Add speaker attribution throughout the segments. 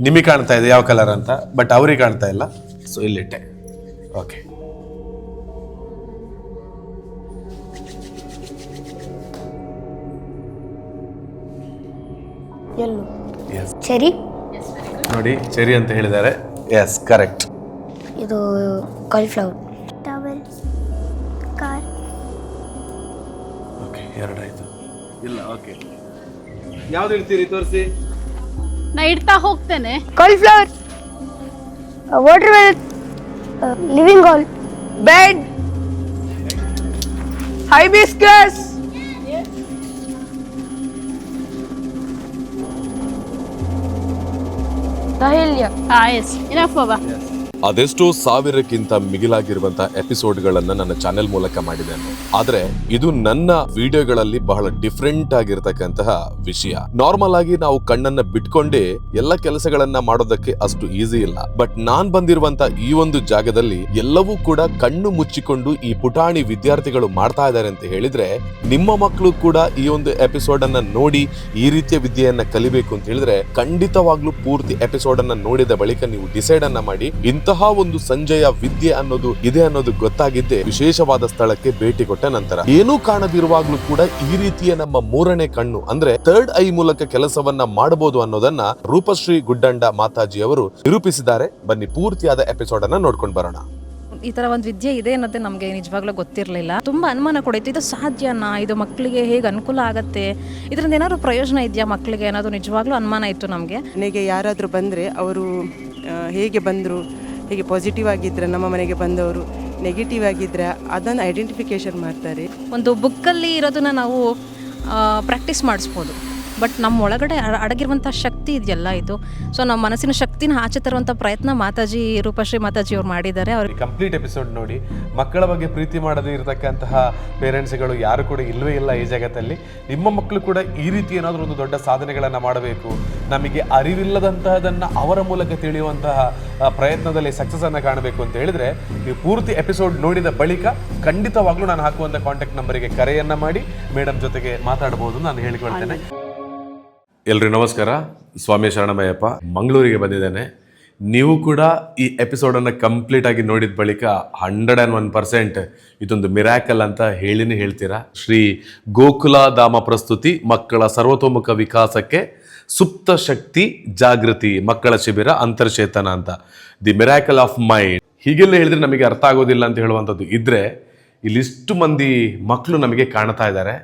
Speaker 1: ನಿಮಗೆ ಕಾಣ್ತಾ ಇದೆ ಯಾವ ಕಲರ್ ಅಂತ, ಬಟ್ ಅವ್ರಿಗೆ ಕಾಣ್ತಾ ಇಲ್ಲ. ಸೊ ಇಲ್ಲಿಟ್ಟೆ. ಓಕೆ,
Speaker 2: ಚೆರಿ
Speaker 1: ನೋಡಿ ಚೆರಿ ಅಂತ ಹೇಳಿದ್ದಾರೆ. Yes, correct.
Speaker 2: ಇದು ಕಾಲಿಫ್ಲವರ್. Towel, car.
Speaker 1: ಓಕೆ, ಎರಡಾಯ್ತು. ಇಲ್ಲ, ಓಕೆ, ಯಾವ್ದು ಇಡ್ತೀರಿ ತೋರಿಸಿ.
Speaker 3: ನಾ ಇಡ್ತಾ ಹೋಗ್ತೇನೆ.
Speaker 2: Cauliflower, watermelon, living hall, bed, hibiscus. Dahlia.
Speaker 3: Yes, enough ಬಾಬಾ.
Speaker 4: ಅದೆಷ್ಟೋ ಸಾವಿರಕ್ಕಿಂತ ಮಿಗಿಲಾಗಿರುವಂತಹ ಎಪಿಸೋಡ್ಗಳನ್ನ ನನ್ನ ಚಾನೆಲ್ ಮೂಲಕ ಮಾಡಿದ್ದೇನೆ. ಆದ್ರೆ ಇದು ನನ್ನ ವಿಡಿಯೋಗಳಲ್ಲಿ ಬಹಳ ಡಿಫ್ರೆಂಟ್ ಆಗಿರ್ತಕ್ಕಂತಹ ವಿಷಯ. ನಾರ್ಮಲ್ ಆಗಿ ನಾವು ಕಣ್ಣನ್ನ ಬಿಟ್ಕೊಂಡೇ ಎಲ್ಲ ಕೆಲಸಗಳನ್ನ ಮಾಡೋದಕ್ಕೆ ಅಷ್ಟು ಈಸಿ ಇಲ್ಲ. ಬಟ್ ನಾನ್ ಬಂದಿರುವಂತ ಈ ಒಂದು ಜಾಗದಲ್ಲಿ ಎಲ್ಲವೂ ಕೂಡ ಕಣ್ಣು ಮುಚ್ಚಿಕೊಂಡು ಈ ಪುಟಾಣಿ ವಿದ್ಯಾರ್ಥಿಗಳು ಮಾಡ್ತಾ ಇದ್ದಾರೆ ಅಂತ ಹೇಳಿದ್ರೆ, ನಿಮ್ಮ ಮಕ್ಕಳು ಕೂಡ ಈ ಒಂದು ಎಪಿಸೋಡ್ ಅನ್ನ ನೋಡಿ ಈ ರೀತಿಯ ವಿದ್ಯೆಯನ್ನ ಕಲಿಬೇಕು ಅಂತ ಹೇಳಿದ್ರೆ ಖಂಡಿತವಾಗ್ಲೂ ಪೂರ್ತಿ ಎಪಿಸೋಡ್ ಅನ್ನ ನೋಡಿದ ಬಳಿಕ ನೀವು ಡಿಸೈಡ್ ಅನ್ನ ಮಾಡಿ ಇಂತಹ ಒಂದು ಸಂಜೆಯ ವಿದ್ಯೆ ಅನ್ನೋದು ಇದೆ ಅನ್ನೋದು ಗೊತ್ತಾಗಿದ್ದೆ ವಿಶೇಷವಾದ ಸ್ಥಳಕ್ಕೆ ಭೇಟಿ ಕೊಟ್ಟ ನಂತರ. ಏನೂ ಕಾಣದಿರುವಾಗ್ಲೂ ಕೂಡ ಈ ರೀತಿಯ ನಮ್ಮ ಮೂರನೇ ಕಣ್ಣು ಅಂದ್ರೆ ಥರ್ಡ್ ಐ ಮೂಲಕ ಕೆಲಸವನ್ನ ಮಾಡಬಹುದು ಅನ್ನೋದನ್ನ ರೂಪಶ್ರೀ ಗುಡ್ಡಂಡ ಮಾತಾಜಿ ಅವರು ನಿರೂಪಿಸಿದ್ದಾರೆ. ಬನ್ನಿ ಪೂರ್ತಿಯಾದ ಎಪಿಸೋಡ್ ಅನ್ನ ನೋಡ್ಕೊಂಡು ಬರೋಣ.
Speaker 5: ಈ ತರ ಒಂದು ವಿದ್ಯೆ ಇದೆ ಅನ್ನೋದೇ ನಮಗೆ ನಿಜವಾಗ್ಲೂ ಗೊತ್ತಿರಲಿಲ್ಲ. ತುಂಬಾ ಅನುಮಾನ ಕೂಡ ಇತ್ತು, ಇದು ಸಾಧ್ಯನಾ, ಇದು ಮಕ್ಕಳಿಗೆ ಹೇಗೆ ಅನುಕೂಲ ಆಗತ್ತೆ, ಇದರಿಂದ ಏನಾದ್ರು ಪ್ರಯೋಜನ ಇದೆಯಾ ಮಕ್ಕಳಿಗೆ ಅನ್ನೋದು ನಿಜವಾಗ್ಲೂ ಅನುಮಾನ ಇತ್ತು ನಮಗೆ.
Speaker 6: ಮನೆಗೆ ಯಾರಾದರೂ ಬಂದರೆ ಅವರು ಹೇಗೆ ಬಂದರು, ಹೇಗೆ ಪಾಸಿಟಿವ್ ಆಗಿದ್ದರೆ, ನಮ್ಮ ಮನೆಗೆ ಬಂದವರು ನೆಗೆಟಿವ್ ಆಗಿದ್ದರೆ ಅದನ್ನು ಐಡೆಂಟಿಫಿಕೇಶನ್ ಮಾಡ್ತಾರೆ.
Speaker 5: ಒಂದು ಬುಕ್ಕಲ್ಲಿ ಇರೋದನ್ನ ನಾವು ಪ್ರಾಕ್ಟೀಸ್ ಮಾಡಿಸ್ಬೋದು, ಬಟ್ ನಮ್ಮ ಒಳಗಡೆ ಅಡಗಿರುವಂಥ ಶಕ್ತಿ ಇದೆಯಲ್ಲ ಇದು. ಸೊ ನಮ್ಮ ಮನಸ್ಸಿನ ಶಕ್ತಿನ ಆಚೆ ತರುವಂಥ ಪ್ರಯತ್ನ ಮಾತಾಜಿ, ರೂಪಶ್ರೀ ಮಾತಾಜಿ ಅವ್ರು ಮಾಡಿದ್ದಾರೆ. ಅವ್ರಿಗೆ
Speaker 1: ಕಂಪ್ಲೀಟ್ ಎಪಿಸೋಡ್ ನೋಡಿ. ಮಕ್ಕಳ ಬಗ್ಗೆ ಪ್ರೀತಿ ಮಾಡದೇ ಇರತಕ್ಕಂತಹ ಪೇರೆಂಟ್ಸ್ಗಳು ಯಾರು ಕೂಡ ಇಲ್ಲವೇ ಇಲ್ಲ ಈ ಜಗತ್ತಲ್ಲಿ. ನಿಮ್ಮ ಮಕ್ಕಳು ಕೂಡ ಈ ರೀತಿ ಏನಾದರೂ ಒಂದು ದೊಡ್ಡ ಸಾಧನೆಗಳನ್ನು ಮಾಡಬೇಕು, ನಮಗೆ ಅರಿವಿಲ್ಲದಂತಹದನ್ನು ಅವರ ಮೂಲಕ ತಿಳಿಯುವಂತಹ ಪ್ರಯತ್ನದಲ್ಲಿ ಸಕ್ಸಸ್ ಅನ್ನು ಕಾಣಬೇಕು ಅಂತ ಹೇಳಿದ್ರೆ ನೀವು ಪೂರ್ತಿ ಎಪಿಸೋಡ್ ನೋಡಿದ ಬಳಿಕ ಖಂಡಿತವಾಗ್ಲೂ ನಾನು ಹಾಕುವಂಥ ಕಾಂಟ್ಯಾಕ್ಟ್ ನಂಬರಿಗೆ ಕರೆಯನ್ನ ಮಾಡಿ ಮೇಡಮ್ ಜೊತೆಗೆ ಮಾತಾಡಬಹುದು ನಾನು ಹೇಳಿಕೊಳ್ತೇನೆ. ಎಲ್ರಿಗೂ ನಮಸ್ಕಾರ. ಸ್ವಾಮಿ ಶರಣಮಯ್ಯಪ್ಪ ಮಂಗಳೂರಿಗೆ ಬಂದಿದ್ದೇನೆ. ನೀವು ಕೂಡ ಈ ಎಪಿಸೋಡನ್ನು ಕಂಪ್ಲೀಟ್ ಆಗಿ ನೋಡಿದ ಬಳಿಕ 101% ಇದೊಂದು ಮಿರಾಕಲ್ ಅಂತ ಹೇಳಿನೇ ಹೇಳ್ತೀರಾ. ಶ್ರೀ ಗೋಕುಲಧಾಮ ಪ್ರಸ್ತುತಿ ಮಕ್ಕಳ ಸರ್ವತೋಮುಖ ವಿಕಾಸಕ್ಕೆ ಸುಪ್ತ ಶಕ್ತಿ ಜಾಗೃತಿ ಮಕ್ಕಳ ಶಿಬಿರ ಅಂತರ್ಚೇತನ ಅಂತ, ದಿ ಮಿರಾಕಲ್ ಆಫ್ ಮೈಂಡ್. ಹೀಗೆಲ್ಲ ಹೇಳಿದ್ರೆ ನಮಗೆ ಅರ್ಥ ಆಗೋದಿಲ್ಲ ಅಂತ ಹೇಳುವಂಥದ್ದು ಇದ್ರೆ ಇಲ್ಲಿಷ್ಟು ಮಂದಿ ಮಕ್ಕಳು ನಮಗೆ ಕಾಣ್ತಾ ಇದ್ದಾರೆ.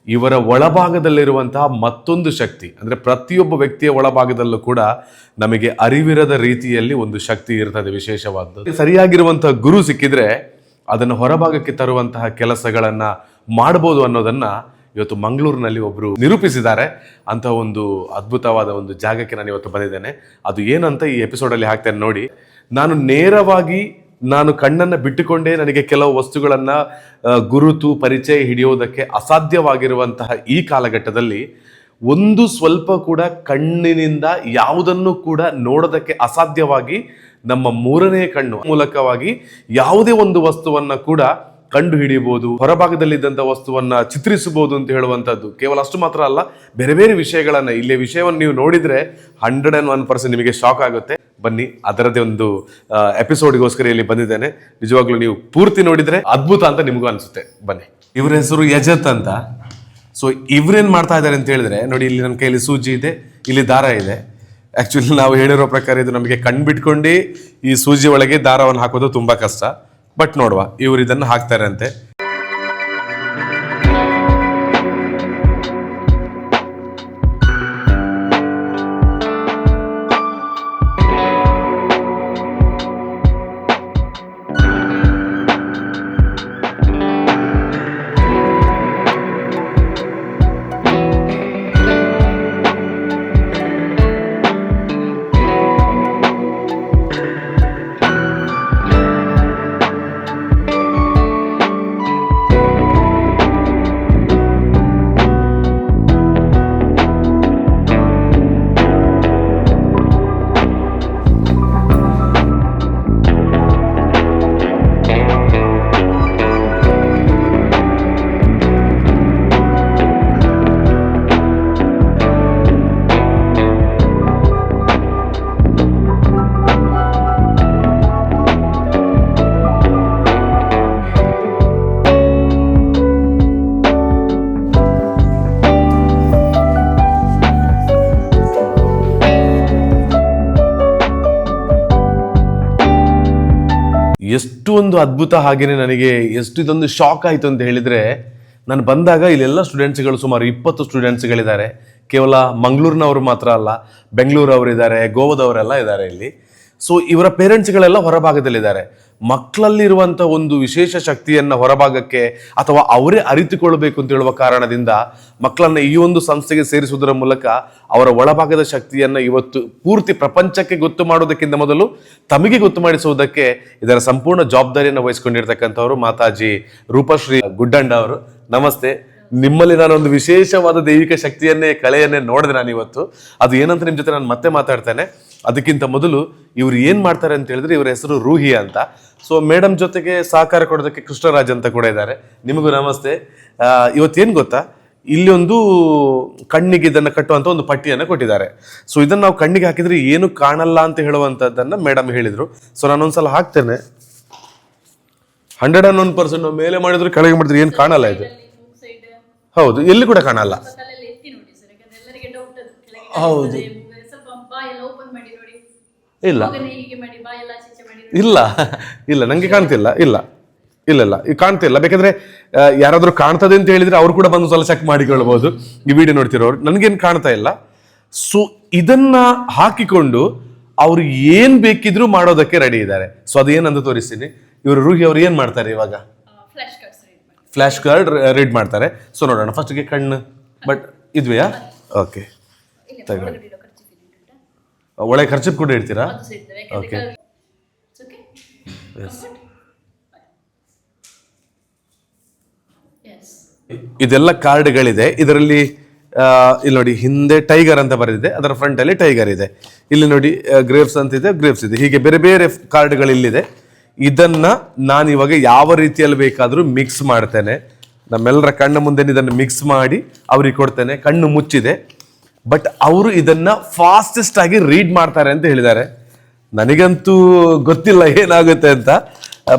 Speaker 1: ಇವರ ಒಳಭಾಗದಲ್ಲಿರುವಂತಹ ಮತ್ತೊಂದು ಶಕ್ತಿ ಅಂದರೆ ಪ್ರತಿಯೊಬ್ಬ ವ್ಯಕ್ತಿಯ ಒಳಭಾಗದಲ್ಲೂ ಕೂಡ ನಮಗೆ ಅರಿವಿರದ ರೀತಿಯಲ್ಲಿ ಒಂದು ಶಕ್ತಿ ಇರ್ತದೆ, ವಿಶೇಷವಾದದ್ದು. ಸರಿಯಾಗಿರುವಂತಹ ಗುರು ಸಿಕ್ಕಿದ್ರೆ ಅದನ್ನು ಹೊರಭಾಗಕ್ಕೆ ತರುವಂತಹ ಕೆಲಸಗಳನ್ನ ಮಾಡಬಹುದು ಅನ್ನೋದನ್ನ ಇವತ್ತು ಮಂಗಳೂರಿನಲ್ಲಿ ಒಬ್ರು ನಿರೂಪಿಸಿದ್ದಾರೆ. ಅಂತ ಒಂದು ಅದ್ಭುತವಾದ ಒಂದು ಜಾಗಕ್ಕೆ ನಾನು ಇವತ್ತು ಬಂದಿದ್ದೇನೆ. ಅದು ಏನಂತ ಈ ಎಪಿಸೋಡಲ್ಲಿ ಹಾಕ್ತೇನೆ ನೋಡಿ. ನಾನು ಕಣ್ಣನ್ನು ಬಿಟ್ಟುಕೊಂಡೇ ನನಗೆ ಕೆಲವು ವಸ್ತುಗಳನ್ನು ಗುರುತು ಪರಿಚಯ ಹಿಡಿಯೋದಕ್ಕೆ ಅಸಾಧ್ಯವಾಗಿರುವಂತಹ ಈ ಕಾಲಘಟ್ಟದಲ್ಲಿ ಒಂದು ಸ್ವಲ್ಪ ಕೂಡ ಕಣ್ಣಿನಿಂದ ಯಾವುದನ್ನು ಕೂಡ ನೋಡೋದಕ್ಕೆ ಅಸಾಧ್ಯವಾಗಿ ನಮ್ಮ ಮೂರನೇ ಕಣ್ಣು ಮೂಲಕವಾಗಿ ಯಾವುದೇ ಒಂದು ವಸ್ತುವನ್ನ ಕೂಡ ಕಂಡು ಹಿಡಿಯಬಹುದು, ಹೊರಭಾಗದಲ್ಲಿದ್ದಂಥ ವಸ್ತುವನ್ನ ಚಿತ್ರಿಸಬಹುದು ಅಂತ ಹೇಳುವಂಥದ್ದು. ಕೇವಲ ಅಷ್ಟು ಮಾತ್ರ ಅಲ್ಲ, ಬೇರೆ ಬೇರೆ ವಿಷಯಗಳನ್ನ ಇಲ್ಲಿ ವಿಷಯವನ್ನು ನೀವು ನೋಡಿದ್ರೆ 101% ನಿಮಗೆ ಶಾಕ್ ಆಗುತ್ತೆ. ಬನ್ನಿ, ಅದರದ್ದೇ ಒಂದು ಎಪಿಸೋಡ್ಗೋಸ್ಕರ ಇಲ್ಲಿ ಬಂದಿದ್ದೇನೆ. ನಿಜವಾಗ್ಲೂ ನೀವು ಪೂರ್ತಿ ನೋಡಿದ್ರೆ ಅದ್ಭುತ ಅಂತ ನಿಮಗೂ ಅನ್ಸುತ್ತೆ. ಬನ್ನಿ. ಇವ್ರ ಹೆಸರು ಯಜತ್ ಅಂತ. ಸೊ ಇವ್ರೇನ್ ಮಾಡ್ತಾ ಇದ್ದಾರೆ ಅಂತ ಹೇಳಿದ್ರೆ ನೋಡಿ, ಇಲ್ಲಿ ನನ್ನ ಕೈಯಲ್ಲಿ ಸೂಜಿ ಇದೆ, ಇಲ್ಲಿ ದಾರ ಇದೆ. ಆಕ್ಚುಲಿ ನಾವು ಹೇಳಿರೋ ಪ್ರಕಾರ ಇದು ನಮಗೆ ಕಣ್ಬಿಟ್ಕೊಂಡು ಈ ಸೂಜಿ ಒಳಗೆ ದಾರವನ್ನು ಹಾಕೋದು ತುಂಬಾ ಕಷ್ಟ. ಬಟ್ ನೋಡುವ, ಇವರು ಇದನ್ನು ಹಾಕ್ತಾರೆ ಅಂತೆ. ಎಷ್ಟು ಒಂದು ಅದ್ಭುತ, ಹಾಗೆಯೇ ನನಗೆ ಎಷ್ಟು ಇದೊಂದು ಶಾಕ್ ಆಯಿತು ಅಂತ ಹೇಳಿದರೆ, ನಾನು ಬಂದಾಗ ಇಲ್ಲೆಲ್ಲ ಸ್ಟೂಡೆಂಟ್ಸ್ಗಳು ಸುಮಾರು 20 ಸ್ಟೂಡೆಂಟ್ಸ್ಗಳಿದ್ದಾರೆ. ಕೇವಲ ಮಂಗಳೂರಿನವರು ಮಾತ್ರ ಅಲ್ಲ, ಬೆಂಗಳೂರವರಿದ್ದಾರೆ, ಗೋವಾದವರೆಲ್ಲ ಇದ್ದಾರೆ ಇಲ್ಲಿ. ಸೊ ಇವರ ಪೇರೆಂಟ್ಸ್ಗಳೆಲ್ಲ ಹೊರಭಾಗದಲ್ಲಿದ್ದಾರೆ. ಮಕ್ಕಳಲ್ಲಿರುವಂಥ ಒಂದು ವಿಶೇಷ ಶಕ್ತಿಯನ್ನು ಹೊರಭಾಗಕ್ಕೆ ಅಥವಾ ಅವರೇ ಅರಿತುಕೊಳ್ಬೇಕು ಅಂತ ಹೇಳುವ ಕಾರಣದಿಂದ ಮಕ್ಕಳನ್ನು ಈ ಒಂದು ಸಂಸ್ಥೆಗೆ ಸೇರಿಸುವುದರ ಮೂಲಕ ಅವರ ಒಳಭಾಗದ ಶಕ್ತಿಯನ್ನು ಇವತ್ತು ಪೂರ್ತಿ ಪ್ರಪಂಚಕ್ಕೆ ಗೊತ್ತು ಮಾಡೋದಕ್ಕಿಂತ ಮೊದಲು ತಮಗೆ ಗೊತ್ತು ಮಾಡಿಸುವುದಕ್ಕೆ ಇದರ ಸಂಪೂರ್ಣ ಜವಾಬ್ದಾರಿಯನ್ನು ವಹಿಸಿಕೊಂಡಿರ್ತಕ್ಕಂಥವ್ರು ಮಾತಾಜಿ ರೂಪಶ್ರೀ ಗುಡ್ಡಂಡ ಅವರು. ನಮಸ್ತೆ. ನಿಮ್ಮಲ್ಲಿ ನಾನೊಂದು ವಿಶೇಷವಾದ ದೈವಿಕ ಶಕ್ತಿಯನ್ನೇ, ಕಳೆಯನ್ನೇ ನೋಡಿದೆ ನಾನು ಇವತ್ತು. ಅದು ಏನಂತ ನಿಮ್ಮ ಜೊತೆ ನಾನು ಮತ್ತೆ ಮಾತಾಡ್ತೇನೆ. ಅದಕ್ಕಿಂತ ಮೊದಲು ಇವ್ರು ಏನು ಮಾಡ್ತಾರೆ ಅಂತ ಹೇಳಿದ್ರೆ, ಇವರ ಹೆಸರು ರೂಹಿ ಅಂತ. ಸೊ ಮೇಡಮ್ ಜೊತೆಗೆ ಸಹಕಾರ ಕೊಡೋದಕ್ಕೆ ಕೃಷ್ಣರಾಜ್ ಅಂತ ಕೂಡ ಇದ್ದಾರೆ. ನಿಮಗೂ ನಮಸ್ತೆ. ಇವತ್ತೇನು ಗೊತ್ತಾ, ಇಲ್ಲಿ ಒಂದು ಕಣ್ಣಿಗೆ ಇದನ್ನು ಕಟ್ಟುವಂಥ ಒಂದು ಪಟ್ಟಿಯನ್ನು ಕೊಟ್ಟಿದ್ದಾರೆ. ಸೊ ಇದನ್ನು ನಾವು ಕಣ್ಣಿಗೆ ಹಾಕಿದ್ರೆ ಏನು ಕಾಣಲ್ಲ ಅಂತ ಹೇಳುವಂಥದ್ದನ್ನು ಮೇಡಮ್ ಹೇಳಿದರು. ಸೊ ನಾನೊಂದ್ಸಲ ಹಾಕ್ತೇನೆ. 101% ಮೇಲೆ ಮಾಡಿದ್ರು ಕೆಳಗೆ ಮಾಡಿದ್ರೆ ಏನು ಕಾಣಲ್ಲ ಇದು. ಹೌದು, ಎಲ್ಲಿ ಕೂಡ ಕಾಣಲ್ಲ. ಹೌದು, ಇಲ್ಲ ಇಲ್ಲ ಇಲ್ಲ ನಂಗೆ ಕಾಣ್ತಿಲ್ಲ. ಇಲ್ಲ ಇಲ್ಲ ಇಲ್ಲ ಈಗ ಕಾಣ್ತಿಲ್ಲ. ಬೇಕಾದ್ರೆ ಯಾರಾದ್ರೂ ಕಾಣ್ತದೆ ಅಂತ ಹೇಳಿದ್ರೆ ಅವ್ರು ಕೂಡ ಬಂದು ಸ್ವಲ್ಪ ಚೆಕ್ ಮಾಡಿಕೊಳ್ಬಹುದು, ಈ ವಿಡಿಯೋ ನೋಡ್ತಿರೋರು. ನನಗೇನು ಕಾಣ್ತಾ ಇಲ್ಲ. ಸೊ ಇದನ್ನ ಹಾಕಿಕೊಂಡು ಅವ್ರು ಏನ್ ಬೇಕಿದ್ರು ಮಾಡೋದಕ್ಕೆ ರೆಡಿ ಇದ್ದಾರೆ. ಸೊ ಅದೇನಂತ ತೋರಿಸ್ತೀನಿ. ಇವರು ರೂಹಿ ಅವರು ಏನ್ ಮಾಡ್ತಾರೆ ಇವಾಗ? ಫ್ಲಾಶ್ ಕಾರ್ಡ್ ರೀಡ್ ಮಾಡ್ತಾರೆ. ಸೊ ನೋಡೋಣ. ಫಸ್ಟ್ಗೆ ಕಣ್ಣು, ಬಟ್ ಇದ್ವೆಯಾ? ಓಕೆ, ತಗೊಳ್ಳಿ. ಒಳ್ಳೆ ಖರ್ಚು ಕೂಡ ಇಡ್ತೀರಾ? ಓಕೆ, ಇದೆಲ್ಲ ಕಾರ್ಡ್ಗಳಿದೆ. ಇದರಲ್ಲಿ ಇಲ್ಲಿ ನೋಡಿ, ಹಿಂದೆ ಟೈಗರ್ ಅಂತ ಬರೆದಿದೆ, ಅದರ ಫ್ರಂಟ್ ಅಲ್ಲಿ ಟೈಗರ್ ಇದೆ. ಇಲ್ಲಿ ನೋಡಿ ಗ್ರೇಪ್ಸ್ ಅಂತ ಇದೆ, ಗ್ರೇಪ್ಸ್ ಇದೆ. ಹೀಗೆ ಬೇರೆ ಬೇರೆ ಕಾರ್ಡ್ಗಳು ಇಲ್ಲಿದೆ. ಇದನ್ನ ನಾನು ಇವಾಗ ಯಾವ ರೀತಿಯಲ್ಲಿ ಬೇಕಾದರೂ ಮಿಕ್ಸ್ ಮಾಡ್ತೇನೆ. ನಮ್ಮೆಲ್ಲರ ಕಣ್ಣ ಮುಂದೆ ಇದನ್ನು ಮಿಕ್ಸ್ ಮಾಡಿ ಅವ್ರಿಗೆ ಕೊಡ್ತೇನೆ. ಕಣ್ಣು ಮುಚ್ಚಿದೆ, ಬಟ್ ಅವರು ಇದನ್ನ ಫಾಸ್ಟೆಸ್ಟ್ ಆಗಿ ರೀಡ್ ಮಾಡ್ತಾರೆ ಅಂತ ಹೇಳಿದ್ದಾರೆ. ನನಗಂತೂ ಗೊತ್ತಿಲ್ಲ ಏನಾಗುತ್ತೆ ಅಂತ,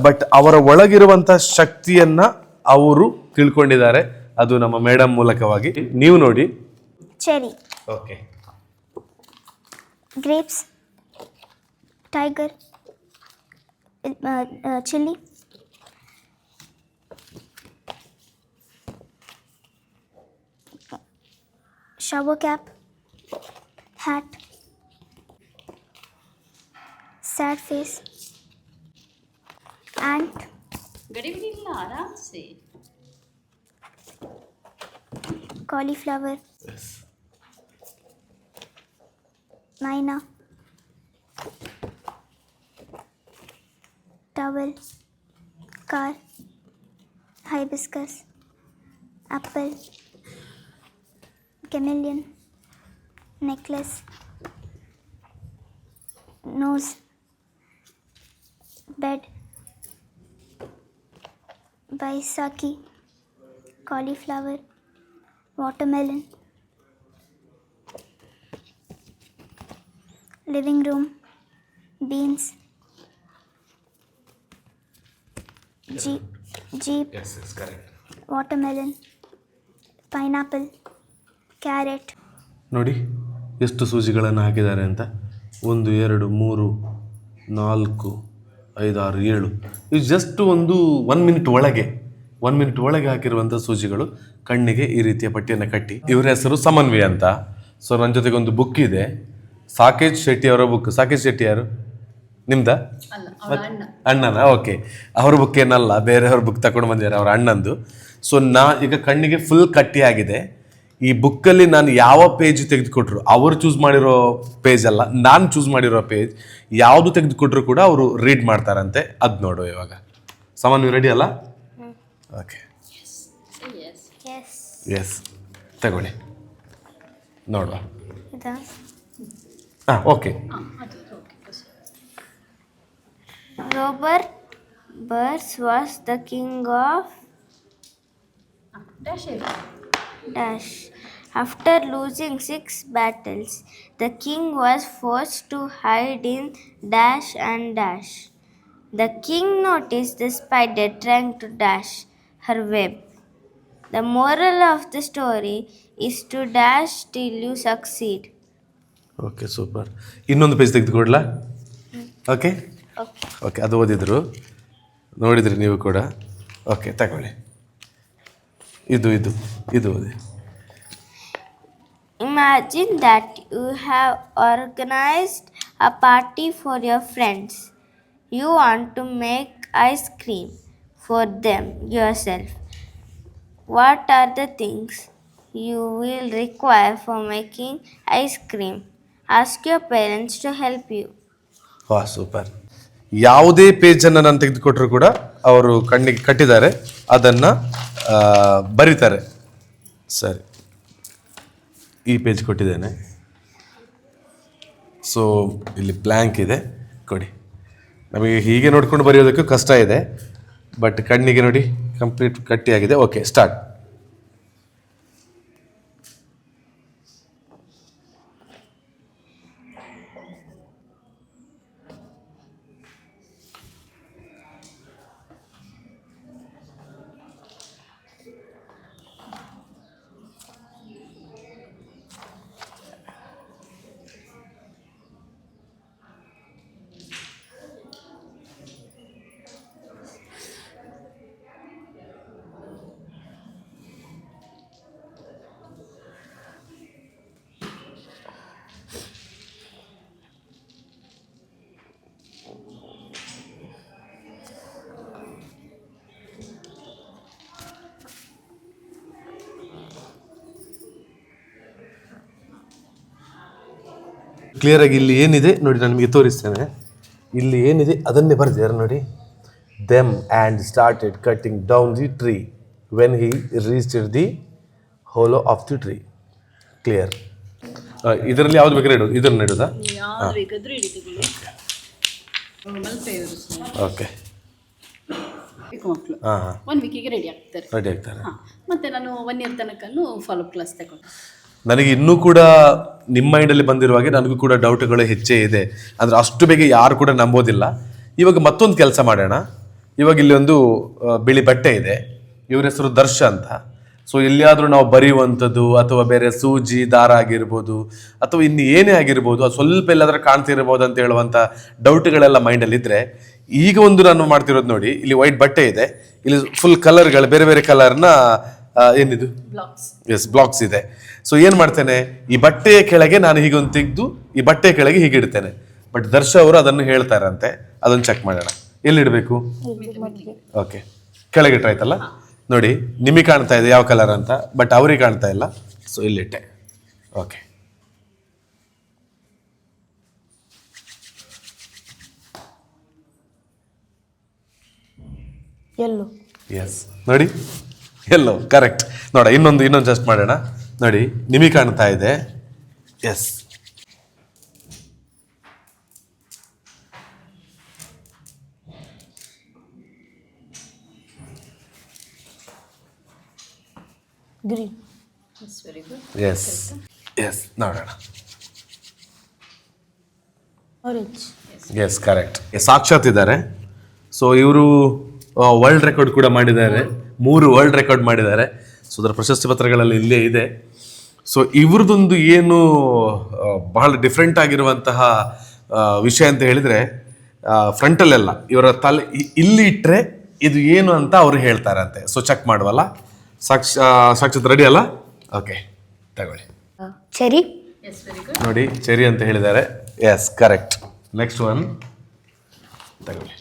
Speaker 1: ಬಟ್ ಅವರ ಒಳಗಿರುವಂತ ಶಕ್ತಿಯನ್ನ ಅವರು ತಿಳ್ಕೊಂಡಿದ್ದಾರೆ. ಅದು ನಮ್ಮ ಮೇಡಮ್ ಮೂಲಕವಾಗಿ. ನೀವು ನೋಡಿ.
Speaker 2: Cherry,
Speaker 1: okay,
Speaker 2: grapes, tiger, chili, shower cap, hat, sad face, ant,
Speaker 3: ಗಡಿಬಿಡಿಲ್ಲ, ಆರಾಮ್ಸೆ.
Speaker 2: cauliflower, Naina, towel, car, hibiscus, apple, chameleon, necklace, nose, bed, Baisakhi, cauliflower, watermelon, living room, beans, jeep,
Speaker 1: yes, correct.
Speaker 2: watermelon, pineapple, carrot.
Speaker 1: ನೋಡಿ ಎಷ್ಟು ಸೂಜಿಗಳನ್ನು ಹಾಕಿದ್ದಾರೆ ಅಂತ. 1 2 3 4 5 6 7. ಇದು just ಒಂದು 1 minute ಒಳಗೆ ಹಾಕಿರುವಂಥ ಸೂಜಿಗಳು ಕಣ್ಣಿಗೆ ಈ ರೀತಿಯ ಪಟ್ಟಿಯನ್ನು ಕಟ್ಟಿ. ಇವರ ಹೆಸರು ಸಮನ್ವಿ ಅಂತ. ಸೊ ನನ್ನ ಜೊತೆಗೆ ಒಂದು ಬುಕ್ ಇದೆ, ಸಾಕೇಶ್ ಶೆಟ್ಟಿ ಅವರ ಬುಕ್. ಸಾಕೇಶ್ ಶೆಟ್ಟಿ ಯಾರು? ನಿಮ್ದ? ಅಣ್ಣನ? ಓಕೆ, ಅವ್ರ ಬುಕ್ ಏನಲ್ಲ, ಬೇರೆಯವ್ರ ಬುಕ್ ತಗೊಂಡು ಬಂದಿದ್ದಾರೆ, ಅವ್ರ ಅಣ್ಣಂದು. ಸೊ ಈಗ ಕಣ್ಣಿಗೆ ಫುಲ್ ಕಟ್ಟಿ ಆಗಿದೆ. ಈ ಬುಕ್ಕಲ್ಲಿ ನಾನು ಯಾವ ಪೇಜ್ ತೆಗೆದುಕೊಟ್ರು, ಅವರು ಚೂಸ್ ಮಾಡಿರೋ ಪೇಜ್ ಅಲ್ಲ, ನಾನು ಚೂಸ್ ಮಾಡಿರೋ ಪೇಜ್, ಯಾವುದು ತೆಗೆದುಕೊಟ್ರು ಕೂಡ ಅವರು ರೀಡ್ ಮಾಡ್ತಾರಂತೆ. ಅದು ನೋಡು ಇವಾಗ. ಸಾಮಾನು ರೆಡಿ ಅಲ್ಲ? ಓಕೆ, ಎಸ್, ತಗೊಳ್ಳಿ ನೋಡುವ. ಹಾಂ, okay.
Speaker 2: Robert Burns was the king of Dash. After losing 6 battles, the king was forced to hide in Dash and Dash. The king noticed the spider trying to dash her web. The moral of the story is to dash till you succeed.
Speaker 1: Okay, super. ಇನ್ನೊಂದು page ತೆಗೆದುಕೊಡ್ಲಾ? Okay, ಅದು ಓದಿದ್ರು. ನೋಡಿದ್ರಿ ನೀವು ಕೂಡ. Okay, ತಗೊಳ್ಳಿ. ಇದು ಇದು ಇದು ಓದಿ.
Speaker 2: Imagine that you have organized a party for your friends. You want to make ice cream for them yourself. What are the things you will require for making ice cream? Ask your parents to help you.
Speaker 1: ವಾ, super. ಯಾವುದೇ ಪೇಜನ್ನು ನಾನು ತೆಗೆದುಕೊಟ್ರು ಕೂಡ ಅವರು ಕಣ್ಣಿಗೆ ಕಟ್ಟಿದ್ದಾರೆ, ಅದನ್ನು ಬರೀತಾರೆ. ಸರಿ, ಈ ಪೇಜ್ ಕೊಟ್ಟಿದ್ದೇನೆ. ಸೊ ಇಲ್ಲಿ ಬ್ಲ್ಯಾಂಕ್ ಇದೆ, ಕೊಡಿ. ನಮಗೆ ಹೀಗೆ ನೋಡ್ಕೊಂಡು ಬರೆಯೋದಕ್ಕೂ ಕಷ್ಟ ಇದೆ, ಬಟ್ ಕಣ್ಣಿಗೆ ನೋಡಿ ಕಂಪ್ಲೀಟ್ ಕಟ್ಟಿಯಾಗಿದೆ. Okay, start. ಕ್ಲಿಯರಾಗಿ ಇಲ್ಲಿ ಏನಿದೆ ನೋಡಿ, ನಾನು ನಿಮಗೆ ತೋರಿಸ್ತೇನೆ. ಇಲ್ಲಿ ಏನಿದೆ ಅದನ್ನೇ ಬರೆದಿದ್ದಾರೆ ನೋಡಿ. Then and started cutting down the tree when he reached the hollow of the tree. Clear. ಇದರಲ್ಲಿ ಯಾವ್ದು ಬೇಕಾದ್ರೆ ಇಡೋದು, ಇದನ್ನು ಇಡೋದಾ?
Speaker 3: ಯಾವ್ದು ಬೇಕಾದ್ರೂ ಹಿಡಿದುಕೊಳ್ಳಿ. ಮಲ್ಪೆಯವರು
Speaker 1: ಓಕೆ,
Speaker 3: ಮಕ್ಕಳು
Speaker 1: ಹಾಂ ಹಾಂ,
Speaker 3: 1 ವೀಕಿಗೆ ರೆಡಿ ಆಗ್ತಾರೆ.
Speaker 1: ರೆಡಿ ಆಗ್ತಾರೆ.
Speaker 3: ಹಾಂ, ಮತ್ತು ನಾನು 1 ಇಯರ್ ತನಕನೂ ಫಾಲೋ ಅಪ್ ಕ್ಲಾಸ್ ತಗೊಂಡೆ.
Speaker 1: ನನಗೆ ಇನ್ನೂ ಕೂಡ ನಿಮ್ಮ ಮೈಂಡಲ್ಲಿ ಬಂದಿರುವ ಹಾಗೆ ನನಗೂ ಕೂಡ ಡೌಟ್ಗಳು ಹೆಚ್ಚೇ ಇದೆ. ಅಂದರೆ ಅಷ್ಟು ಬೇಗ ಯಾರು ಕೂಡ ನಂಬೋದಿಲ್ಲ. ಇವಾಗ ಮತ್ತೊಂದು ಕೆಲಸ ಮಾಡೋಣ. ಇವಾಗ ಇಲ್ಲಿ ಒಂದು ಬಿಳಿ ಬಟ್ಟೆ ಇದೆ, ಇವ್ರ ಹೆಸರು ದರ್ಶ ಅಂತ. ಸೊ ಎಲ್ಲಿಯಾದರೂ ನಾವು ಬರೆಯುವಂಥದ್ದು ಅಥವಾ ಬೇರೆ ಸೂಜಿ ದಾರ ಆಗಿರ್ಬೋದು ಅಥವಾ ಇನ್ನು ಏನೇ ಆಗಿರ್ಬೋದು, ಅದು ಸ್ವಲ್ಪ ಎಲ್ಲಾದರೂ ಕಾಣ್ತಿರ್ಬೋದು ಅಂತ ಹೇಳುವಂಥ ಡೌಟ್ಗಳೆಲ್ಲ ಮೈಂಡಲ್ಲಿದ್ದರೆ, ಈಗ ಒಂದು ನಾನು ಮಾಡ್ತಿರೋದು ನೋಡಿ, ಇಲ್ಲಿ ವೈಟ್ ಬಟ್ಟೆ ಇದೆ, ಇಲ್ಲಿ ಫುಲ್ ಕಲರ್ಗಳು ಬೇರೆ ಬೇರೆ ಕಲರ್ನ ಏನಿದು ಬ್ಲಾಕ್ಸ್ ಇದೆ. ಸೊ ಏನು ಮಾಡ್ತೇನೆ, ಈ ಬಟ್ಟೆಯ ಕೆಳಗೆ ನಾನು ಹೀಗೊಂದು ತೆಗೆದು ಈ ಬಟ್ಟೆಯ ಕೆಳಗೆ ಹೀಗೆ ಇಡ್ತೇನೆ. ಬಟ್ ದರ್ಶ ಅವರು ಅದನ್ನು ಹೇಳ್ತಾರಂತೆ, ಅದನ್ನು ಚೆಕ್ ಮಾಡೋಣ. ಎಲ್ಲಿಡಬೇಕು? ಓಕೆ, ಕೆಳಗೆ ಇಟ್ರಾಯ್ತಲ್ಲ ನೋಡಿ. ನಿಮಗೆ ಕಾಣ್ತಾ ಇದೆ ಯಾವ ಕಲರ್ ಅಂತ, ಬಟ್ ಅವ್ರಿಗೆ ಕಾಣ್ತಾ ಇಲ್ಲ. ಸೊ ಇಲ್ಲಿಟ್ಟೆ. Okay,
Speaker 2: Yellow.
Speaker 1: ಎಸ್ ನೋಡಿ, ಎಲ್ಲೋ ಕರೆಕ್ಟ್. ನೋಡ, ಇನ್ನೊಂದು ಜಸ್ಟ್ ಮಾಡೋಣ ನೋಡಿ. ನಿಮಗೆ ಕಾಣ್ತಾ ಇದೆ. Yes,
Speaker 2: Green.
Speaker 3: It's very good.
Speaker 1: Yes yes, ನೋಡೋಣ.
Speaker 2: Orange.
Speaker 1: Yes, correct. ಸಾಕ್ಷಾತ್ ಇದ್ದಾರೆ. ಸೊ ಇವರು ವರ್ಲ್ಡ್ ರೆಕಾರ್ಡ್ ಕೂಡ ಮಾಡಿದ್ದಾರೆ, 3 ವರ್ಲ್ಡ್ ರೆಕಾರ್ಡ್ ಮಾಡಿದ್ದಾರೆ. ಸೊ ಅದರ ಪ್ರಶಸ್ತಿ ಪತ್ರಗಳಲ್ಲಿ ಇಲ್ಲೇ ಇದೆ. ಸೊ ಇವ್ರದ್ದೊಂದು ಏನು ಬಹಳ ಡಿಫ್ರೆಂಟ್ ಆಗಿರುವಂತಹ ವಿಷಯ ಅಂತ ಹೇಳಿದರೆ, ಫ್ರಂಟಲ್ಲೆಲ್ಲ ಇವರ ತಲೆ ಇಲ್ಲಿ ಇಟ್ಟರೆ ಇದು ಏನು ಅಂತ ಅವರು ಹೇಳ್ತಾರಂತೆ. ಸೊ ಚೆಕ್ ಮಾಡುವಲ್ಲ. ಸಾಕ್ಷಾತ್ ರೆಡಿ ಅಲ್ಲ? ಓಕೆ, ತಗೊಳ್ಳಿ.
Speaker 2: Cherry.
Speaker 3: Yes very good.
Speaker 1: ನೋಡಿ, ಚೆರಿ ಅಂತ ಹೇಳಿದ್ದಾರೆ. Yes, correct. ನೆಕ್ಸ್ಟ್ ಒನ್ ತಗೊಳ್ಳಿ.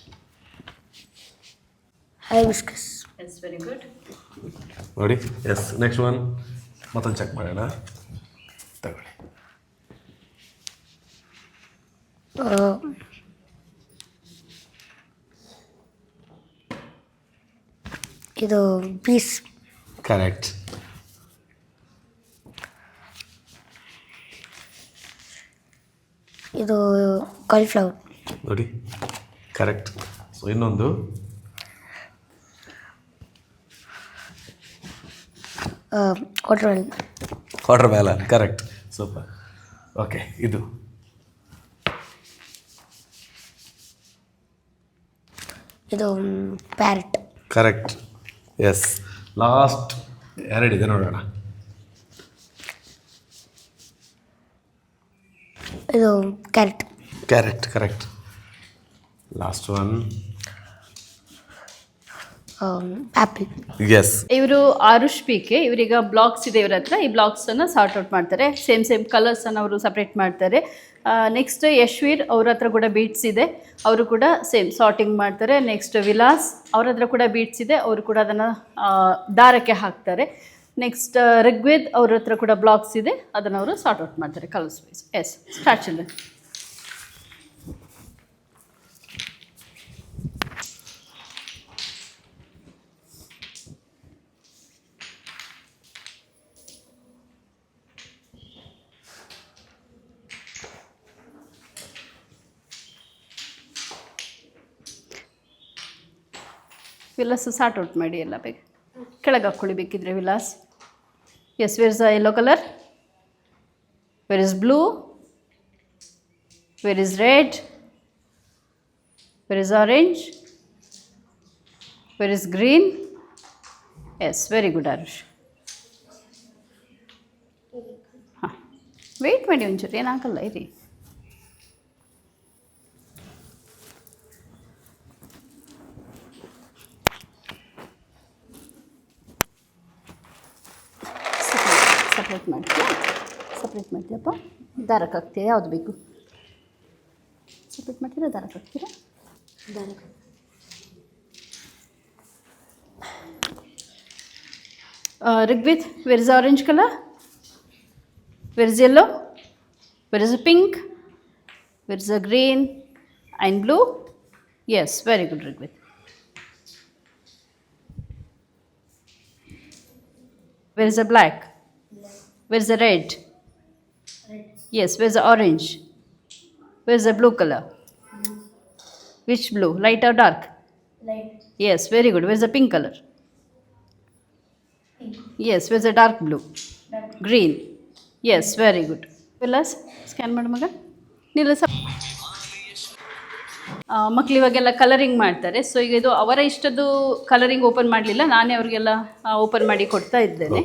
Speaker 2: Hibiscus.
Speaker 3: ಎಸ್ ವೆರಿ ಗುಡ್.
Speaker 1: ನೋಡಿ. ಎಸ್, ನೆಕ್ಸ್ಟ್ ಒನ್ ಮತ್ತೊಂದು ಚೆಕ್ ಮಾಡೋಣ. ತಗೊಳ್ಳಿ.
Speaker 2: ಇದು ಪೀಸ್.
Speaker 1: ಕರೆಕ್ಟ್.
Speaker 2: ಇದು ಕಾಲಿಫ್ಲವರ್.
Speaker 1: ನೋಡಿ, ಕರೆಕ್ಟ್. ಸೊ ಇನ್ನೊಂದು watermelon. Correct, super. Okay, ಇದು
Speaker 2: ಪ್ಯಾರೆಟ್.
Speaker 1: ಕರೆಕ್ಟ್. ಎಸ್, ಲಾಸ್ಟ್ ಎರಡಿದೆ ನೋಡೋಣ.
Speaker 2: ಇದು carrot.
Speaker 1: Carrot, correct. Last one
Speaker 2: apple.
Speaker 1: Yes.
Speaker 3: ಇವರು ಆರುಷ್ ಪಿಕೆ, ಇವರೀಗ ಬ್ಲಾಕ್ಸ್ ಇದೆ ಇವ್ರ ಹತ್ರ. ಈ ಬ್ಲಾಕ್ಸನ್ನು ಸಾರ್ಟ್ ಔಟ್ ಮಾಡ್ತಾರೆ. ಸೇಮ್ ಕಲರ್ಸನ್ನು ಅವರು ಸಪ್ರೇಟ್ ಮಾಡ್ತಾರೆ. ನೆಕ್ಸ್ಟ್ ಯಶ್ವೀರ್, ಅವ್ರ ಹತ್ರ ಕೂಡ ಬೀಟ್ಸ್ ಇದೆ, ಅವರು ಕೂಡ ಸೇಮ್ ಸಾರ್ಟಿಂಗ್ ಮಾಡ್ತಾರೆ. ನೆಕ್ಸ್ಟ್ ವಿಲಾಸ್, ಅವ್ರ ಹತ್ರ ಕೂಡ ಬೀಟ್ಸ್ ಇದೆ, ಅವರು ಕೂಡ ಅದನ್ನು ದಾರಕ್ಕೆ ಹಾಕ್ತಾರೆ. ನೆಕ್ಸ್ಟ್ ಋಗ್ವೇದ್, ಅವ್ರ ಹತ್ರ ಕೂಡ ಬ್ಲಾಕ್ಸ್ ಇದೆ, ಅದನ್ನು ಅವರು ಸಾರ್ಟ್ ಔಟ್ ಮಾಡ್ತಾರೆ colours wise. Yes, start children. Vilas sort out ಮಾಡಿ ಎಲ್ಲ ಬೇಗ. ಕೆಳಗೆ ಹಾಕ್ಕೊಳ್ಳಿ ಬೇಕಿದ್ರೆ Vilas. Yes, where is the yellow colour, where is blue, where is red, where is orange, where is green. Yes, very good Arush. ಹಾಂ, ವೆಯ್ಟ್ ಮಾಡಿ ಒಂಚೂರು, ಏನಾಗಲ್ಲ ಇರಿ. ಸಪ್ರೇಟ್ ಮಾಡ್ತೀಯಪ್ಪ. ದಾರಕ್ಕೆ ಹಾಕ್ತೀಯ? ಯಾವುದು ಬೇಕು? ಸಪ್ರೇಟ್ ಮಾಡ್ತೀರಾ, ದಾರಕ್ಕೆ ಹಾಕ್ತೀರಾ? ದಾರಕ್ಕೆ. Rigved, where is orange colour, where is yellow, wear is a pink, where is a green and blue. Yes, very good Rigved. Where is a black, where is the red? Yes, where is the orange? Where is the blue color? Which blue? Light or dark?
Speaker 2: Light.
Speaker 3: Yes, very good. Where is the pink color? Yes, where is the dark blue? Green. Yes, very good. Vilas, scan ಮಾಡು ಮಗ. ನೀನು ಮಕ್ಕಳು ಇವಾಗೆಲ್ಲ colouring ಮಾಡ್ತಾರೆ. So ಈಗ ಇದು ಅವರ ಇಷ್ಟದ್ದು colouring open ಮಾಡಲಿಲ್ಲ, ನಾನೇ ಅವರಿಗೆಲ್ಲ ಓಪನ್ ಮಾಡಿ ಕೊಡ್ತಾ ಇದ್ದೇನೆ.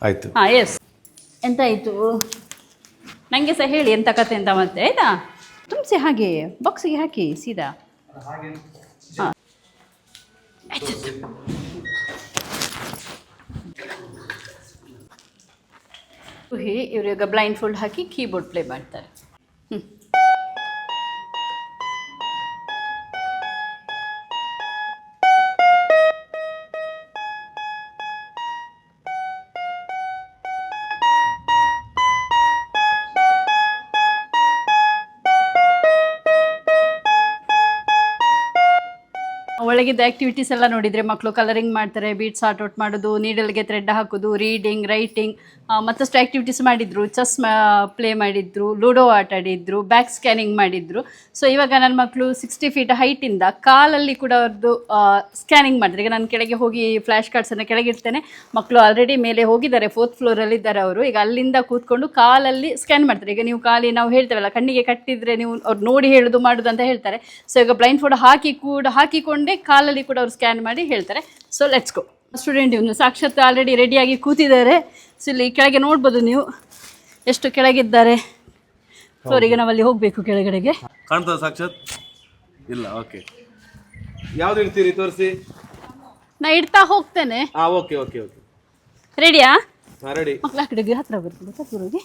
Speaker 1: ಆಯಿತು.
Speaker 3: ಹಾಂ, ಎಸ್. ಎಂತ ಆಯಿತು? ನನಗೆ ಸಹ ಹೇಳಿ ಎಂಥ ಕತೆ ಅಂತ ಮತ್ತೆ, ಆಯಿತಾ? ತುಂಬಿಸಿ ಹಾಗೆ ಬಾಕ್ಸಿಗೆ ಹಾಕಿ ಸೀದಾ. ಹಾಂ, ಇವ್ರಿಗೆ ಬ್ಲೈಂಡ್ ಫೋಲ್ಡ್ ಹಾಕಿ ಕೀಬೋರ್ಡ್ ಪ್ಲೇ ಮಾಡ್ತಾರೆ. ಒಳಗಿದ್ದ ಆ್ಯಕ್ಟಿವಿಟೀಸ್ ಎಲ್ಲ ನೋಡಿದರೆ ಮಕ್ಕಳು ಕಲರಿಂಗ್ ಮಾಡ್ತಾರೆ, ಬೀಟ್ಸ್ ಆರ್ಟ್ ಔಟ್ ಮಾಡೋದು, ನೀಡಲ್ಗೆ ಥ್ರೆಡ್ ಹಾಕೋದು, ರೀಡಿಂಗ್, ರೈಟಿಂಗ್, ಮತ್ತಷ್ಟು ಆ್ಯಕ್ಟಿವಿಟೀಸ್ ಮಾಡಿದರು. ಚೆಸ್ ಪ್ಲೇ ಮಾಡಿದರು, ಲೂಡೋ ಆಟ ಆಡಿದ್ರು, ಬ್ಯಾಕ್ ಸ್ಕ್ಯಾನಿಂಗ್ ಮಾಡಿದರು. ಸೊ ಇವಾಗ ನನ್ನ ಮಕ್ಕಳು 60 ಫೀಟ್ ಹೈಟಿಂದ ಕಾಲಲ್ಲಿ ಕೂಡ ಅವ್ರದ್ದು ಸ್ಕ್ಯಾನಿಂಗ್ ಮಾಡ್ತಾರೆ. ಈಗ ನಾನು ಕೆಳಗೆ ಹೋಗಿ ಫ್ಲ್ಯಾಶ್ ಕಾರ್ಡ್ಸನ್ನು ಕೆಳಗಿಡ್ತೇನೆ, ಮಕ್ಕಳು ಆಲ್ರೆಡಿ ಮೇಲೆ ಹೋಗಿದ್ದಾರೆ, 4th ಫ್ಲೋರಲ್ಲಿದ್ದಾರೆ ಅವರು. ಈಗ ಅಲ್ಲಿಂದ ಕೂತ್ಕೊಂಡು ಕಾಲಲ್ಲಿ ಸ್ಕ್ಯಾನ್ ಮಾಡ್ತಾರೆ. ಈಗ ನೀವು ಕಾಲಿ ನಾವು ಹೇಳ್ತೇವಲ್ಲ, ಕಣ್ಣಿಗೆ ಕಟ್ಟಿದರೆ ನೀವು ಅವ್ರು ನೋಡಿ ಹೇಳೋದು ಮಾಡೋದು ಅಂತ ಹೇಳ್ತಾರೆ. ಸೊ ಈಗ ಬ್ಲೈಂಡ್ ಫೋಲ್ಡ್ ಹಾಕಿಕೊಂಡೇ ಕಾಲಲ್ಲಿ ಕೂಡ ಅವ್ರು ಸ್ಕ್ಯಾನ್ ಮಾಡಿ ಹೇಳ್ತಾರೆ. So let's go. ಸ್ಟೂಡೆಂಟ್ ಇವನು ಸಾಕ್ಷಾತ್ ಆಲ್ರೆಡಿ ರೆಡಿಯಾಗಿ ಕೂತಿದ್ದಾರೆ. ಸೊ ಇಲ್ಲಿ ಕೆಳಗೆ ನೋಡ್ಬೋದು ನೀವು ಎಷ್ಟು ಕೆಳಗಿದ್ದಾರೆ. ಫ್ಲೋರಿಗೆ ನಾವಲ್ಲಿ ಹೋಗಬೇಕು ಕೆಳಗಡೆಗೆ.
Speaker 1: ಕಾಣ್ತದ ಸಾಕ್ಷಾತ್? ಇಲ್ಲ. ಓಕೆ, ಯಾವ್ದು ಇಡ್ತೀರಿ ತೋರಿಸಿ.
Speaker 3: ನಾ ಇಡ್ತಾ ಹೋಗ್ತೇನೆ.
Speaker 1: ಓಕೆ ಓಕೆ ಓಕೆ,
Speaker 3: ರೆಡಿಯಾ?
Speaker 1: ರೆಡಿ.
Speaker 3: ಮಕ್ಕಳ ಕಡೆಗೆ ಹತ್ರ ಬರ್ಬೋದು ಕತ್ತೂರಿಗೆ.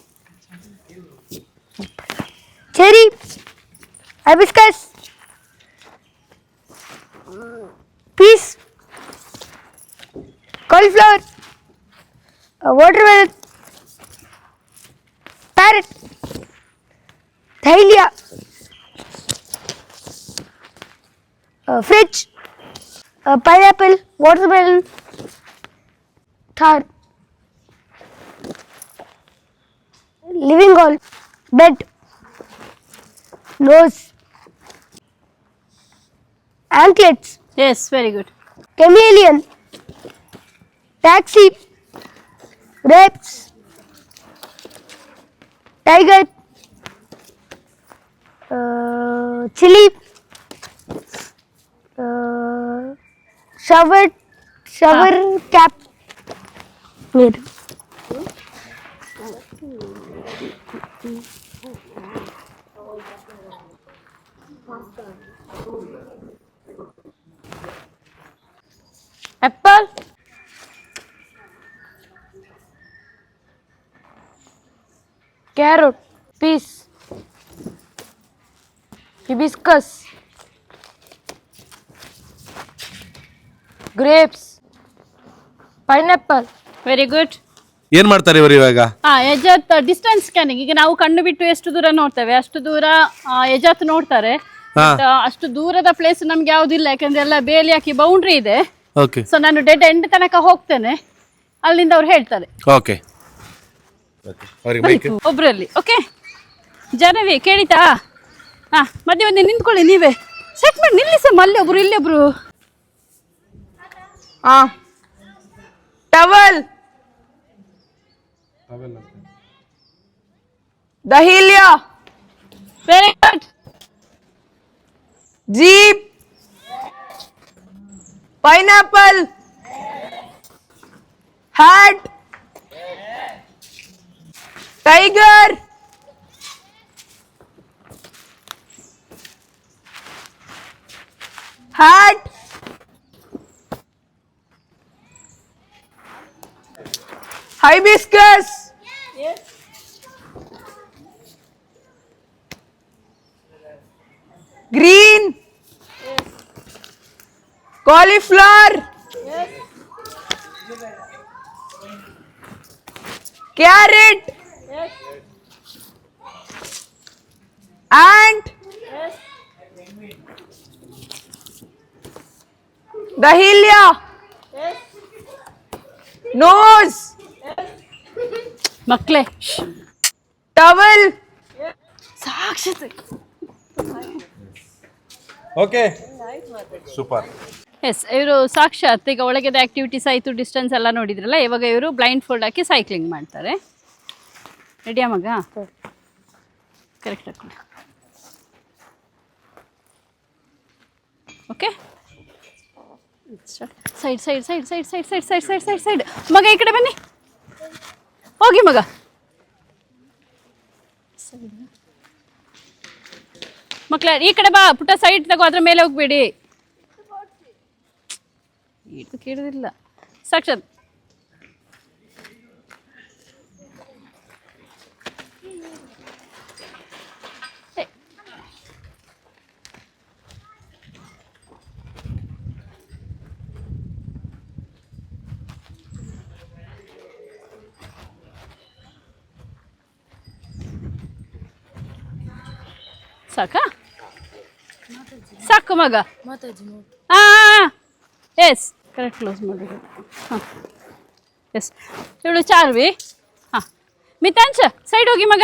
Speaker 2: Cherry, hibiscus, peas, cauliflower, watermelon, parrot, dahlia, fridge, pineapple, watermelon, thar,
Speaker 7: living hall, bed, nose, anklets,
Speaker 3: yes very good.
Speaker 7: chameleon, taxi, grapes, tiger, chili, shower cap. Here.
Speaker 3: Apple,
Speaker 7: Carrot, peas, hibiscus, grapes, pineapple.
Speaker 3: Very good.
Speaker 1: ಏನ್ ಮಾಡ್ತಾರೆ ಇವರು ಇವಾಗ?
Speaker 3: ಯಜಾತ್ distance scanning. ಈಗ ನಾವು ಕಣ್ಣು ಬಿಟ್ಟು ಎಷ್ಟು ದೂರ ನೋಡ್ತೇವೆ ಅಷ್ಟು ದೂರ ಯಜಾತ್ ನೋಡ್ತಾರೆ. But, ಅಷ್ಟು ದೂರದ ಪ್ಲೇಸ್ ನಮ್ಗೆ ಯಾವ್ದಿಲ್ಲ, ಯಾಕಂದ್ರೆ ಎಲ್ಲ ಬೇಲಿ ಹಾಕಿ ಬೌಂಡ್ರಿ ಇದೆ.
Speaker 1: ಓಕೆ
Speaker 3: ಸೊ ನಾನು ಡೆಡ್ ಎಂಡ್ ತನಕ ಹೋಗ್ತೇನೆ, ಅಲ್ಲಿಂದ ಅವ್ರು ಹೇಳ್ತಾರೆ
Speaker 1: ಓಕೆ ಅವ್ರಿಗೆ ಮೈಕ್
Speaker 3: ಒಬ್ರಲ್ಲಿ. ಓಕೆ ಜನವೇ ಕೇಳಿತಾ? ಹಾ, ಮಧ್ಯೆ ಒಂದೇ ನಿಂತ್ಕೊಳ್ಳಿ, ನೀವೇ ಸೆಟ್ ಮಾಡಿ ನಿಲ್ಲಿಸಮ್ಮ. ಅಲ್ಲಿ ಒಬ್ರು, ಇಲ್ಲಿ ಒಬ್ರು.
Speaker 6: Towel, dahlia,
Speaker 3: very good.
Speaker 6: Jeep, pineapple, hat, tiger, hat, hibiscus, green, cauliflower, carrot, ant, dahlia, nose,
Speaker 3: ಮಕ್ಕಳೇ
Speaker 6: towel,
Speaker 3: ಸಾಕ್ಷತೆ.
Speaker 1: Okay super.
Speaker 3: ಎಸ್, ಇವರು ಸಾಕ್ಷಾತ್ ಈಗ ಒಳಗೆದ ಆಕ್ಟಿವಿಟೀಸ್ ಆಯಿತು, ಡಿಸ್ಟೆನ್ಸ್ ಎಲ್ಲ ನೋಡಿದ್ರಲ್ಲ. ಇವಾಗ ಇವರು ಬ್ಲೈಂಡ್ ಫೋಲ್ಡ್ ಹಾಕಿ ಸೈಕ್ಲಿಂಗ್ ಮಾಡ್ತಾರೆ. ರೆಡಿಯಾ ಮಗ? ಕರೆಕ್ಟ್ ಹಾಕೊಳ್ಳಿ. Okay, side side side side side side side side side side. ಮಗ ಈ ಕಡೆ ಬನ್ನಿ, ಹೋಗಿ ಮಗ. ಮಕ್ಕಳ ಈ ಕಡೆ ಬಾ, ಪುಟ್ಟ ಸೈಡ್ ತಗೋ, ಅದ್ರ ಮೇಲೆ ಹೋಗ್ಬೇಡಿ. ಇದು ಕೇಳೋದಿಲ್ಲ. ಸಾಕ್ಷಾತ್ ಸಾಕಾ? ಸಾಕು ಮಗ. ಹಾಂ, ಎಸ್ ಕರೆಕ್ಟ್ ಕ್ಲೋಸ್ ಮಾಡಿ. ಹಾಂ, ಎಸ್. ಇವಳು ಚಾರ್ವಿ. ಹಾಂ, ಮಿತಾಂಶ ಸೈಡ್ ಹೋಗಿ ಮಗ.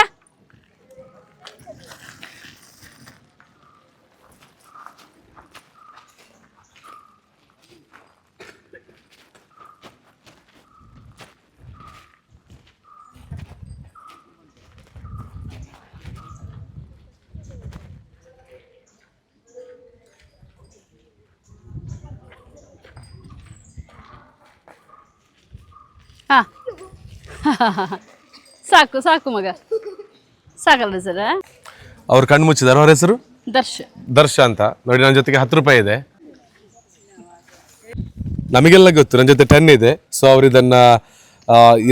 Speaker 3: ಹಾಂ, ಸಾಕು ಸಾಕು ಮಗ, ಸಾಕಲ್ಲ ಸರ್?
Speaker 1: ಅವ್ರು ಕಣ್ಣು ಮುಚ್ಚಿದಾರೆ. ಅವ್ರ ಹೆಸರು ದರ್ಶ ಅಂತ ನೋಡಿ. ನನ್ನ ಜೊತೆಗೆ 10 ರೂಪಾಯಿ ಇದೆ. ನಮಗೆಲ್ಲ ಗೊತ್ತು, ನನ್ನ ಜೊತೆ 10 ಇದೆ. ಸೊ ಅವ್ರು ಇದನ್ನ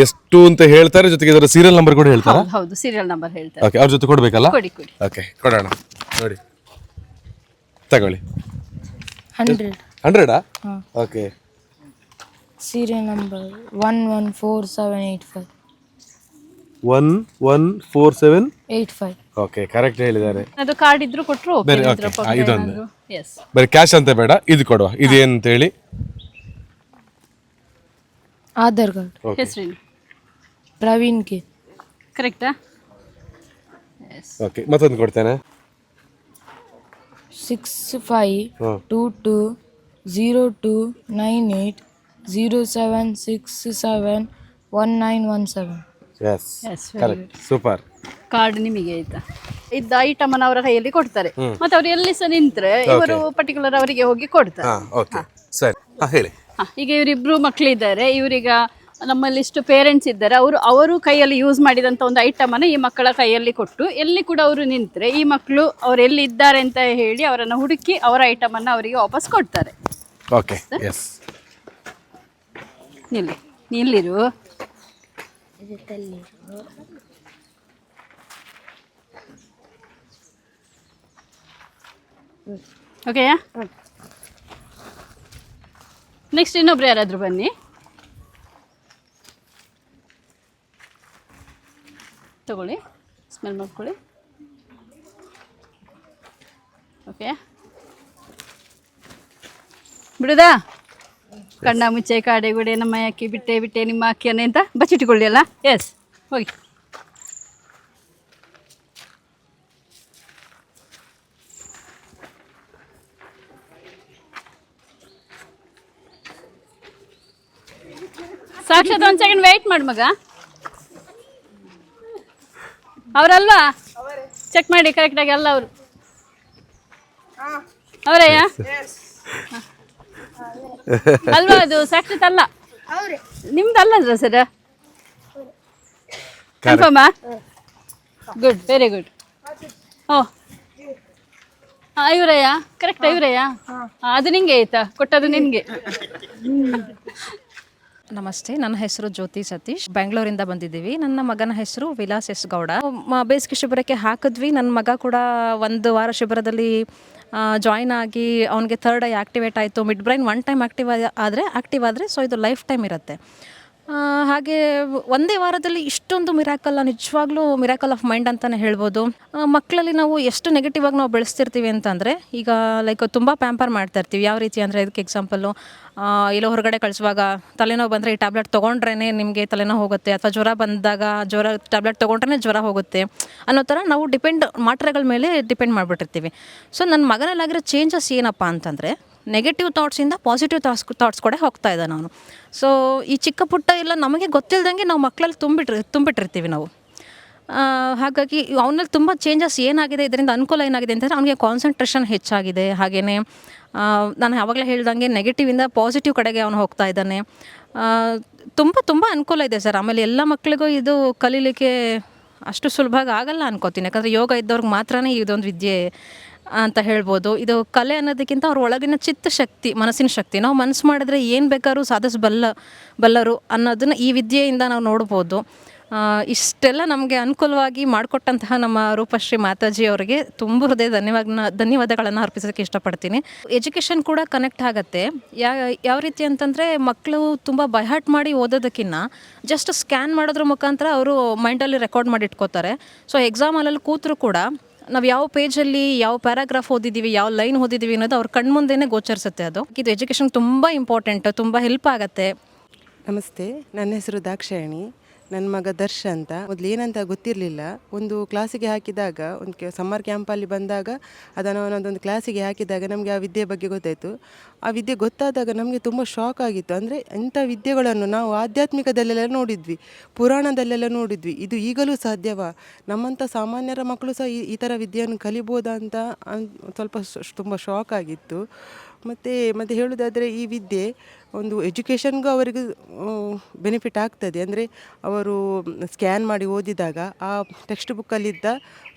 Speaker 1: ಎಷ್ಟು ಅಂತ ಹೇಳ್ತಾರೆ, ಜೊತೆಗೆ ಇದರ ಸೀರಿಯಲ್ ನಂಬರ್ ಕೂಡ ಹೇಳ್ತಾರೆ.
Speaker 3: ಹೌದು, ಸೀರಿಯಲ್ ನಂಬರ್ ಹೇಳ್ತಾರೆ.
Speaker 1: ಓಕೆ, ಅವ್ರ ಜೊತೆ ಕೊಡ್ಬೇಕಲ್ಲ?
Speaker 3: ಕೊಡಿ ಕೊಡಿ.
Speaker 1: ಓಕೆ, ಕೊಡೋಣ. ನೋಡಿ, ತಗೊಳ್ಳಿ.
Speaker 8: 100.
Speaker 1: Okay.
Speaker 8: Serial number 114785.
Speaker 1: 114785. Okay, correct ಹೇಳಿದ್ದಾರೆ.
Speaker 3: ಅದು ಕಾರ್ಡ್ ಇದ್ರು ಕೊಟ್ಟರು.
Speaker 1: ಬೇರೆ ಇದೊಂದು ಬರೀ ಕ್ಯಾಶ್ ಅಂತ ಬೇಡ, ಇದು ಕೊಡುವ. ಇದೇನು ಅಂತ ಹೇಳಿ.
Speaker 8: ಆಧಾರ್ ಕಾರ್ಡ್.
Speaker 3: ಹೆಸರೇನು?
Speaker 8: ಪ್ರವೀಣ್ ಕೆ.
Speaker 3: ಕರೆಕ್ಟಾ?
Speaker 1: ಓಕೆ, ಮತ್ತೊಂದು ಕೊಡ್ತೇನೆ.
Speaker 8: 6522029807671917.
Speaker 1: S, correct, super.
Speaker 3: ಕಾರ್ಡ್ ನಿಮಗೆ ಆಯ್ತಾ, ಇದ್ದ ಐಟಮ್ ಅನ್ನ ಅವರ ಕೈಯಲ್ಲಿ ಕೊಡ್ತಾರೆ, ಮತ್ತೆ ಅವ್ರು ಎಲ್ಲಿ ಸಹ ನಿಂತ್ರೆ ಇವರು ಪರ್ಟಿಕ್ಯುಲರ್ ಅವರಿಗೆ ಹೋಗಿ ಕೊಡ್ತಾರೆ.
Speaker 1: ಓಕೆ, ಸರಿ, ಹೇಳಿ.
Speaker 3: ಈಗ ಇವರಿಬ್ರು ಮಕ್ಕಳಿದ್ದಾರೆ, ಇವರೀಗ ನಮ್ಮಲ್ಲಿ ಇಷ್ಟು ಪೇರೆಂಟ್ಸ್ ಇದ್ದಾರೆ, ಅವರು ಕೈಯಲ್ಲಿ ಯೂಸ್ ಮಾಡಿದಂಥ ಒಂದು ಐಟಮ್ ಅನ್ನು ಈ ಮಕ್ಕಳ ಕೈಯಲ್ಲಿ ಕೊಟ್ಟು ಎಲ್ಲಿ ಕೂಡ ಅವರು ನಿಂತರೆ ಈ ಮಕ್ಕಳು ಅವ್ರು ಎಲ್ಲಿ ಇದ್ದಾರೆ ಅಂತ ಹೇಳಿ ಅವರನ್ನು ಹುಡುಕಿ ಅವರ ಐಟಮ್ ಅನ್ನು ಅವರಿಗೆ ವಾಪಸ್ ಕೊಡ್ತಾರೆ.
Speaker 1: Okay, yes.
Speaker 3: ನಿಲ್ಲಿರು. ಓಕೆಯಾ? ನೆಕ್ಸ್ಟ್ ಇನ್ನೊಬ್ರು ಯಾರಾದರೂ ಬನ್ನಿ. ತಗೊಳ್ಳಿ, ಸ್ಮೆಲ್ ಮಾಡ್ಕೊಳ್ಳಿ. ಓಕೆ, ಬಿಡುದಾ? ಕಣ್ಣ ಮುಚ್ಚೆ ಕಾಡೆಗುಡೆ ನಮ್ಮ ಅಕ್ಕಿ ಬಿಟ್ಟೆ ಬಿಟ್ಟೆ ನಿಮ್ಮ ಅಕ್ಕಿಯನ್ನೇ ಅಂತ ಬಚ್ಚಿಟ್ಕೊಳ್ಳಿ ಅಲ್ಲ. ಎಸ್, ಹೋಗಿ. ಸಾಕ್ಷಾತ್ ಒಂದು ಸೆಕೆಂಡ್ ವೆಯ್ಟ್ ಮಾಡಿ ಮಗ. ಅವರಲ್ವಾ? ಚೆಕ್ ಮಾಡಿ ಕರೆಕ್ಟಾಗಿ. ಅಲ್ಲ ಅವರು ಅವರಯ್ಯ ಅಲ್ವಾ? ಅದು ಸಾಕ್ಷಾತ್ ಅಲ್ಲ, ನಿಮ್ದು ಅಲ್ಲ ಸರ್? ಕನ್ಫರ್ಮಾ? Good, very good. ಓ, ಇವರಯ್ಯ? ಕರೆಕ್ಟಾ ಇವರಯ್ಯ? ಅದು ನಿಂಗೆ ಆಯ್ತಾ? ಕೊಟ್ಟದು ನಿನಗೆ.
Speaker 5: ನಮಸ್ತೆ, ನನ್ನ ಹೆಸರು ಜ್ಯೋತಿ ಸತೀಶ್, ಬೆಂಗಳೂರಿಂದ ಬಂದಿದ್ದೀವಿ. ನನ್ನ ಮಗನ ಹೆಸರು ವಿಲಾಸ್ ಎಸ್ ಗೌಡ. ಬೇಸಿಗೆ ಶಿಬಿರಕ್ಕೆ ಹಾಕಿದ್ವಿ. ನನ್ನ ಮಗ ಕೂಡ 1 ವಾರ ಶಿಬಿರದಲ್ಲಿ ಜಾಯ್ನ್ ಆಗಿ ಅವನಿಗೆ 3rd ಐ ಆ್ಯಕ್ಟಿವೇಟ್ ಆಯಿತು. ಮಿಡ್ ಬ್ರೈನ್ 1 ಟೈಮ್ ಆಕ್ಟಿವ್ ಆದರೆ ಸೊ ಇದು ಲೈಫ್ ಟೈಮ್ ಇರುತ್ತೆ. ಹಾಗೆ ಒಂದೇ ವಾರದಲ್ಲಿ ಇಷ್ಟೊಂದು ಮಿರಾಕಲ್, ನಿಜವಾಗ್ಲೂ ಮಿರಾಕಲ್ ಆಫ್ ಮೈಂಡ್ ಅಂತಲೇ ಹೇಳ್ಬೋದು. ಮಕ್ಕಳಲ್ಲಿ ನಾವು ಎಷ್ಟು ನೆಗೆಟಿವ್ ಆಗಿ ನಾವು ಬೆಳೆಸ್ತಿರ್ತೀವಿ ಅಂತಂದರೆ, ಈಗ ಲೈಕ್ ತುಂಬ ಪ್ಯಾಂಪರ್ ಮಾಡ್ತಾ ಇರ್ತೀವಿ. ಯಾವ ರೀತಿ ಅಂದರೆ, ಇದಕ್ಕೆ ಎಕ್ಸಾಂಪಲ್ಲು, ಎಲ್ಲೋ ಹೊರಗಡೆ ಕಳಿಸುವಾಗ ತಲೆನೋವು ಬಂದರೆ ಈ ಟ್ಯಾಬ್ಲೆಟ್ ತೊಗೊಂಡ್ರೇ ನಿಮಗೆ ತಲೆನೋವು ಹೋಗುತ್ತೆ, ಅಥವಾ ಜ್ವರ ಬಂದಾಗ ಟ್ಯಾಬ್ಲೆಟ್ ತೊಗೊಂಡ್ರೆ ಜ್ವರ ಹೋಗುತ್ತೆ ಅನ್ನೋ ಥರ ನಾವು ಮಾತ್ರೆಗಳ ಮೇಲೆ ಡಿಪೆಂಡ್ ಮಾಡಿಬಿಟ್ಟಿರ್ತೀವಿ. ಸೊ ನನ್ನ ಮಗನಲ್ಲಾಗಿರೋ ಚೇಂಜಸ್ ಏನಪ್ಪ ಅಂತಂದರೆ, ನೆಗೆಟಿವ್ ಥಾಟ್ಸಿಂದ ಪಾಸಿಟಿವ್ ಥಾಟ್ಸ್ ಕೂಡ ಹೋಗ್ತಾ ಇದ್ದೆ ನಾನು. ಸೊ ಈ ಚಿಕ್ಕ ಪುಟ್ಟ ಎಲ್ಲ ನಮಗೆ ಗೊತ್ತಿಲ್ಲದಂಗೆ ನಾವು ಮಕ್ಕಳಲ್ಲಿ ತುಂಬಿಟ್ಟಿರ್ತೀವಿ ನಾವು. ಹಾಗಾಗಿ ಅವನಲ್ಲಿ ತುಂಬ ಚೇಂಜಸ್ ಏನಾಗಿದೆ, ಇದರಿಂದ ಅನುಕೂಲ ಏನಾಗಿದೆ ಅಂತಂದರೆ, ಅವನಿಗೆ ಕಾನ್ಸಂಟ್ರೇಷನ್ ಹೆಚ್ಚಾಗಿದೆ. ಹಾಗೆಯೇ ನಾನು ಯಾವಾಗಲೇ ಹೇಳ್ದಂಗೆ ನೆಗೆಟಿವಿಂದ ಪಾಸಿಟಿವ್ ಕಡೆಗೆ ಅವನು ಹೋಗ್ತಾ ಇದ್ದಾನೆ. ತುಂಬ ಅನುಕೂಲ ಇದೆ ಸರ್. ಆಮೇಲೆ ಎಲ್ಲ ಮಕ್ಕಳಿಗೂ ಇದು ಕಲೀಲಿಕ್ಕೆ ಅಷ್ಟು ಸುಲಭವಾಗಿ ಆಗಲ್ಲ ಅನ್ಕೋತೀನಿ. ಯಾಕಂದರೆ ಯೋಗ ಇದ್ದವ್ರಿಗೆ ಮಾತ್ರ ಇದೊಂದು ವಿದ್ಯೆ ಅಂತ ಹೇಳ್ಬೋದು. ಇದು ಕಲೆ ಅನ್ನೋದಕ್ಕಿಂತ ಅವ್ರ ಒಳಗಿನ ಚಿತ್ತಶಕ್ತಿ, ಮನಸ್ಸಿನ ಶಕ್ತಿ. ನಾವು ಮನಸ್ಸು ಮಾಡಿದ್ರೆ ಏನು ಬೇಕಾದ್ರೂ ಸಾಧಿಸಬಲ್ಲರು ಅನ್ನೋದನ್ನು ಈ ವಿದ್ಯೆಯಿಂದ ನಾವು ನೋಡ್ಬೋದು. ಇಷ್ಟೆಲ್ಲ ನಮಗೆ ಅನುಕೂಲವಾಗಿ ಮಾಡಿಕೊಟ್ಟಂತಹ ನಮ್ಮ ರೂಪಶ್ರೀ ಮಾತಾಜಿ ಅವರಿಗೆ ತುಂಬ ಧನ್ಯವಾದಗಳನ್ನು ಅರ್ಪಿಸೋಕ್ಕೆ ಇಷ್ಟಪಡ್ತೀನಿ. ಎಜುಕೇಷನ್ ಕೂಡ ಕನೆಕ್ಟ್ ಆಗುತ್ತೆ. ಯಾವ ರೀತಿ ಅಂತಂದರೆ, ಮಕ್ಕಳು ತುಂಬ ಬೈಹಾರ್ಟ್ ಮಾಡಿ ಓದೋದಕ್ಕಿಂತ ಜಸ್ಟ್ ಸ್ಕ್ಯಾನ್ ಮಾಡೋದ್ರ ಮುಖಾಂತರ ಅವರು ಮೈಂಡಲ್ಲಿ ರೆಕಾರ್ಡ್ ಮಾಡಿ ಇಟ್ಕೋತಾರೆ. ಸೊ ಎಕ್ಸಾಮಲ್ಲಿ ಕೂತರೂ ಕೂಡ ನಾವು ಯಾವ ಪೇಜಲ್ಲಿ ಯಾವ ಪ್ಯಾರಾಗ್ರಾಫ್ ಓದಿದ್ದೀವಿ, ಯಾವ ಲೈನ್ ಓದಿದ್ದೀವಿ ಅನ್ನೋದು ಅವ್ರ ಕಣ್ಮುಂದೆನೇ ಗೋಚರಿಸುತ್ತೆ. ಇದು ಎಜುಕೇಷನ್ ತುಂಬ ಇಂಪಾರ್ಟೆಂಟ್, ತುಂಬ ಹೆಲ್ಪ್ ಆಗುತ್ತೆ.
Speaker 6: ನಮಸ್ತೆ, ನನ್ನ ಹೆಸರು ದಾಕ್ಷಾಯಣಿ. ನನ್ನ ಮಗ ದರ್ಶ ಅಂತ. ಮೊದಲು ಏನಂತ ಗೊತ್ತಿರಲಿಲ್ಲ. ಒಂದು ಕ್ಲಾಸಿಗೆ ಹಾಕಿದಾಗ, ಒಂದು ಸಮ್ಮರ್ ಕ್ಯಾಂಪಲ್ಲಿ ಬಂದಾಗ ಅದನ್ನು ಒಂದೊಂದು ಕ್ಲಾಸಿಗೆ ಹಾಕಿದಾಗ ನಮಗೆ ಆ ವಿದ್ಯೆ ಬಗ್ಗೆ ಗೊತ್ತಾಯಿತು. ಆ ವಿದ್ಯೆ ಗೊತ್ತಾದಾಗ ನಮಗೆ ತುಂಬ ಶಾಕ್ ಆಗಿತ್ತು. ಅಂದರೆ ಇಂಥ ವಿದ್ಯೆಗಳನ್ನು ನಾವು ಆಧ್ಯಾತ್ಮಿಕದಲ್ಲೆಲ್ಲ ನೋಡಿದ್ವಿ, ಪುರಾಣದಲ್ಲೆಲ್ಲ ನೋಡಿದ್ವಿ. ಇದು ಈಗಲೂ ಸಾಧ್ಯವಾ? ನಮ್ಮಂಥ ಸಾಮಾನ್ಯರ ಮಕ್ಕಳು ಸಹ ಈ ಥರ ವಿದ್ಯೆಯನ್ನು ಕಲಿಬೋದಾ ಅಂತ ಸ್ವಲ್ಪ ತುಂಬ ಶಾಕ್ ಆಗಿತ್ತು. ಮತ್ತು ಹೇಳೋದಾದರೆ, ಈ ವಿದ್ಯೆ ಒಂದು ಎಜುಕೇಷನ್ಗೂ ಅವರಿಗೆ ಬೆನಿಫಿಟ್ ಆಗ್ತದೆ. ಅಂದರೆ ಅವರು ಸ್ಕ್ಯಾನ್ ಮಾಡಿ ಓದಿದಾಗ ಆ ಟೆಕ್ಸ್ಟ್ ಬುಕ್ಕಲ್ಲಿದ್ದ,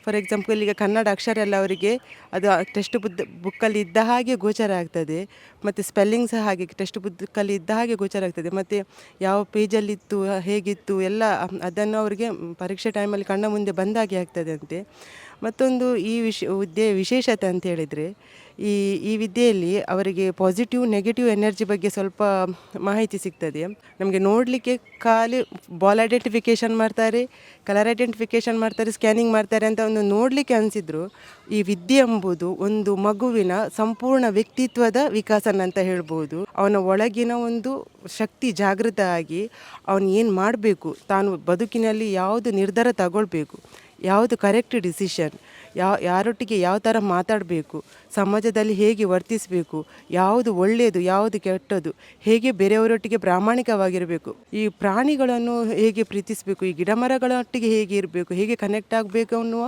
Speaker 6: ಫಾರ್ ಎಕ್ಸಾಂಪಲ್ ಈಗ ಕನ್ನಡ ಅಕ್ಷರ ಎಲ್ಲ ಅವರಿಗೆ ಅದು ಟೆಕ್ಸ್ಟ್ ಬುಕ್ಕಲ್ಲಿ ಇದ್ದ ಹಾಗೆ ಗೋಚರ ಆಗ್ತದೆ. ಮತ್ತು ಸ್ಪೆಲ್ಲಿಂಗ್ ಸಹ ಹಾಗೆ ಟೆಕ್ಸ್ಟ್ ಬುಕ್ಕಲ್ಲಿ ಇದ್ದ ಹಾಗೆ ಗೋಚರ ಆಗ್ತದೆ. ಮತ್ತು ಯಾವ ಪೇಜಲ್ಲಿತ್ತು, ಹೇಗಿತ್ತು ಎಲ್ಲ ಅದನ್ನು ಅವರಿಗೆ ಪರೀಕ್ಷೆ ಟೈಮಲ್ಲಿ ಕಣ್ಣ ಮುಂದೆ ಬಂದಾಗೆ ಆಗ್ತದೆ ಅಂತೆ. ಮತ್ತೊಂದು ಈ ವಿದ್ಯೆ ವಿಶೇಷತೆ ಅಂತ ಹೇಳಿದರೆ, ಈ ವಿದ್ಯೆಯಲ್ಲಿ ಅವರಿಗೆ ಪಾಸಿಟಿವ್ ನೆಗೆಟಿವ್ ಎನರ್ಜಿ ಬಗ್ಗೆ ಸ್ವಲ್ಪ ಮಾಹಿತಿ ಸಿಗ್ತದೆ. ನಮಗೆ ನೋಡಲಿಕ್ಕೆ ಖಾಲಿ ಬಾಲ್ ಐಡೆಂಟಿಫಿಕೇಷನ್ ಮಾಡ್ತಾರೆ, ಕಲರ್ ಐಡೆಂಟಿಫಿಕೇಷನ್ ಮಾಡ್ತಾರೆ, ಸ್ಕ್ಯಾನಿಂಗ್ ಮಾಡ್ತಾರೆ ಅಂತ ಒಂದು ನೋಡಲಿಕ್ಕೆ ಅನಿಸಿದ್ರು, ಈ ವಿದ್ಯೆ ಎಂಬುದು ಒಂದು ಮಗುವಿನ ಸಂಪೂರ್ಣ ವ್ಯಕ್ತಿತ್ವದ ವಿಕಾಸನ ಅಂತ ಹೇಳ್ಬೋದು. ಅವನ ಒಳಗಿನ ಒಂದು ಶಕ್ತಿ ಜಾಗೃತ ಆಗಿ ಅವನು ಏನು ಮಾಡಬೇಕು, ತಾನು ಬದುಕಿನಲ್ಲಿ ಯಾವುದು ನಿರ್ಧಾರ ತಗೊಳ್ಬೇಕು, ಯಾವುದು ಕರೆಕ್ಟ್ ಡಿಸಿಷನ್, ಯಾರೊಟ್ಟಿಗೆ ಯಾವ ಥರ ಮಾತಾಡಬೇಕು, ಸಮಾಜದಲ್ಲಿ ಹೇಗೆ ವರ್ತಿಸಬೇಕು, ಯಾವುದು ಒಳ್ಳೆಯದು ಯಾವುದು ಕೆಟ್ಟದ್ದು, ಹೇಗೆ ಬೇರೆಯವರೊಟ್ಟಿಗೆ ಪ್ರಾಮಾಣಿಕವಾಗಿರಬೇಕು, ಈ ಪ್ರಾಣಿಗಳನ್ನು ಹೇಗೆ ಪ್ರೀತಿಸಬೇಕು, ಈ ಗಿಡಮರಗಳೊಟ್ಟಿಗೆ ಹೇಗೆ ಇರಬೇಕು, ಹೇಗೆ ಕನೆಕ್ಟ್ ಆಗಬೇಕು ಅನ್ನುವ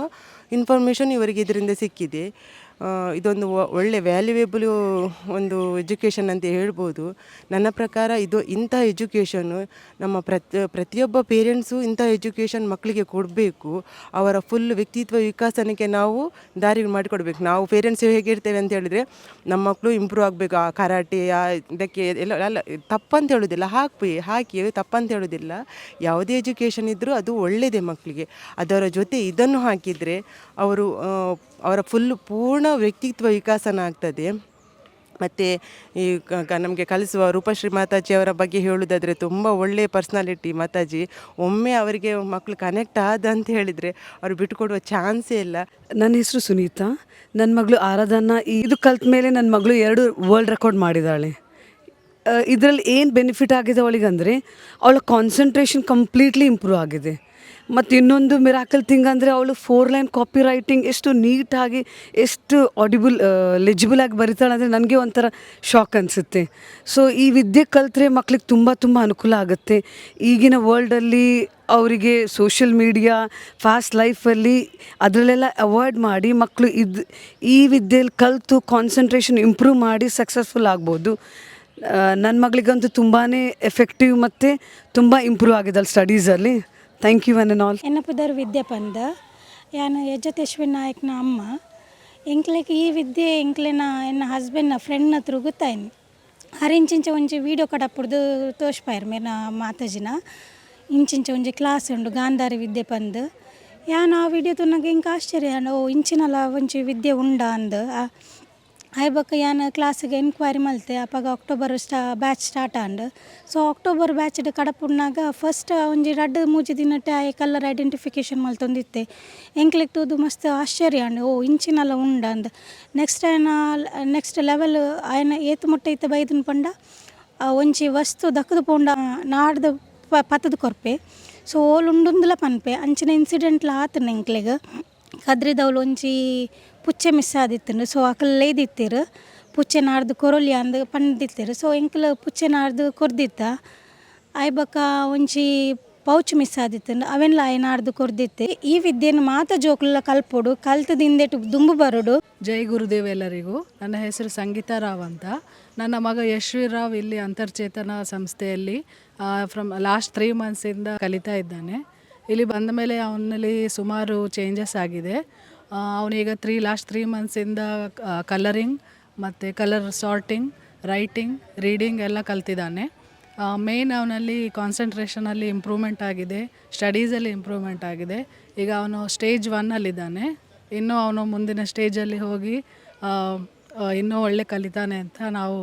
Speaker 6: ಇನ್ಫಾರ್ಮೇಷನ್ ಇವರಿಗೆ ಇದರಿಂದ ಸಿಕ್ಕಿದೆ. ಇದೊಂದು ಒಳ್ಳೆ ವ್ಯಾಲ್ಯೂಯೇಬಲು ಒಂದು ಎಜುಕೇಷನ್ ಅಂತ ಹೇಳ್ಬೋದು. ನನ್ನ ಪ್ರಕಾರ ಇಂಥ ಎಜುಕೇಷನ್ನು ನಮ್ಮ ಪ್ರತಿಯೊಬ್ಬ ಪೇರೆಂಟ್ಸು ಇಂಥ ಎಜುಕೇಷನ್ ಮಕ್ಕಳಿಗೆ ಕೊಡಬೇಕು. ಅವರ ಫುಲ್ ವ್ಯಕ್ತಿತ್ವ ವಿಕಾಸನಕ್ಕೆ ನಾವು ದಾರಿ ಮಾಡಿಕೊಡ್ಬೇಕು. ನಾವು ಪೇರೆಂಟ್ಸ್ ಹೇಗಿರ್ತೇವೆ ಅಂತ ಹೇಳಿದರೆ ನಮ್ಮ ಮಕ್ಕಳು ಇಂಪ್ರೂವ್ ಆಗಬೇಕು, ಆ ಕರಾಟೆ ಇದಕ್ಕೆ ಎಲ್ಲ ತಪ್ಪಂತ ಹೇಳೋದಿಲ್ಲ, ಹಾಕಿ ತಪ್ಪಂತ ಹೇಳೋದಿಲ್ಲ. ಯಾವುದೇ ಎಜುಕೇಷನ್ ಇದ್ದರೂ ಅದು ಒಳ್ಳೆಯದೇ ಮಕ್ಕಳಿಗೆ. ಅದರ ಜೊತೆ ಇದನ್ನು ಹಾಕಿದರೆ ಅವರ ಪೂರ್ಣ ವ್ಯಕ್ತಿತ್ವ ವಿಕಾಸನ ಆಗ್ತದೆ. ಮತ್ತು ಈ ನಮಗೆ ಕಲಿಸುವ ರೂಪಶ್ರೀ ಮಾತಾಜಿ ಅವರ ಬಗ್ಗೆ ಹೇಳೋದಾದರೆ ತುಂಬ ಒಳ್ಳೆಯ ಪರ್ಸ್ನಾಲಿಟಿ ಮಾತಾಜಿ. ಒಮ್ಮೆ ಅವರಿಗೆ ಮಕ್ಕಳು ಕನೆಕ್ಟ್ ಅಂತ ಹೇಳಿದರೆ ಅವರು ಬಿಟ್ಟುಕೊಡುವ ಚಾನ್ಸೇ ಇಲ್ಲ.
Speaker 9: ನನ್ನ ಹೆಸರು ಸುನೀತಾ. ನನ್ನ ಮಗಳು ಆರಾಧನಾ ಇದು ಕಲ್ತ ಮೇಲೆ ನನ್ನ ಮಗಳು 2 ವರ್ಲ್ಡ್ ರೆಕಾರ್ಡ್ ಮಾಡಿದ್ದಾಳೆ. ಇದರಲ್ಲಿ ಏನು ಬೆನಿಫಿಟ್ ಆಗಿದೆ ಅವಳಿಗಂದರೆ ಅವಳ ಕಾನ್ಸಂಟ್ರೇಷನ್ ಕಂಪ್ಲೀಟ್ಲಿ ಇಂಪ್ರೂವ್ ಆಗಿದೆ. ಮತ್ತು ಇನ್ನೊಂದು ಮಿರಾಕಲ್ ಥಿಂಗ್ ಅಂದರೆ ಅವಳು 4 ಲೈನ್ ಕಾಪಿ ರೈಟಿಂಗ್ ಎಷ್ಟು ನೀಟಾಗಿ ಎಷ್ಟು ಲೆಜಿಬಲ್ ಆಗಿ ಬರೀತಾಳೆ ಅಂದರೆ ನನಗೆ ಒಂಥರ ಶಾಕ್ ಅನಿಸುತ್ತೆ. ಸೊ ಈ ವಿದ್ಯೆ ಕಲ್ತ್ರೆ ಮಕ್ಳಿಗೆ ತುಂಬ ಅನುಕೂಲ ಆಗುತ್ತೆ. ಈಗಿನ ವರ್ಲ್ಡಲ್ಲಿ ಅವರಿಗೆ ಸೋಷಿಯಲ್ ಮೀಡಿಯಾ ಫಾಸ್ಟ್ ಲೈಫಲ್ಲಿ ಅದರಲ್ಲೆಲ್ಲ ಅವಾಯ್ಡ್ ಮಾಡಿ ಮಕ್ಕಳು ಈ ವಿದ್ಯೆಯಲ್ಲಿ ಕಲಿತು ಕಾನ್ಸಂಟ್ರೇಷನ್ ಇಂಪ್ರೂವ್ ಮಾಡಿ ಸಕ್ಸಸ್ಫುಲ್ ಆಗ್ಬೋದು. ನನ್ನ ಮಗಳಿಗಂತೂ ತುಂಬಾ ಎಫೆಕ್ಟಿವ್ ಮತ್ತು ತುಂಬ ಇಂಪ್ರೂವ್ ಆಗಿದ್ದಾಳೆ ಸ್ಟಡೀಸಲ್ಲಿ. Thank you one and all.
Speaker 10: ಎನ್ನಪದರ್ ವಿದ್ಯೆ ಪಂದ ಯಾನು ಯಜ್ಜತೇಶ್ವರಿ ನಾಯಕ್ನ ಅಮ್ಮ ಎಂಕ್ಲೆಗೆ ಈ ವಿದ್ಯೆ ಎನ್ನ ಹಸ್ಬೆಂಡ್ನ ಫ್ರೆಂಡ್ನ ಹತ್ರ ಗೊತ್ತಾಯ್ನು ಹರಿಂಚಿಂಚ ಒಂಜಿ ವೀಡಿಯೋ ಕಡಪುಡ್ದು ತೋಷ್ಪಾಯ್ರು ಮೇನ ಮಾತಾಜಿನ ಇಂಚಿಂಚ ಒಂಜಿ ಕ್ಲಾಸ್ ಉಂಡು ಗಾಂಧಾರಿ ವಿದ್ಯೆ ಪಂದು ಯಾನು ಆ ವಿಡಿಯೋ ತುನಗೆ ಇಂಕ ಆಶ್ಚರ್ಯ ಓ ಇಂಚಿನಲ್ಲ ಒಂಜಿ ವಿದ್ಯೆ ಉಂಡ ಅಂದು ಆಯ್ಬಕ್ಕ ಯಾನು ಕ್ಲಾಸಿಗೆ ಎನ್ಕ್ವೈರಿ ಮಲ್ತೆ ಅಪ್ಪಾಗ ಅಕ್ಟೋಬರ್ ಬ್ಯಾಚ್ ಸ್ಟಾರ್ಟ್ ಆಂಡು. ಸೊ ಅಕ್ಟೋಬರ್ ಬ್ಯಾಚ್ ಕಡಪುಡ್ನಾಗ ಫಸ್ಟ್ ಒಂಜಿ 2-3 ದಿನಟ್ಟೆ ಆ ಕಲರ್ ಐಡೆಂಟಿಫಿಕೇಷನ್ ಮಲ್ತೊಂದಿತ್ತೆ ಎಂಕ್ಲೆಗ್ ತೂದು ಮಸ್ತ್ ಆಶ್ಚರ್ಯ ಅಂಡು ಓ ಇಂಚಿನಲ್ಲ ಉಂಡ ಅಂದು. ನೆಕ್ಸ್ಟ್ ಲೆವೆಲ್ ಆಯ್ನ ಏತು ಮುಟ್ಟ ಇತ್ತ ಬೈದನ್ ಪಂಡ ಒಂಜಿ ವಸ್ತು ದಕ್ಕದು ಪೋಂಡ ನಾಡ್ದು ಪತ್ತದ ಕೊರ್ಪೆ. ಸೊ ಓಲ್ ಉಂಡುಂದುಲ ಪನ್ಪೆ ಅಂಚಿನ ಇನ್ಸಿಡೆಂಟ್ಲ ಆತನ ಎಂಕ್ಲೆಗ್ ಕದ್ರಿದವ್ಲು ಒಂಜಿ ಪುಚ್ಚೆ ಮಿಸ್ ಆದಿತ್ತು. ಸೊ ಅಕಲ್ಲೇ ದಿತ್ತಿರು ಪುಚ್ಚೆ ನಾಡ್ದು ಕೊರೊಲಿ ಅಂದು ಪಂದಿತ್ತಿರು. ಸೊ ಎಂಕ್ಲು ಪುಚ್ಚೆ ನಾಡ್ದು ಕೊರ್ದಿತ್ತ ಆಯ್ಬಕ್ಕ ಒಂಜಿ ಪೌಚ್ ಮಿಸ್ ಆದಿತ್ತು ಅವೆಲ್ಲ ನಾಡ್ದು ಕೊರ್ದಿತ್ತೆ. ಈ ವಿದ್ಯೆಯನ್ನು ಮಾತ ಜೋಕ್ಲ ಕಲ್ಪೊಡು ಕಲ್ತದಿಂದೆಟು ದುಂಬು ಬರೋಡು.
Speaker 9: ಜೈ ಗುರುದೇವ್ ಎಲ್ಲರಿಗೂ. ನನ್ನ ಹೆಸರು ಸಂಗೀತಾ ರಾವ್ ಅಂತ. ನನ್ನ ಮಗ ಯಶ್ವೀರ್ ರಾವ್ ಇಲ್ಲಿ ಅಂತರ್ಚೇತನ ಸಂಸ್ಥೆಯಲ್ಲಿ ಲಾಸ್ಟ್ 3 ಮಂತ್ಸಿಂದ ಕಲಿತಾ ಇದ್ದಾನೆ. ಇಲ್ಲಿ ಬಂದ ಮೇಲೆ ಅವನಲ್ಲಿ ಸುಮಾರು ಚೇಂಜಸ್ ಆಗಿದೆ. ಅವನೀಗ ಲಾಸ್ಟ್ 3 ಮಂತ್ಸಿಂದ ಕಲರಿಂಗ್ ಮತ್ತು ಕಲರ್ ಸಾರ್ಟಿಂಗ್, ರೈಟಿಂಗ್, ರೀಡಿಂಗ್ ಎಲ್ಲ ಕಲ್ತಿದ್ದಾನೆ. ಮೇನ್ ಅವನಲ್ಲಿ ಕಾನ್ಸಂಟ್ರೇಷನಲ್ಲಿ ಇಂಪ್ರೂವ್ಮೆಂಟ್ ಆಗಿದೆ, ಸ್ಟಡೀಸಲ್ಲಿ ಇಂಪ್ರೂವ್ಮೆಂಟ್ ಆಗಿದೆ. ಈಗ ಅವನು ಸ್ಟೇಜ್ 1ಅಲ್ಲಿದ್ದಾನೆ. ಇನ್ನೂ ಅವನು ಮುಂದಿನ ಸ್ಟೇಜಲ್ಲಿ ಹೋಗಿ ಇನ್ನೂ ಒಳ್ಳೆ ಕಲಿತಾನೆ ಅಂತ ನಾವು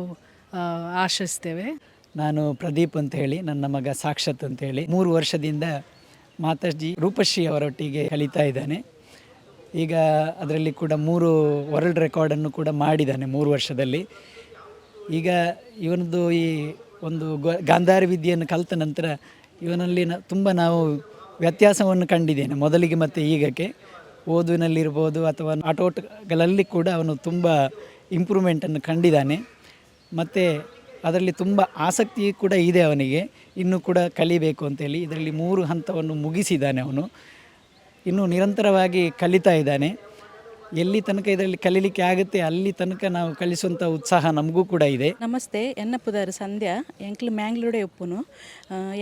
Speaker 9: ಆಶಿಸ್ತೇವೆ.
Speaker 11: ನಾನು ಪ್ರದೀಪ್ ಅಂತ ಹೇಳಿ, ನನ್ನ ಮಗ ಸಾಕ್ಷತ್ ಅಂತ ಹೇಳಿ 3 ವರ್ಷದಿಂದ ಮಾತಾಜಿ ರೂಪಶ್ರೀ ಅವರೊಟ್ಟಿಗೆ ಕಲಿತಾ ಇದ್ದಾನೆ. ಈಗ ಅದರಲ್ಲಿ ಕೂಡ 3 ವರ್ಲ್ಡ್ ರೆಕಾರ್ಡನ್ನು ಕೂಡ ಮಾಡಿದ್ದಾನೆ 3 ವರ್ಷದಲ್ಲಿ. ಈಗ ಇವನದು ಈ ಒಂದು ಗಾಂಧಾರಿ ವಿದ್ಯೆಯನ್ನು ಕಲಿತ ನಂತರ ಇವನಲ್ಲಿ ತುಂಬ ನಾವು ವ್ಯತ್ಯಾಸವನ್ನು ಕಂಡಿದ್ದೇನೆ ಮೊದಲಿಗೆ ಮತ್ತು ಈಗಕ್ಕೆ. ಓದುವಿನಲ್ಲಿರ್ಬೋದು ಅಥವಾ ಆಟೋಟಗಳಲ್ಲಿ ಕೂಡ ಅವನು ತುಂಬ ಇಂಪ್ರೂವ್ಮೆಂಟನ್ನು ಕಂಡಿದ್ದಾನೆ. ಮತ್ತು ಅದರಲ್ಲಿ ತುಂಬ ಆಸಕ್ತಿ ಕೂಡ ಇದೆ ಅವನಿಗೆ, ಇನ್ನೂ ಕೂಡ ಕಲಿಬೇಕು ಅಂತೇಳಿ. ಇದರಲ್ಲಿ 3 ಹಂತವನ್ನು ಮುಗಿಸಿದ್ದಾನೆ ಅವನು. ಇನ್ನೂ ನಿರಂತರವಾಗಿ ಕಲಿತಾ ಇದ್ದಾನೆ. ಎಲ್ಲಿ ತನಕ ಇದರಲ್ಲಿ ಕಲೀಲಿಕ್ಕೆ ಆಗುತ್ತೆ ಅಲ್ಲಿ ತನಕ ನಾವು ಕಲಿಸುವಂಥ ಉತ್ಸಾಹ ನಮಗೂ ಕೂಡ ಇದೆ.
Speaker 12: ನಮಸ್ತೆ, ಎನ್ನ ಪುದಾರ್ ಸಂಧ್ಯಾ ಎಂಕ್ಲು ಮ್ಯಾಂಗ್ಳೂಡೆ ಉಪ್ಪುನು.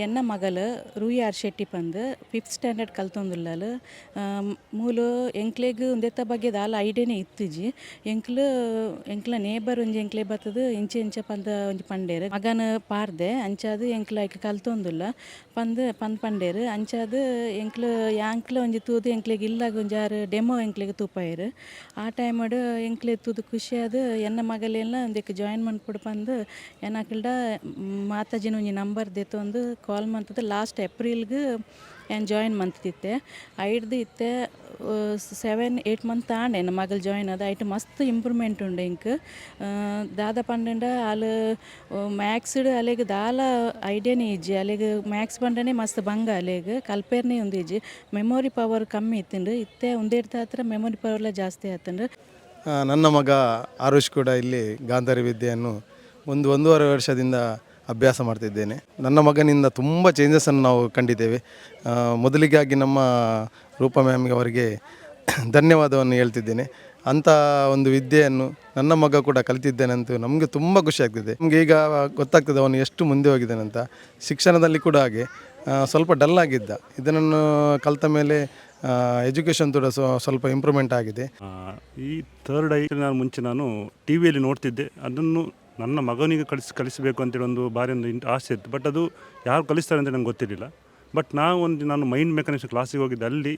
Speaker 12: ಎನ್ನ ಮಗಲು ರೂಯಾರ್ ಶೆಟ್ಟಿ ಪಂದು 5th ಸ್ಟ್ಯಾಂಡರ್ಡ್ ಕಲ್ತೊಂದುಲ್ಲಲು ಮೂಲು ಎಂಕ್ಲೆಗ್ ಒಂದೆತ್ತ ಬಗ್ಗೆ ದಾಲ ಐಡಿಯಾನೇ ಇತ್ತಿಜಿ. ಎಂಕ್ಲ ನೇಬರ್ ಒಂಜಿ ಎಂಕ್ಲೆ ಬತ್ತದು ಇಂಚೆ ಪಂದ ಒಂಜಿ ಪಂಡೇರು ಮಗನ ಪಾರ್ದೆ ಅಂಚಾದು ಎಂಕ್ಲ ಐಕೆ ಕಲ್ತೊಂದುಲ್ಲ ಪಂಡೇರು ಅಂಚಾದು ಯಾಂಕ್ಲ ಒಂಜಿ ತೂದು ಎಂಕ್ಲೆಗ್ ಇಲ್ಲಾಗ ಒಂಜಾರು ಡೆಮೋ ಎಂಕ್ಲೆಗ್ ತೂಪಾಯರು. ಆ ಟೈಮಡು ಎಂಕ್ಲೆ ತೂದು ಖುಷಿಯಾದ ಎನ್ನ ಮಗಲೆಲ್ಲ ಒಂದಕ್ಕೆ ಜಾಯಿನ್ ಮಾಡ್ಕೊಡು ಬಂದು ಏನಾಕಲ್ಡ ಮಾತಾಜಿನ ಒಂಜಿ ನಂಬರ್ ದೆತ್ತೊಂದು ಕಾಲ್ ಮಂತದ ಲಾಸ್ಟ್ ಏಪ್ರಿಲ್ಗೆ ಏನು ಜಾಯಿನ್ ಮಂತಿತ್ತೆ ಐಡ್ದು ಇತ್ತೆ 7-8 ಮಂತ್ ತಾಂಡೆ ನಮ್ಮ ಮಗಳು ಜಾಯಿನ್ ಆದ ಐಟ್ ಮಸ್ತ್ ಇಂಪ್ರೂವ್ಮೆಂಟ್ ಉಂಡು ಇಂಕ್ ದಾದ ಪಂಡ ಅಲ್ಲಿ ಮ್ಯಾಕ್ಸ್ಡ್ ಅಲ್ಲಿಗೆ ದಾಲ ಐಡಿಯಾನೇ ಇಜ್ಜಿ ಅಲ್ಲಿಗೆ ಮ್ಯಾಕ್ಸ್ ಪಂಡನೇ ಮಸ್ತ್ ಬಂಗ ಅಲ್ಲಿಗೆ ಕಲ್ಪೇರ್ನೇ ಒಂದು ಇಜ್ಜಿ ಮೆಮೊರಿ ಪವರ್ ಕಮ್ಮಿ ಇತ್ತಂಡು ಇತ್ತೆ ಒಂದೇಡ್ತ ಹತ್ರ ಮೆಮೊರಿ ಪವರ್ಲ ಜಾಸ್ತಿ ಆತಂಡು.
Speaker 13: ನನ್ನ ಮಗ ಆರುಷ್ ಕೂಡ ಇಲ್ಲಿ ಗಾಂಧಾರಿ ವಿದ್ಯೆಯನ್ನು 1.5 ವರ್ಷದಿಂದ ಅಭ್ಯಾಸ ಮಾಡ್ತಿದ್ದೇನೆ. ನನ್ನ ಮಗನಿಂದ ತುಂಬ ಚೇಂಜಸನ್ನು ನಾವು ಕಂಡಿದ್ದೇವೆ. ಮೊದಲಿಗಾಗಿ ನಮ್ಮ ರೂಪಾ ಮ್ಯಾಮ್ಗೆ ಅವರಿಗೆ ಧನ್ಯವಾದವನ್ನು ಹೇಳ್ತಿದ್ದೇನೆ. ಅಂಥ ಒಂದು ವಿದ್ಯೆಯನ್ನು ನನ್ನ ಮಗ ಕೂಡ ಕಲಿತಿದ್ದೇನಂತೂ ನಮಗೆ ತುಂಬ ಖುಷಿ ಆಗ್ತಿದೆ. ನಮಗೆ ಈಗ ಗೊತ್ತಾಗ್ತದೆ ಅವನು ಎಷ್ಟು ಮುಂದೆ ಹೋಗಿದ್ದಾನಂತ. ಶಿಕ್ಷಣದಲ್ಲಿ ಕೂಡ ಹಾಗೆ ಸ್ವಲ್ಪ ಡಲ್ ಆಗಿದ್ದ, ಇದನ್ನು ಕಲಿತ ಮೇಲೆ ಎಜುಕೇಷನ್ ಕೂಡ ಸ್ವಲ್ಪ ಇಂಪ್ರೂವ್ಮೆಂಟ್ ಆಗಿದೆ.
Speaker 14: ಈ ಥರ್ಡ್ ಐ ನಾನು ಟಿ ವಿಯಲ್ಲಿ ನೋಡ್ತಿದ್ದೆ, ಅದನ್ನು ನನ್ನ ಮಗನಿಗೆ ಕಲಿಸಬೇಕು ಅಂತೇಳಿ ಒಂದು ಭಾರಿ ಒಂದು ಆಸೆ ಇತ್ತು. ಬಟ್ ಅದು ಯಾರು ಕಲಿಸ್ತಾರೆ ಅಂತ ನಂಗೆ ಗೊತ್ತಿರಲಿಲ್ಲ. ಬಟ್ ನಾನು ಮೈಂಡ್ ಮೆಕ್ಯಾನಿಕ್ಸ್ ಕ್ಲಾಸಿಗೆ ಹೋಗಿದ್ದೆ. ಅಲ್ಲಿ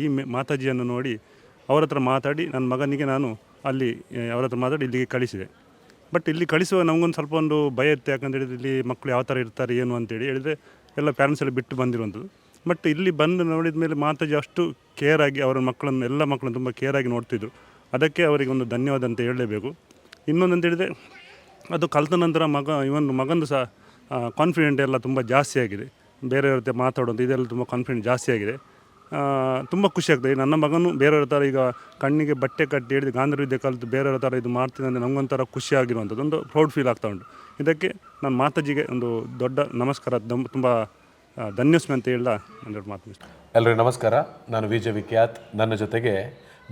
Speaker 14: ಈ ಮಾತಾಜಿಯನ್ನು ನೋಡಿ ಅವರ ಹತ್ರ ಮಾತಾಡಿ ನನ್ನ ಮಗನಿಗೆ ನಾನು ಅಲ್ಲಿ ಅವರ ಹತ್ರ ಮಾತಾಡಿ ಇಲ್ಲಿಗೆ ಕಳಿಸಿದೆ. ಬಟ್ ಇಲ್ಲಿ ಕಳಿಸುವಾಗ ನಮಗೊಂದು ಸ್ವಲ್ಪ ಒಂದು ಭಯ ಇತ್ತು. ಯಾಕಂತ ಹೇಳಿದ್ರೆ ಇಲ್ಲಿ ಮಕ್ಕಳು ಯಾವ ಥರ ಇರ್ತಾರೆ ಏನು ಅಂತೇಳಿ ಹೇಳಿದರೆ ಎಲ್ಲ ಪ್ಯಾರೆಂಟ್ಸ್ ಎಲ್ಲ ಬಿಟ್ಟು ಬಂದಿರುವಂಥದ್ದು. ಬಟ್ ಇಲ್ಲಿ ಬಂದು ನೋಡಿದ ಮೇಲೆ ಮಾತಾಜಿ ಅಷ್ಟು ಕೇರ್ ಆಗಿ ಅವರ ಮಕ್ಕಳನ್ನು ಎಲ್ಲ ಮಕ್ಕಳನ್ನು ತುಂಬ ಕೇರ್ ಆಗಿ ನೋಡ್ತಿದ್ರು. ಅದಕ್ಕೆ ಅವರಿಗೆ ಒಂದು ಧನ್ಯವಾದ ಅಂತ ಹೇಳಲೇಬೇಕು. ಇನ್ನೊಂದು ಅಂತ ಹೇಳಿದರೆ ಅದು ಕಲಿತ ನಂತರ ಮಗಂದು ಸಹ ಕಾನ್ಫಿಡೆಂಟ್ ಎಲ್ಲ ತುಂಬ ಜಾಸ್ತಿ ಆಗಿದೆ. ಬೇರೆಯವ್ರ ಜೊತೆ ಮಾತಾಡೋದು ಇದೆಲ್ಲ ತುಂಬ ಕಾನ್ಫಿಡೆಂಟ್ ಜಾಸ್ತಿ ಆಗಿದೆ. ತುಂಬ ಖುಷಿ ಆಗ್ತದೆ. ನನ್ನ ಮಗನು ಬೇರೆಯವ್ರ ಥರ ಈಗ ಕಣ್ಣಿಗೆ ಬಟ್ಟೆ ಕಟ್ಟಿ ಹಿಡಿದು ಗಾಂಧಾರಿ ವಿದ್ಯೆ ಕಲಿತು ಬೇರೆಯವ್ರ ಥರ ಇದು ಮಾಡ್ತೀನಿ ಅಂದರೆ ನಮಗೊಂಥರ ಖುಷಿ ಆಗಿರುವಂಥದ್ದು ಒಂದು ಪ್ರೌಡ್ ಫೀಲ್ ಆಗ್ತಾ ಉಂಟು. ಇದಕ್ಕೆ ನಾನು ಮಾತಾಜಿಗೆ ಒಂದು ದೊಡ್ಡ ನಮಸ್ಕಾರ, ತುಂಬ ಧನ್ಯೋಸ್ಮಿ ಅಂತ ಹೇಳ ಒಂದೆರಡು ಮಾತು.
Speaker 1: ಎಲ್ಲರಿಗೂ ನಮಸ್ಕಾರ. ನಾನು ವಿಜಯ ವಿಖ್ಯಾತ್. ನನ್ನ ಜೊತೆಗೆ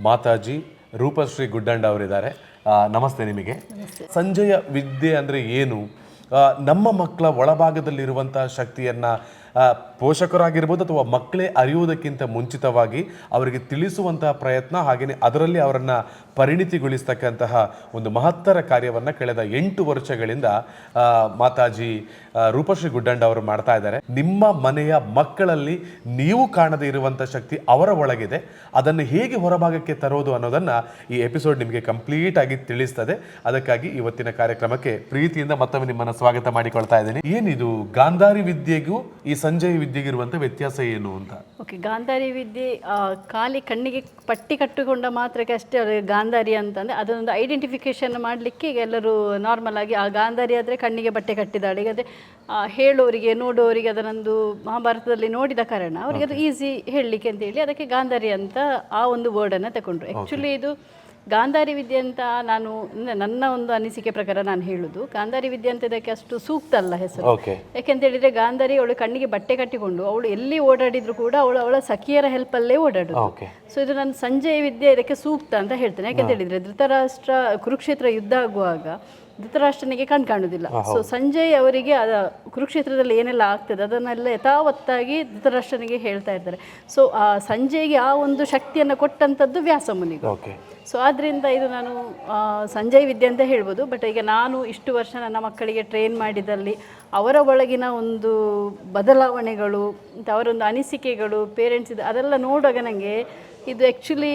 Speaker 1: ಮಾತಾಜಿ ರೂಪಶ್ರೀ ಗುಡ್ಡಂಡ ಅವರಿದ್ದಾರೆ. ನಮಸ್ತೆ ನಿಮಗೆ. ಸಂಜೆಯ ವಿದ್ಯೆ ಅಂದರೆ ಏನು, ನಮ್ಮ ಮಕ್ಕಳ ಒಳಭಾಗದಲ್ಲಿರುವಂಥ ಶಕ್ತಿಯನ್ನು ಪೋಷಕರಾಗಿರ್ಬೋದು ಅಥವಾ ಮಕ್ಕಳೇ ಅರಿಯುವುದಕ್ಕಿಂತ ಮುಂಚಿತವಾಗಿ ಅವರಿಗೆ ತಿಳಿಸುವಂತಹ ಪ್ರಯತ್ನ, ಹಾಗೆಯೇ ಅದರಲ್ಲಿ ಅವರನ್ನು ಪರಿಣಿತಿಗೊಳಿಸ್ತಕ್ಕಂತಹ ಒಂದು ಮಹತ್ತರ ಕಾರ್ಯವನ್ನು ಕಳೆದ 8 ವರ್ಷಗಳಿಂದ ಮಾತಾಜಿ ರೂಪಶ್ರೀ ಗುಡ್ಡಂಡ ಅವರು ಮಾಡ್ತಾ ಇದ್ದಾರೆ. ನಿಮ್ಮ ಮನೆಯ ಮಕ್ಕಳಲ್ಲಿ ನೀವು ಕಾಣದೇ ಇರುವಂಥ ಶಕ್ತಿ ಅವರ ಒಳಗಿದೆ. ಅದನ್ನು ಹೇಗೆ ಹೊರಭಾಗಕ್ಕೆ ತರೋದು ಅನ್ನೋದನ್ನು ಈ ಎಪಿಸೋಡ್ ನಿಮಗೆ ಕಂಪ್ಲೀಟ್ ಆಗಿ ತಿಳಿಸ್ತದೆ. ಅದಕ್ಕಾಗಿ ಇವತ್ತಿನ ಕಾರ್ಯಕ್ರಮಕ್ಕೆ ಪ್ರೀತಿಯಿಂದ ಮತ್ತೊಮ್ಮೆ ನಿಮ್ಮನ್ನು ಸ್ವಾಗತ ಮಾಡಿಕೊಳ್ತಾ ಇದ್ದೀನಿ. ಏನಿದು ಗಾಂಧಾರಿ ವಿದ್ಯೆಗೂ ಈ ಸಂಜೆಯ ವಿದ್ಯೆಗಿರುವಂಥ ವ್ಯತ್ಯಾಸ ಏನು ಅಂತ?
Speaker 3: ಓಕೆ, ಗಾಂಧಾರಿ ವಿದ್ಯೆ ಖಾಲಿ ಕಣ್ಣಿಗೆ ಪಟ್ಟಿ ಕಟ್ಟಿಕೊಂಡ ಮಾತ್ರಕ್ಕೆ ಅಷ್ಟೇ ಅವ್ರಿಗೆ ಗಾಂಧಾರಿ ಅಂತಂದರೆ ಅದೊಂದು ಐಡೆಂಟಿಫಿಕೇಶನ್ ಮಾಡಲಿಕ್ಕೆ ಈಗ ಎಲ್ಲರೂ ನಾರ್ಮಲ್ ಆಗಿ ಆ ಗಾಂಧಾರಿ ಆದರೆ ಕಣ್ಣಿಗೆ ಬಟ್ಟೆ ಕಟ್ಟಿದಾಳೆ. ಈಗ ಅದೇ ಹೇಳೋರಿಗೆ ನೋಡೋರಿಗೆ ಅದನ್ನೊಂದು ಮಹಾಭಾರತದಲ್ಲಿ ನೋಡಿದ ಕಾರಣ ಅವರಿಗೆ ಅದು ಈಸಿ ಹೇಳಲಿಕ್ಕೆ ಅಂತೇಳಿ ಅದಕ್ಕೆ ಗಾಂಧಾರಿ ಅಂತ ಆ ಒಂದು ವರ್ಡನ್ನು ತಗೊಂಡ್ರು. ಆ್ಯಕ್ಚುಲಿ ಇದು ಗಾಂಧಾರಿ ವಿದ್ಯೆ ಅಂತ ನನ್ನ ಒಂದು ಅನಿಸಿಕೆ ಪ್ರಕಾರ ನಾನು ಹೇಳುದು, ಗಾಂಧಾರಿ ವಿದ್ಯೆ ಅಂತ ಇದಕ್ಕೆ ಅಷ್ಟು ಸೂಕ್ತ ಅಲ್ಲ ಹೆಸರು. ಯಾಕೆಂತ ಹೇಳಿದ್ರೆ ಗಾಂಧಾರಿ ಅವಳು ಕಣ್ಣಿಗೆ ಬಟ್ಟೆ ಕಟ್ಟಿಕೊಂಡು ಅವಳು ಎಲ್ಲಿ ಓಡಾಡಿದ್ರು ಕೂಡ ಅವಳ ಸಖಿಯರ ಹೆಲ್ಪಲ್ಲೇ ಓಡಾಡುದು. ಸೊ ಇದು ನನ್ನ ಸಂಜೆಯ ವಿದ್ಯೆ ಇದಕ್ಕೆ ಸೂಕ್ತ ಅಂತ ಹೇಳ್ತೇನೆ. ಯಾಕೆಂತ ಹೇಳಿದ್ರೆ ಧೃತರಾಷ್ಟ್ರ ಕುರುಕ್ಷೇತ್ರ ಯುದ್ಧ ಆಗುವಾಗ ಧೃತರಾಷ್ಟ್ರನಿಗೆ ಕಾಣುವುದಿಲ್ಲ. ಸೊ ಸಂಜಯ್ ಅವರಿಗೆ ಕುರುಕ್ಷೇತ್ರದಲ್ಲಿ ಏನೆಲ್ಲ ಆಗ್ತದೆ ಅದನ್ನೆಲ್ಲ ಯಥಾವತ್ತಾಗಿ ಧೃತರಾಷ್ಟ್ರನಿಗೆ ಹೇಳ್ತಾ ಇರ್ತಾರೆ. ಸೊ ಆ ಸಂಜಯ್ಗೆ ಆ ಒಂದು ಶಕ್ತಿಯನ್ನು ಕೊಟ್ಟಂಥದ್ದು ವ್ಯಾಸ ಮುನಿಗಳು. ಸೊ ಆದ್ದರಿಂದ ಇದು ನಾನು ಸಂಜಯ್ ವಿದ್ಯೆ ಅಂತ ಹೇಳ್ಬೋದು. ಬಟ್ ಈಗ ನಾನು ಇಷ್ಟು ವರ್ಷ ನನ್ನ ಮಕ್ಕಳಿಗೆ ಟ್ರೈನ್ ಮಾಡಿದಲ್ಲಿ ಅವರ ಒಳಗಿನ ಒಂದು ಬದಲಾವಣೆಗಳು ಮತ್ತು ಅವರೊಂದು ಅನಿಸಿಕೆಗಳು ಪೇರೆಂಟ್ಸ್ ಇದು ಅದೆಲ್ಲ ನೋಡುವಾಗ ನನಗೆ ಇದು ಆ್ಯಕ್ಚುಲಿ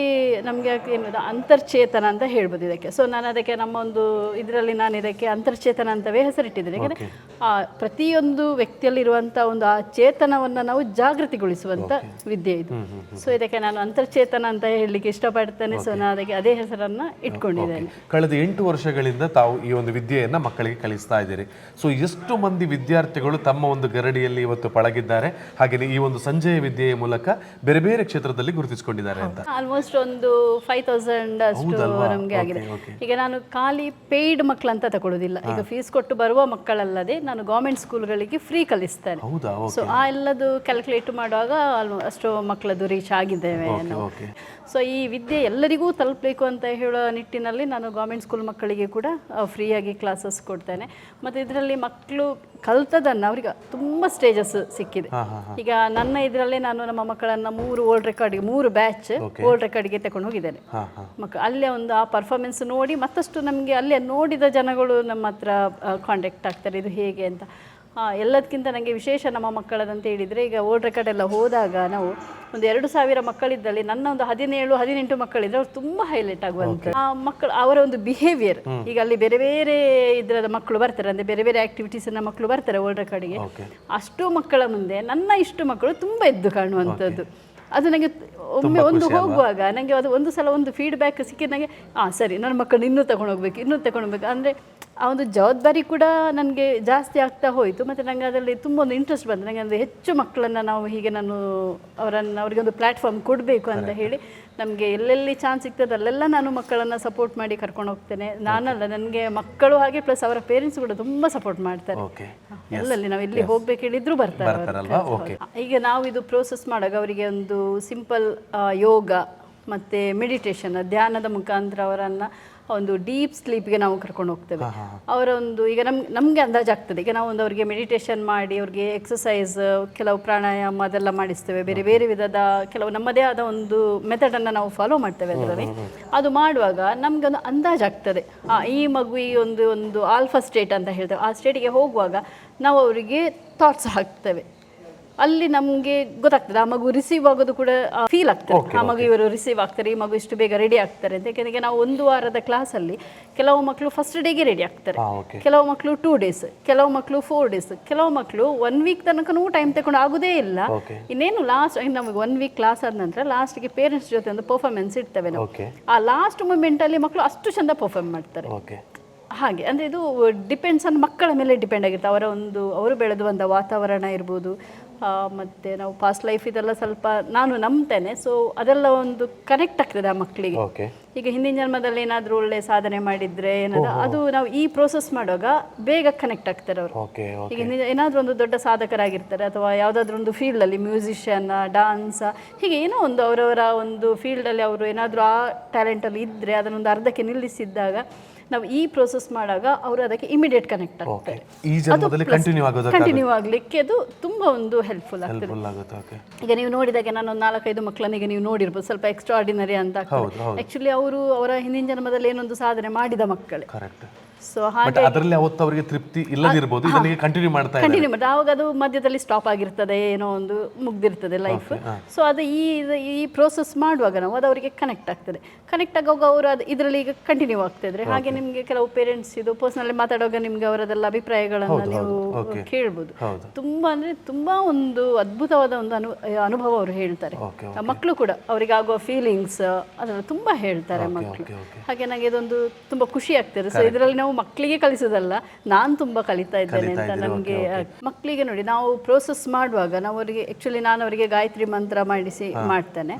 Speaker 3: ನಮಗೆ ಏನು ಅಂತರ್ಚೇತನ ಅಂತ ಹೇಳ್ಬೋದು ಇದಕ್ಕೆ. ಸೊ ನಾನು ಅದಕ್ಕೆ ನಮ್ಮ ಒಂದು ಇದರಲ್ಲಿ ನಾನು ಇದಕ್ಕೆ ಅಂತರ್ಚೇತನ ಅಂತವೇ ಹೆಸರಿಟ್ಟಿದ್ದೇನೆ. ಯಾಕೆಂದರೆ ಪ್ರತಿಯೊಂದು ವ್ಯಕ್ತಿಯಲ್ಲಿರುವಂಥ ಒಂದು ಆ ಚೇತನವನ್ನು ನಾವು ಜಾಗೃತಿಗೊಳಿಸುವಂಥ ವಿದ್ಯೆ ಇದು. ಸೊ ಇದಕ್ಕೆ ನಾನು ಅಂತರ್ಚೇತನ ಅಂತ ಹೇಳಲಿಕ್ಕೆ ಇಷ್ಟಪಡ್ತೇನೆ. ಸೊ ನಾನು ಅದಕ್ಕೆ ಅದೇ ಹೆಸರನ್ನು ಇಟ್ಕೊಂಡಿದ್ದೇನೆ.
Speaker 1: ಕಳೆದ 8 ವರ್ಷಗಳಿಂದ ತಾವು ಈ ಒಂದು ವಿದ್ಯೆಯನ್ನು ಮಕ್ಕಳಿಗೆ ಕಲಿಸ್ತಾ ಇದ್ದೀರಿ. ಸೊ ಎಷ್ಟು ಮಂದಿ ವಿದ್ಯಾರ್ಥಿಗಳು ತಮ್ಮ ಒಂದು ಗರಡಿಯಲ್ಲಿ ಇವತ್ತು ಪಳಗಿದ್ದಾರೆ, ಹಾಗೆಯೇ ಈ ಒಂದು ಸಂಜೆಯ ವಿದ್ಯೆಯ ಮೂಲಕ ಬೇರೆ ಬೇರೆ ಕ್ಷೇತ್ರದಲ್ಲಿ ಗುರುತಿಸಿಕೊಂಡಿದ್ದಾರೆ ಅಂತ?
Speaker 3: ಆಲ್ಮೋಸ್ಟ್ ಒಂದು 5000 ಅಷ್ಟು ನಮಗೆ ಆಗಿದೆ. ಈಗ ನಾನು ಖಾಲಿ ಪೇಯ್ಡ್ ಮಕ್ಕಳಂತ ತಗೊಳ್ಳೋದಿಲ್ಲ. ಈಗ ಫೀಸ್ ಕೊಟ್ಟು ಬರುವ ಮಕ್ಕಳಲ್ಲದೆ ನಾನು ಗೌರ್ಮೆಂಟ್ ಸ್ಕೂಲ್ಗಳಿಗೆ ಫ್ರೀ ಕಲಿಸ್ತೇನೆ. ಸೊ ಆ ಎಲ್ಲದು ಕ್ಯಾಲ್ಕುಲೇಟ್ ಮಾಡುವಾಗ ಅಷ್ಟು ಮಕ್ಕಳದ್ದು ರೀಚ್ ಆಗಿದ್ದೇವೆ. ಸೊ ಈ ವಿದ್ಯೆ ಎಲ್ಲರಿಗೂ ತಲುಪಬೇಕು ಅಂತ ಹೇಳೋ ನಿಟ್ಟಿನಲ್ಲಿ ನಾನು ಗೌರ್ಮೆಂಟ್ ಸ್ಕೂಲ್ ಮಕ್ಕಳಿಗೆ ಕೂಡ ಫ್ರೀಯಾಗಿ ಕ್ಲಾಸಸ್ ಕೊಡ್ತೇನೆ. ಮತ್ತು ಇದರಲ್ಲಿ ಮಕ್ಕಳು ಕಲ್ತದನ್ನು ಅವ್ರಿಗೆ ತುಂಬ ಸ್ಟೇಜಸ್ ಸಿಕ್ಕಿದೆ. ಈಗ ನನ್ನ ಇದರಲ್ಲೇ ನಾನು ನಮ್ಮ ಮಕ್ಕಳನ್ನು 3 ವರ್ಲ್ಡ್ ರೆಕಾರ್ಡ್ಗೆ 3 ಬ್ಯಾಚ್ ವರ್ಲ್ಡ್ ರೆಕಾರ್ಡ್ಗೆ ತಗೊಂಡು ಹೋಗಿದ್ದೇನೆ. ಅಲ್ಲೇ ಒಂದು ಆ ಪರ್ಫಾರ್ಮೆನ್ಸ್ ನೋಡಿ ಮತ್ತಷ್ಟು ನಮಗೆ ಅಲ್ಲೇ ನೋಡಿದ ಜನಗಳು ನಮ್ಮ ಹತ್ರ ಕಾಂಟ್ಯಾಕ್ಟ್ ಆಗ್ತಾರೆ ಇದು ಹೇಗೆ ಅಂತ. ಎಲ್ಲದಕ್ಕಿಂತ ನನಗೆ ವಿಶೇಷ ನಮ್ಮ ಮಕ್ಕಳದಂತ ಹೇಳಿದರೆ ಈಗ ವರ್ಲ್ಡ್ ರೆಕಾರ್ಡ್ ಎಲ್ಲ ಹೋದಾಗ ನಾವು ಒಂದು 2000 ಮಕ್ಕಳಿದ್ದಲ್ಲಿ ನನ್ನ ಒಂದು 17-18 ಮಕ್ಕಳಿದ್ರೆ ಅವ್ರು ತುಂಬ ಹೈಲೈಟ್ ಆಗುವಂಥ ಆ ಮಕ್ಕಳು ಅವರ ಒಂದು ಬಿಹೇವಿಯರ್. ಈಗ ಅಲ್ಲಿ ಬೇರೆ ಬೇರೆ ಇದರ ಮಕ್ಕಳು ಬರ್ತಾರೆ, ಅಂದರೆ ಬೇರೆ ಬೇರೆ ಆ್ಯಕ್ಟಿವಿಟೀಸನ್ನ ಮಕ್ಕಳು ಬರ್ತಾರೆ ವರ್ಲ್ಡ್ ರೆಕಾರ್ಡಿಗೆ. ಅಷ್ಟು ಮಕ್ಕಳ ಮುಂದೆ ನನ್ನ ಇಷ್ಟು ಮಕ್ಕಳು ತುಂಬ ಎದ್ದು ಕಾಣುವಂಥದ್ದು. ಅದು ನನಗೆ ಒಮ್ಮೆ ಒಂದು ಹೋಗುವಾಗ ನನಗೆ ಅದು ಒಂದು ಸಲ ಒಂದು ಫೀಡ್ಬ್ಯಾಕ್ ಸಿಕ್ಕಿದ ನನಗೆ ಸರಿ ನನ್ನ ಮಕ್ಕಳನ್ನ ಇನ್ನೂ ತಗೊಂಡೋಗ್ಬೇಕು ಅಂದರೆ ಆ ಒಂದು ಜವಾಬ್ದಾರಿ ಕೂಡ ನನಗೆ ಜಾಸ್ತಿ ಆಗ್ತಾ ಹೋಯಿತು. ಮತ್ತು ನನಗೆ ಅದರಲ್ಲಿ ತುಂಬ ಒಂದು ಇಂಟ್ರೆಸ್ಟ್ ಬಂತು. ನನಗೆ ಅಂದರೆ ಹೆಚ್ಚು ಮಕ್ಕಳನ್ನು ನಾವು ಹೀಗೆ ಅವರಿಗೆ ಒಂದು ಪ್ಲ್ಯಾಟ್ಫಾರ್ಮ್ ಕೊಡಬೇಕು ಅಂತ ಹೇಳಿ ನಮಗೆ ಎಲ್ಲೆಲ್ಲಿ ಚಾನ್ಸ್ ಸಿಗ್ತದೆ ಅಲ್ಲೆಲ್ಲ ನಾನು ಮಕ್ಕಳನ್ನು ಸಪೋರ್ಟ್ ಮಾಡಿ ಕರ್ಕೊಂಡು ಹೋಗ್ತೇನೆ. ನಾನಲ್ಲ, ನನಗೆ ಮಕ್ಕಳು ಹಾಗೆ ಪ್ಲಸ್ ಅವರ ಪೇರೆಂಟ್ಸ್ ಕೂಡ ತುಂಬ ಸಪೋರ್ಟ್ ಮಾಡ್ತಾರೆ. ಎಲ್ಲಲ್ಲಿ ನಾವು ಎಲ್ಲಿ ಹೋಗ್ಬೇಕು ಹೇಳಿದ್ರು ಬರ್ತಾರೆ. ಈಗ ನಾವು ಇದು ಪ್ರೋಸೆಸ್ ಮಾಡುವಾಗ ಅವರಿಗೆ ಒಂದು ಸಿಂಪಲ್ ಯೋಗ ಮತ್ತು ಮೆಡಿಟೇಷನ್ ಧ್ಯಾನದ ಮುಖಾಂತರ ಅವರನ್ನು ಒಂದು ಡೀಪ್ ಸ್ಲೀಪ್ಗೆ ನಾವು ಕರ್ಕೊಂಡು ಹೋಗ್ತೇವೆ. ಅವರ ಒಂದು ಈಗ ನಮಗೆ ಅಂದಾಜಾಗ್ತದೆ. ಈಗ ನಾವು ಒಂದು ಅವರಿಗೆ ಮೆಡಿಟೇಷನ್ ಮಾಡಿ ಅವ್ರಿಗೆ ಎಕ್ಸಸೈಸ್ ಕೆಲವು ಪ್ರಾಣಾಯಾಮ ಅದೆಲ್ಲ ಮಾಡಿಸ್ತೇವೆ. ಬೇರೆ ಬೇರೆ ವಿಧದ ಕೆಲವು ನಮ್ಮದೇ ಆದ ಒಂದು ಮೆಥಡನ್ನು ನಾವು ಫಾಲೋ ಮಾಡ್ತೇವೆ ಅದರಲ್ಲಿ. ಅದು ಮಾಡುವಾಗ ನಮಗೆ ಒಂದು ಅಂದಾಜಾಗ್ತದೆ ಈ ಮಗು ಈ ಒಂದು ಆಲ್ಫಾ ಸ್ಟೇಟ್ ಅಂತ ಹೇಳ್ತೇವೆ. ಆ ಸ್ಟೇಟಿಗೆ ಹೋಗುವಾಗ ನಾವು ಅವರಿಗೆ ಥಾಟ್ಸ್ ಹಾಕ್ತೇವೆ. ಅಲ್ಲಿ ನಮಗೆ ಗೊತ್ತಾಗ್ತದೆ ಆ ಮಗು ರಿಸೀವ್ ಆಗೋದು ಕೂಡ ಫೀಲ್ ಆಗ್ತದೆ. ಆ ಮಗು ಇವರು ರಿಸೀವ್ ಆಗ್ತಾರೆ, ಈ ಮಗು ಇಷ್ಟು ಬೇಗ ರೆಡಿ ಆಗ್ತಾರೆ ಅಂತ. ಯಾಕೆಂದರೆ ನಾವು ಒಂದು ವಾರದ ಕ್ಲಾಸಲ್ಲಿ ಕೆಲವು ಮಕ್ಕಳು ಫಸ್ಟ್ ಡೇಗೆ ರೆಡಿ ಆಗ್ತಾರೆ, ಕೆಲವು ಮಕ್ಕಳು 2 days, ಕೆಲವು ಮಕ್ಕಳು 4 days, ಕೆಲವು ಮಕ್ಕಳು 1 week ತನಕನೂ ಟೈಮ್ ತಗೊಂಡು ಆಗೋದೇ ಇಲ್ಲ. ಇನ್ನೇನು ಲಾಸ್ಟ್ ನಮಗೆ 1 week ಕ್ಲಾಸ್ ಆದ ನಂತರ ಲಾಸ್ಟ್ಗೆ ಪೇರೆಂಟ್ಸ್ ಜೊತೆ ಒಂದು ಪರ್ಫಾರ್ಮೆನ್ಸ್ ಇಡ್ತೇವೆ ನಾವು. ಆ ಲಾಸ್ಟ್ ಮೂಮೆಂಟಲ್ಲಿ ಮಕ್ಕಳು ಅಷ್ಟು ಚಂದ ಪರ್ಫಾರ್ಮ್ ಮಾಡ್ತಾರೆ. ಹಾಗೆ ಅಂದರೆ ಇದು ಡಿಪೆಂಡ್ಸ್ ಆನ್ ಮಕ್ಕಳ ಮೇಲೆ ಡಿಪೆಂಡ್ ಆಗಿರುತ್ತೆ. ಅವರು ಬೆಳೆದು ಬಂದ ವಾತಾವರಣ ಇರ್ಬೋದು, ಮತ್ತು ನಾವು ಪಾಸ್ಟ್ ಲೈಫ್ ಇದೆಲ್ಲ ಸ್ವಲ್ಪ ನಾನು ನಂಬ್ತೇನೆ. ಸೊ ಅದೆಲ್ಲ ಒಂದು ಕನೆಕ್ಟ್ ಆಗ್ತದೆ ಆ ಮಕ್ಕಳಿಗೆ. ಈಗ ಹಿಂದಿನ ಜನ್ಮದಲ್ಲಿ ಏನಾದರೂ ಒಳ್ಳೆ ಸಾಧನೆ ಮಾಡಿದರೆ ಅದು ನಾವು ಈ ಪ್ರೋಸೆಸ್ ಮಾಡುವಾಗ ಬೇಗ ಕನೆಕ್ಟ್ ಆಗ್ತಾರೆ ಅವರು. ಈಗ ಏನಾದರೂ ಒಂದು ದೊಡ್ಡ ಸಾಧಕರಾಗಿರ್ತಾರೆ ಅಥವಾ ಯಾವುದಾದ್ರೂ ಒಂದು ಫೀಲ್ಡಲ್ಲಿ ಮ್ಯೂಸಿಷಿಯನ್, ಡಾನ್ಸ್, ಹೀಗೆ ಏನೋ ಒಂದು ಅವರವರ ಒಂದು ಫೀಲ್ಡಲ್ಲಿ ಅವರು ಏನಾದರೂ ಆ ಟ್ಯಾಲೆಂಟಲ್ಲಿ ಇದ್ದರೆ ಅದನ್ನೊಂದು ಅರ್ಧಕ್ಕೆ ನಿಲ್ಲಿಸಿದ್ದಾಗ ನಾವು ಈ ಪ್ರೋಸೆಸ್ ಮಾಡುವಾಗ ಅವರು ಅದಕ್ಕೆ ಇಮಿಡಿಯೇಟ್ ಕನೆಕ್ಟ್ ಆಗ್ತಾರೆ. ಕಂಟಿನ್ಯೂ ಆಗಲಿಕ್ಕೆ ಅದು ತುಂಬ ಒಂದು ಹೆಲ್ಪ್ಫುಲ್ ಆಗ್ತದೆ. ಈಗ ನೀವು ನೋಡಿದಾಗೆ ನಾನು 4-5 ಮಕ್ಕಳನಿಗೆ ನೀವು ನೋಡಿರ್ಬೋದು, ಸ್ವಲ್ಪ ಎಕ್ಸ್ಟ್ರಾ ಆರ್ಡಿನರಿ ಅಂತ ಆಗ್ತದೆ. ಆ್ಯಕ್ಚುಲಿ ಅವರ ಹಿಂದಿನ ಜನ್ಮದಲ್ಲಿ ಏನೊಂದು ಸಾಧನೆ ಮಾಡಿದ ಮಕ್ಕಳೇ. ಸೊ ಹಾಗೆ
Speaker 1: ಅದರಲ್ಲಿ ಅವತ್ತು ಅವರಿಗೆ ತೃಪ್ತಿ ಇಲ್ಲದಿರಬಹುದು, ಇದನ್ನ ಕಂಟಿನ್ಯೂ ಮಾಡ್ತಾರೆ.
Speaker 3: ಆವಾಗ ಅದು ಮಧ್ಯದಲ್ಲಿ ಸ್ಟಾಪ್ ಆಗಿರ್ತದೆ, ಏನೋ ಒಂದು ಮುಗ್ದಿರ್ತದೆ ಲೈಫ್. ಸೊ ಅದು ಈ ಪ್ರೋಸೆಸ್ ಮಾಡುವಾಗ ನಾವು ಅದು ಅವರಿಗೆ ಕನೆಕ್ಟ್ ಆಗ್ತದೆ. ಕನೆಕ್ಟ್ ಆಗುವಾಗ ಅವರು ಅದು ಇದರಲ್ಲಿ ಈಗ ಕಂಟಿನ್ಯೂ ಆಗ್ತಿದ್ರೆ ಹಾಗೆ ನಿಮಗೆ ಕೆಲವು ಪೇರೆಂಟ್ಸ್ ಇದು ಪರ್ಸನಲಿ ಮಾತಾಡುವಾಗ ನಿಮ್ಗೆ ಅವರದೆಲ್ಲ ಅಭಿಪ್ರಾಯಗಳನ್ನು ನೀವು ಕೇಳ್ಬೋದು. ತುಂಬಾ ಅಂದ್ರೆ ತುಂಬಾ ಒಂದು ಅದ್ಭುತವಾದ ಒಂದು ಅನುಭವ ಅವರು ಹೇಳ್ತಾರೆ. ಮಕ್ಕಳು ಕೂಡ ಅವರಿಗೆ ಆಗುವ ಫೀಲಿಂಗ್ಸ್ ಅದನ್ನು ತುಂಬಾ ಹೇಳ್ತಾರೆ ಮಕ್ಕಳು. ಹಾಗೆ ನನಗೆ ಇದೊಂದು ತುಂಬಾ ಖುಷಿ ಆಗ್ತದೆ. ಸೊ ಇದರಲ್ಲಿ ನಾವು ಮಕ್ಕಳಿಗೆ ಕಲಿಸೋದಲ್ಲ, ನಾನು ತುಂಬ ಕಲಿತಾ ಇದ್ದೇನೆ ಅಂತ ನನಗೆ. ಮಕ್ಕಳಿಗೆ ನೋಡಿ ನಾವು ಪ್ರೋಸೆಸ್ ಮಾಡುವಾಗ ನಾವು ನಾನು ಅವರಿಗೆ ಗಾಯತ್ರಿ ಮಂತ್ರ ಮಾಡ್ತೇನೆ.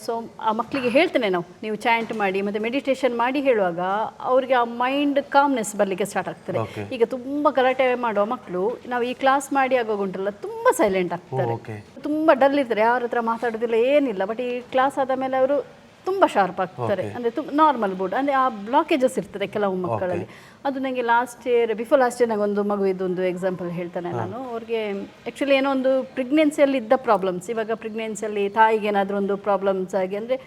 Speaker 3: ಸೊ ಆ ಮಕ್ಕಳಿಗೆ ಹೇಳ್ತೇನೆ ನೀವು ಚಾಂಟ್ ಮಾಡಿ ಮತ್ತು ಮೆಡಿಟೇಷನ್ ಮಾಡಿ ಹೇಳುವಾಗ ಅವ್ರಿಗೆ ಆ ಮೈಂಡ್ ಕಾಮ್ನೆಸ್ ಬರಲಿಕ್ಕೆ ಸ್ಟಾರ್ಟ್ ಆಗ್ತದೆ. ಈಗ ತುಂಬ ಗಲಾಟೆ ಮಾಡುವ ಮಕ್ಕಳು ನಾವು ಈ ಕ್ಲಾಸ್ ಮಾಡಿ ಆಗುವಾಗ ಉಂಟಲ್ಲ ತುಂಬ ಸೈಲೆಂಟ್ ಆಗ್ತಾರೆ, ತುಂಬ ಡಲ್ ಇರ್ತಾರೆ, ಯಾರ ಹತ್ರ ಮಾತಾಡೋದಿಲ್ಲ, ಏನಿಲ್ಲ. ಬಟ್ ಈ ಕ್ಲಾಸ್ ಆದ ಮೇಲೆ ಅವರು ತುಂಬ ಶಾರ್ಪ್ ಆಗ್ತಾರೆ. ಅಂದರೆ ನಾರ್ಮಲ್ ಬೋರ್ಡ್ ಅಂದರೆ ಆ ಬ್ಲಾಕೇಜಸ್ ಇರ್ತದೆ ಕೆಲವು ಮಕ್ಕಳಲ್ಲಿ. ಅದು ನನಗೆ ಬಿಫೋರ್ ಲಾಸ್ಟ್ ಇಯರ್ ನನಗೊಂದು ಮಗುವಿದೊಂದು ಎಕ್ಸಾಂಪಲ್ ಹೇಳ್ತಾನೆ ನಾನು. ಅವ್ರಿಗೆ ಆ್ಯಕ್ಚುಲಿ ಏನೋ ಒಂದು ಪ್ರೆಗ್ನೆನ್ಸಿಯಲ್ಲಿ ಇದ್ದ ಪ್ರಾಬ್ಲಮ್ಸ್, ಇವಾಗ ಪ್ರೆಗ್ನೆನ್ಸಿಯಲ್ಲಿ ತಾಯಿಗೆ ಏನಾದರೂ ಒಂದು ಪ್ರಾಬ್ಲಮ್ಸ್ ಆಗಿ ಅಂದರೆ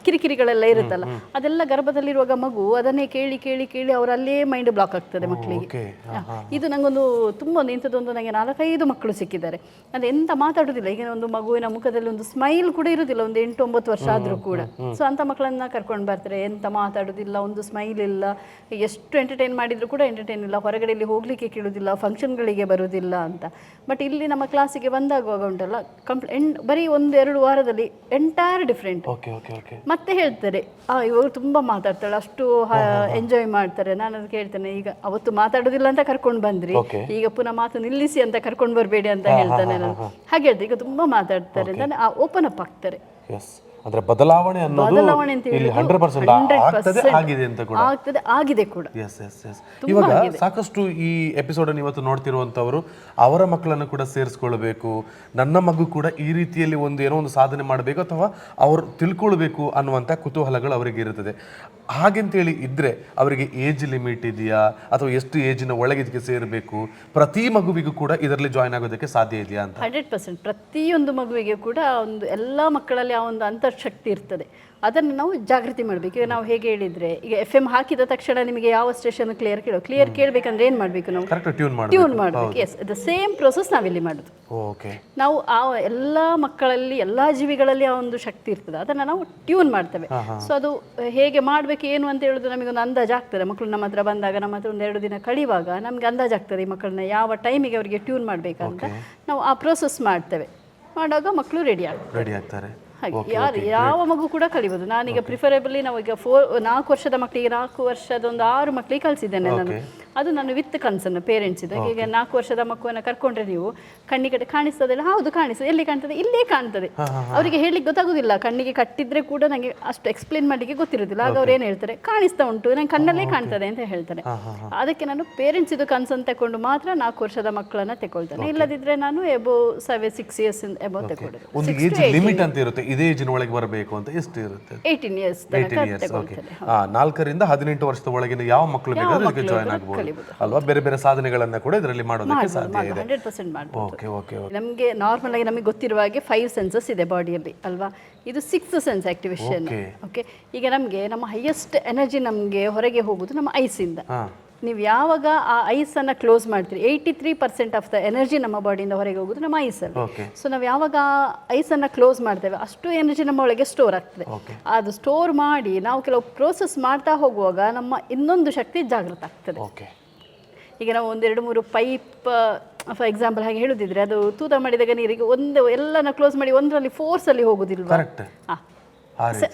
Speaker 3: ಕಿರಿಕಿರಿಗಳೆಲ್ಲ ಇರುತ್ತಲ್ಲ, ಅದೆಲ್ಲ ಗರ್ಭದಲ್ಲಿರುವಾಗ ಮಗು ಅದನ್ನೇ ಕೇಳಿ ಕೇಳಿ ಕೇಳಿ ಅವರಲ್ಲೇ ಮೈಂಡ್ ಬ್ಲಾಕ್ ಆಗ್ತದೆ ಮಕ್ಕಳಿಗೆ. ಇದು ನನಗೊಂದು ತುಂಬ ಒಂದು ಇಂಥದ್ದೊಂದು ನನಗೆ 4-5 ಮಕ್ಕಳು ಸಿಕ್ಕಿದ್ದಾರೆ. ಅದು ಎಂತ ಮಾತಾಡೋದಿಲ್ಲ. ಈಗ ಒಂದು ಮಗುವಿನ ಮುಖದಲ್ಲಿ ಒಂದು ಸ್ಮೈಲ್ ಕೂಡ ಇರೋದಿಲ್ಲ, ಒಂದು 8-9 ವರ್ಷ ಆದರೂ ಕೂಡ. ಸೊ ಅಂಥ ಮಕ್ಕಳನ್ನ ಕರ್ಕೊಂಡು ಬರ್ತಾರೆ, ಎಂತ ಮಾತಾಡೋದಿಲ್ಲ, ಒಂದು ಸ್ಮೈಲ್ ಇಲ್ಲ, ಎಷ್ಟು ಎಂಟರ್ಟೈನ್ ಮಾಡಿದರೂ ಕೂಡ ಎಂಟರ್ಟೈನ್ ಇಲ್ಲ, ಹೊರಗಡೆಯಲ್ಲಿ ಹೋಗಲಿಕ್ಕೆ ಕೇಳೋದಿಲ್ಲ, ಫಂಕ್ಷನ್ಗಳಿಗೆ ಬರೋದಿಲ್ಲ ಅಂತ. ಬಟ್ ಇಲ್ಲಿ ನಮ್ಮ ಕ್ಲಾಸಿಗೆ ಬಂದಾಗುವಾಗ ಉಂಟಲ್ಲ ಬರೀ 1-2 ವಾರದಲ್ಲಿ ಎಂಟೈರ್ ಡಿಫ್ರೆಂಟ್. ಮತ್ತೆ ಹೇಳ್ತಾರೆ ಇವರು ತುಂಬ ಮಾತಾಡ್ತಾಳೆ, ಅಷ್ಟು ಎಂಜಾಯ್ ಮಾಡ್ತಾರೆ. ನಾನು ಅದಕ್ಕೆ ಹೇಳ್ತೇನೆ, ಈಗ ಅವತ್ತು ಮಾತಾಡೋದಿಲ್ಲ ಅಂತ ಕರ್ಕೊಂಡು ಬಂದ್ರಿ, ಈಗ ಪುನಃ ಮಾತು ನಿಲ್ಲಿಸಿ ಅಂತ ಕರ್ಕೊಂಡು ಬರಬೇಡಿ ಅಂತ ಹೇಳ್ತಾನೆ ನಾನು. ಹಾಗೆ ಹೇಳ್ದೆ, ಈಗ ತುಂಬ ಮಾತಾಡ್ತಾರೆ ಅಂತ ಓಪನ್ ಅಪ್ ಆಗ್ತಾರೆ.
Speaker 1: ಅಂದ್ರೆ ಬದಲಾವಣೆ ಅಂತ ಹೇಳಿ 100%
Speaker 3: ಆಗಿದೆ ಕೂಡ.
Speaker 1: ಇವಾಗ ಸಾಕಷ್ಟು ಈ ಎಪಿಸೋಡ್ ಅನ್ನು ಇವತ್ತು ನೋಡ್ತಿರುವಂತವರು ಅವರ ಮಕ್ಕಳನ್ನು ಕೂಡ ಸೇರಿಸ್ಕೊಳ್ಬೇಕು, ನನ್ನ ಮಗು ಕೂಡ ಈ ರೀತಿಯಲ್ಲಿ ಏನೋ ಒಂದು ಸಾಧನೆ ಮಾಡಬೇಕು ಅಥವಾ ಅವರು ತಿಳ್ಕೊಳ್ಬೇಕು ಅನ್ನುವಂಥ ಕುತೂಹಲಗಳು ಅವರಿಗೆ ಇರುತ್ತದೆ. ಹಾಗೆಂತೇಳಿ ಇದ್ರೆ ಅವರಿಗೆ ಏಜ್ ಲಿಮಿಟ್ ಇದೆಯಾ ಅಥವಾ ಎಷ್ಟು ಏಜಿನ ಒಳಗೆ ಇದಕ್ಕೆ ಸೇರಬೇಕು? ಪ್ರತಿ ಮಗುವಿಗೂ ಕೂಡ ಇದರಲ್ಲಿ ಜಾಯ್ನ್ ಆಗೋದಕ್ಕೆ ಸಾಧ್ಯ ಇದೆಯಾ ಅಂತ?
Speaker 3: 100% ಪ್ರತಿಯೊಂದು ಮಗುವಿಗೆ ಕೂಡ ಎಲ್ಲ ಮಕ್ಕಳಲ್ಲಿ ಆ ಒಂದು ಅಂತರ್ಶಕ್ತಿ ಇರ್ತದೆ. ಅದನ್ನು ನಾವು ಜಾಗೃತಿ ಮಾಡಬೇಕು. ಈಗ ನಾವು ಹೇಗೆ ಹೇಳಿದರೆ, ಈಗ FM ಹಾಕಿದ ತಕ್ಷಣ ನಿಮಗೆ ಯಾವ ಸ್ಟೇಷನ್ ಕ್ಲಿಯರ್ ಕೇಳಬೇಕಂದ್ರೆ ಏನು ಮಾಡಬೇಕು? ನಾವು ಟ್ಯೂನ್ ಮಾಡಬೇಕು. ಎಸ್, ದ ಸೇಮ್ ಪ್ರೋಸೆಸ್ ನಾವಿಲ್ಲಿ ಮಾಡೋದು. ನಾವು ಆ ಎಲ್ಲ ಮಕ್ಕಳಲ್ಲಿ ಎಲ್ಲ ಜೀವಿಗಳಲ್ಲಿ ಆ ಒಂದು ಶಕ್ತಿ ಇರ್ತದೆ, ಅದನ್ನು ನಾವು ಟ್ಯೂನ್ ಮಾಡ್ತೇವೆ. ಸೊ ಅದು ಹೇಗೆ ಮಾಡಬೇಕು ಏನು ಅಂತ ಹೇಳೋದು ನಮಗೊಂದು ಅಂದಾಜು ಆಗ್ತದೆ. ಮಕ್ಕಳು ನಮ್ಮ ಹತ್ರ ಬಂದಾಗ, ನಮ್ಮ ಹತ್ರ 1-2 ದಿನ ಕಳೆಯುವಾಗ ನಮಗೆ ಅಂದಾಜು ಆಗ್ತದೆ ಈ ಮಕ್ಕಳನ್ನ ಯಾವ ಟೈಮಿಗೆ ಅವರಿಗೆ ಟ್ಯೂನ್ ಮಾಡಬೇಕಂತ. ನಾವು ಆ ಪ್ರೋಸೆಸ್ ಮಾಡ್ತೇವೆ. ಮಾಡುವಾಗ ಮಕ್ಕಳು ರೆಡಿ ಆಗ್ತಾರೆ.
Speaker 1: ರೆಡಿ ಆಗ್ತಾರೆ.
Speaker 3: ಹಾಗೆ ಯಾವ ಮಗು ಕೂಡ ಕಲಿಬೋದು. ನಾನೀಗ ಪ್ರಿಫರೇಬಲಿ ನಾವೀಗ 4 ವರ್ಷದ ಮಕ್ಕಳಿಗೆ 4 ವರ್ಷದ ಒಂದು 6 ಮಕ್ಕಳಿಗೆ ಕಲಿಸಿದ್ದೇನೆ ನಾನು. ಅದು ನಾನು ವಿತ್ ಕನ್ಸರ್ನ್ ಪೇರೆಂಟ್ಸ್ ಇದೆ. ಈಗ 4 ವರ್ಷದ ಮಗುವನ್ನು ಕರ್ಕೊಂಡ್ರೆ ನೀವು ಕಣ್ಣಿಗೆ ಕಾಣಿಸ್ತದೆ, ಹೌದು ಕಾಣಿಸ್ತದೆ, ಎಲ್ಲಿ ಕಾಣ್ತದೆ, ಇಲ್ಲೇ ಕಾಣ್ತದೆ. ಅವರಿಗೆ ಹೇಳಲಿಕ್ಕೆ ಗೊತ್ತಾಗೋದಿಲ್ಲ, ಕಣ್ಣಿಗೆ ಕಟ್ಟಿದ್ರೆ ಕೂಡ ನನಗೆ ಅಷ್ಟು ಎಕ್ಸ್ಪ್ಲೇನ್ ಮಾಡಲಿಕ್ಕೆ ಗೊತ್ತಿರೋದಿಲ್ಲ. ಆಗ ಅವ್ರು ಏನು ಹೇಳ್ತಾರೆ, ಕಾಣಿಸ್ತಾ ಉಂಟು, ನಂಗೆ ಕಣ್ಣಲ್ಲೇ ಕಾಣ್ತದೆ ಅಂತ ಹೇಳ್ತಾರೆ. ಅದಕ್ಕೆ ನಾನು ಪೇರೆಂಟ್ಸ್ ಇದು ಕನ್ಸರ್ನ್ ತಗೊಂಡು ಮಾತ್ರ 4 ವರ್ಷದ ಮಕ್ಕಳನ್ನ ತಗೊಳ್ತೇನೆ. ಇಲ್ಲದಿದ್ರೆ ನಾನು ಎಬೋ 6 ಇಯರ್ಸ್ ಎಬೋ ತಗೊಳ್ಳೋದು.
Speaker 1: ಒಂದು ಏಜ್ ಲಿಮಿಟ್ ಅಂತ ಇರುತ್ತೆ, ಇದೇ ಏಜಿನ ಒಳಗೆ ಬರಬೇಕು ಅಂತ. ಎಷ್ಟು ಇರುತ್ತೆ?
Speaker 3: 18 ಇಯರ್ಸ್.
Speaker 1: 4 ರಿಂದ 18 ವರ್ಷದ ಒಳಗಿನ ಯಾವ ಮಕ್ಕಳು ಬೇಕಾದ್ರೆ ಇದಕ್ಕೆ ಜಾಯ್ನ್ ಆಗಬಹುದು ಅಲ್ವಾ? ಬೇರೆ ಬೇರೆ ಸಾಧನೆಗಳನ್ನ ಕೂಡ ಇದರಲ್ಲಿ ಮಾಡೋದಕ್ಕೆ ಸಾಧ್ಯ ಇದೆ.
Speaker 3: 100% ಮಾಡಬಹುದು.
Speaker 1: Okay okay.
Speaker 3: ನಮಗೆ ನಾರ್ಮಲ್ ಆಗಿ ನಮಗೆ ಗೊತ್ತಿರುವ ಹಾಗೆ 5 ಸೆನ್ಸಸ್ ಇದೆ ಬಾಡಿಯಲ್ಲಿ ಅಲ್ವಾ? ಇದು 6th ಸೆನ್ಸ್ ಆಕ್ಟಿವೇಶನ್. ಓಕೆ, ಈಗ ನಮಗೆ ನಮ್ಮ ಹೈಯೆಸ್ಟ್ ಎನರ್ಜಿ ನಮಗೆ ಹೊರಗೆ ಹೋಗುದು ನಮ್ಮ ಐಸಿಂದ. ನೀವು ಯಾವಾಗ ಆ ಐಸನ್ನು ಕ್ಲೋಸ್ ಮಾಡ್ತೀರಿ, 83% ಆಫ್ ದ ಎನರ್ಜಿ ನಮ್ಮ ಬಾಡಿಯಿಂದ ಹೊರಗೆ ಹೋಗೋದು ನಮ್ಮ ಐಸಲ್ಲಿ. ಸೊ ನಾವು ಯಾವಾಗ ಐಸನ್ನು ಕ್ಲೋಸ್ ಮಾಡ್ತೇವೆ ಅಷ್ಟು ಎನರ್ಜಿ ನಮ್ಮ ಒಳಗೆ ಸ್ಟೋರ್ ಆಗ್ತದೆ. ಅದು ಸ್ಟೋರ್ ಮಾಡಿ ನಾವು ಕೆಲವು ಪ್ರೋಸೆಸ್ ಮಾಡ್ತಾ ಹೋಗುವಾಗ ನಮ್ಮ ಇನ್ನೊಂದು ಶಕ್ತಿ ಜಾಗೃತ ಆಗ್ತದೆ. ಈಗ ನಾವು 1-2-3 ಪೈಪ್ ಫಾರ್ ಎಕ್ಸಾಂಪಲ್ ಹಾಗೆ ಹೇಳುದಿದ್ರೆ, ಅದು ತೂತ ಮಾಡಿದಾಗ ನೀರಿಗೆ ಎಲ್ಲನ ಕ್ಲೋಸ್ ಮಾಡಿ ಒಂದರಲ್ಲಿ ಫೋರ್ಸಲ್ಲಿ ಹೋಗುದಿಲ್ವಾ?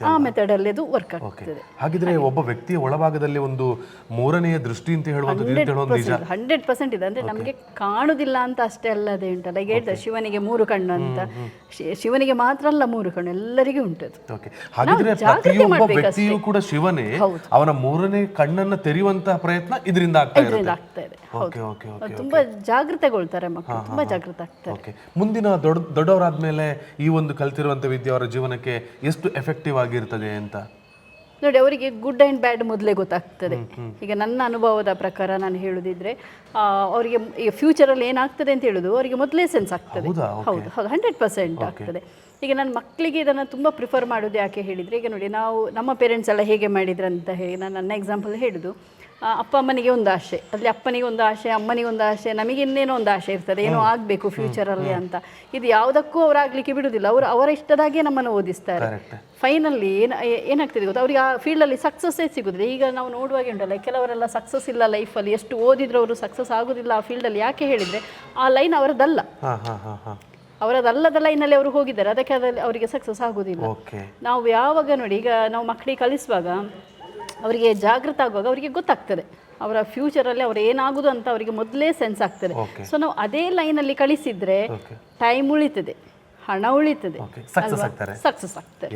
Speaker 3: ಆ ಮೆಥಡ್ ಅಲ್ಲಿ ಅದು ವರ್ಕ್ ಆಗ್ತದೆ.
Speaker 1: ಹಾಗಿದ್ರೆ ಒಬ್ಬ ವ್ಯಕ್ತಿಯ ಒಳಭಾಗದಲ್ಲಿ ಒಂದು ಮೂರನೆಯ ದೃಷ್ಟಿ ಅಂತ ಹೇಳುವಂಥದ್ದು
Speaker 3: 100% ಇದೆ. ಅಂದ್ರೆ ನಮಗೆ ಕಾಣುದಿಲ್ಲ ಅಂತ ಅಷ್ಟೇ ಅಲ್ಲದೆ ಉಂಟಲ್ಲ. ಈಗ ಹೇಳ್ತಾರೆ ಶಿವನಿಗೆ 3 ಕಣ್ಣು ಅಂತ. ಶಿವನಿಗೆ ಮಾತ್ರ ಅಲ್ಲ 3 ಕಣ್ಣು, ಎಲ್ಲರಿಗೂ ಉಂಟದು.
Speaker 1: ಹಾಗಿದ್ರೆ ಪ್ರತಿಯೊಬ್ಬ ವ್ಯಕ್ತಿಯೂ ಕೂಡ ಶಿವನೇ ಅವನ ಮೂರನೇ ಕಣ್ಣನ್ನ ತೆರೆಯುವಂತಹ ಪ್ರಯತ್ನ ಇದರಿಂದ ಆಗ್ತಾ ಇದೆ.
Speaker 3: ತುಂಬಾ ಜಾಗೃತಗೊಳ್ತಾರೆ ಮಕ್ಕಳು, ತುಂಬಾ ಜಾಗೃತ ಆಗ್ತಾರೆ.
Speaker 1: ಮುಂದಿನ ದೊಡ್ಡವರಾದ್ಮೇಲೆ ಈ ಒಂದು ಕಲ್ತಿರುವಂತ ವಿದ್ಯೆ ಅವರ ಜೀವನಕ್ಕೆ ಎಷ್ಟು ಎಫೆಕ್ಟಿವ್ ಆಗಿರ್ತದೆ ಅಂತ
Speaker 3: ನೋಡಿ. ಅವರಿಗೆ ಗುಡ್ ಆ್ಯಂಡ್ ಬ್ಯಾಡ್ ಮೊದಲೇ ಗೊತ್ತಾಗ್ತದೆ. ಈಗ ನನ್ನ ಅನುಭವದ ಪ್ರಕಾರ ನಾನು ಹೇಳುದಿದ್ರೆ, ಅವರಿಗೆ ಈಗ ಫ್ಯೂಚರಲ್ಲಿ ಏನಾಗ್ತದೆ ಅಂತ ಹೇಳೋದು ಅವರಿಗೆ ಮೊದಲೇ ಸೆನ್ಸ್ ಆಗ್ತದೆ. ಹೌದು 100% ಆಗ್ತದೆ. ಈಗ ನನ್ನ ಮಕ್ಕಳಿಗೆ ಇದನ್ನು ತುಂಬ ಪ್ರಿಫರ್ ಮಾಡೋದು ಯಾಕೆ ಹೇಳಿದರೆ, ಈಗ ನೋಡಿ ನಾವು ನಮ್ಮ ಪೇರೆಂಟ್ಸ್ ಎಲ್ಲ ಹೇಗೆ ಮಾಡಿದ್ರು ಅಂತ ಹೇಳಿ ನಾನು ನನ್ನ ಎಕ್ಸಾಂಪಲ್ ಹೇಳೋದು. ಅಪ್ಪ ಅಮ್ಮನಿಗೆ ಒಂದು ಆಸೆ, ಅಲ್ಲಿ ಅಪ್ಪನಿಗೆ ಒಂದು ಆಸೆ, ಅಮ್ಮನಿಗೆ ಒಂದು ಆಸೆ, ನಮಗೆ ಇನ್ನೇನೋ ಒಂದು ಆಸೆ ಇರ್ತದೆ, ಏನೋ ಆಗಬೇಕು ಫ್ಯೂಚರಲ್ಲಿ ಅಂತ. ಇದು ಯಾವುದಕ್ಕೂ ಅವರಾಗಲಿಕ್ಕೆ ಬಿಡುವುದಿಲ್ಲ. ಅವರ ಇಷ್ಟದಾಗೆ ನಮ್ಮನ್ನು ಓದಿಸ್ತಾರೆ. ಫೈನಲ್ಲಿ ಏನಾಗ್ತದೆ ಗೊತ್ತಾ, ಅವ್ರಿಗೆ ಆ ಫೀಲ್ಡಲ್ಲಿ ಸಕ್ಸಸ್ಸೇ ಸಿಗೋದಿಲ್ಲ. ಈಗ ನಾವು ನೋಡುವಾಗೆ ಉಂಟಲ್ಲ, ಕೆಲವರೆಲ್ಲ ಸಕ್ಸಸ್ ಇಲ್ಲ ಲೈಫಲ್ಲಿ, ಎಷ್ಟು ಓದಿದ್ರು ಅವರು ಸಕ್ಸಸ್ ಆಗೋದಿಲ್ಲ ಆ ಫೀಲ್ಡಲ್ಲಿ. ಯಾಕೆ ಹೇಳಿದರೆ ಆ ಲೈನ್ ಅವರದ್ದಲ್ಲ, ಅವರದಲ್ಲದ ಲೈನಲ್ಲಿ ಅವರು ಹೋಗಿದ್ದಾರೆ, ಅದಕ್ಕೆ ಅದಲ್ಲಿ ಅವರಿಗೆ ಸಕ್ಸಸ್ ಆಗೋದಿಲ್ಲ. ನಾವು ಯಾವಾಗ ನೋಡಿ, ಈಗ ನಾವು ಮಕ್ಕಳಿಗೆ ಕಲಿಸುವಾಗ ಅವರಿಗೆ ಜಾಗೃತ ಆಗುವಾಗ ಅವರಿಗೆ ಗೊತ್ತಾಗ್ತದೆ ಅವರ ಫ್ಯೂಚರಲ್ಲಿ ಅವ್ರು ಏನಾಗುದು ಅಂತ ಅವರಿಗೆ ಮೊದಲೇ ಸೆನ್ಸ್ ಆಗ್ತದೆ. ಸೊ ನಾವು ಅದೇ ಲೈನಲ್ಲಿ ಕಳಿಸಿದ್ರೆ ಟೈಮ್ ಉಳಿತದೆ, ಹಣ ಉಳಿತದೆ, ಸಕ್ಸಸ್ ಆಗ್ತದೆ.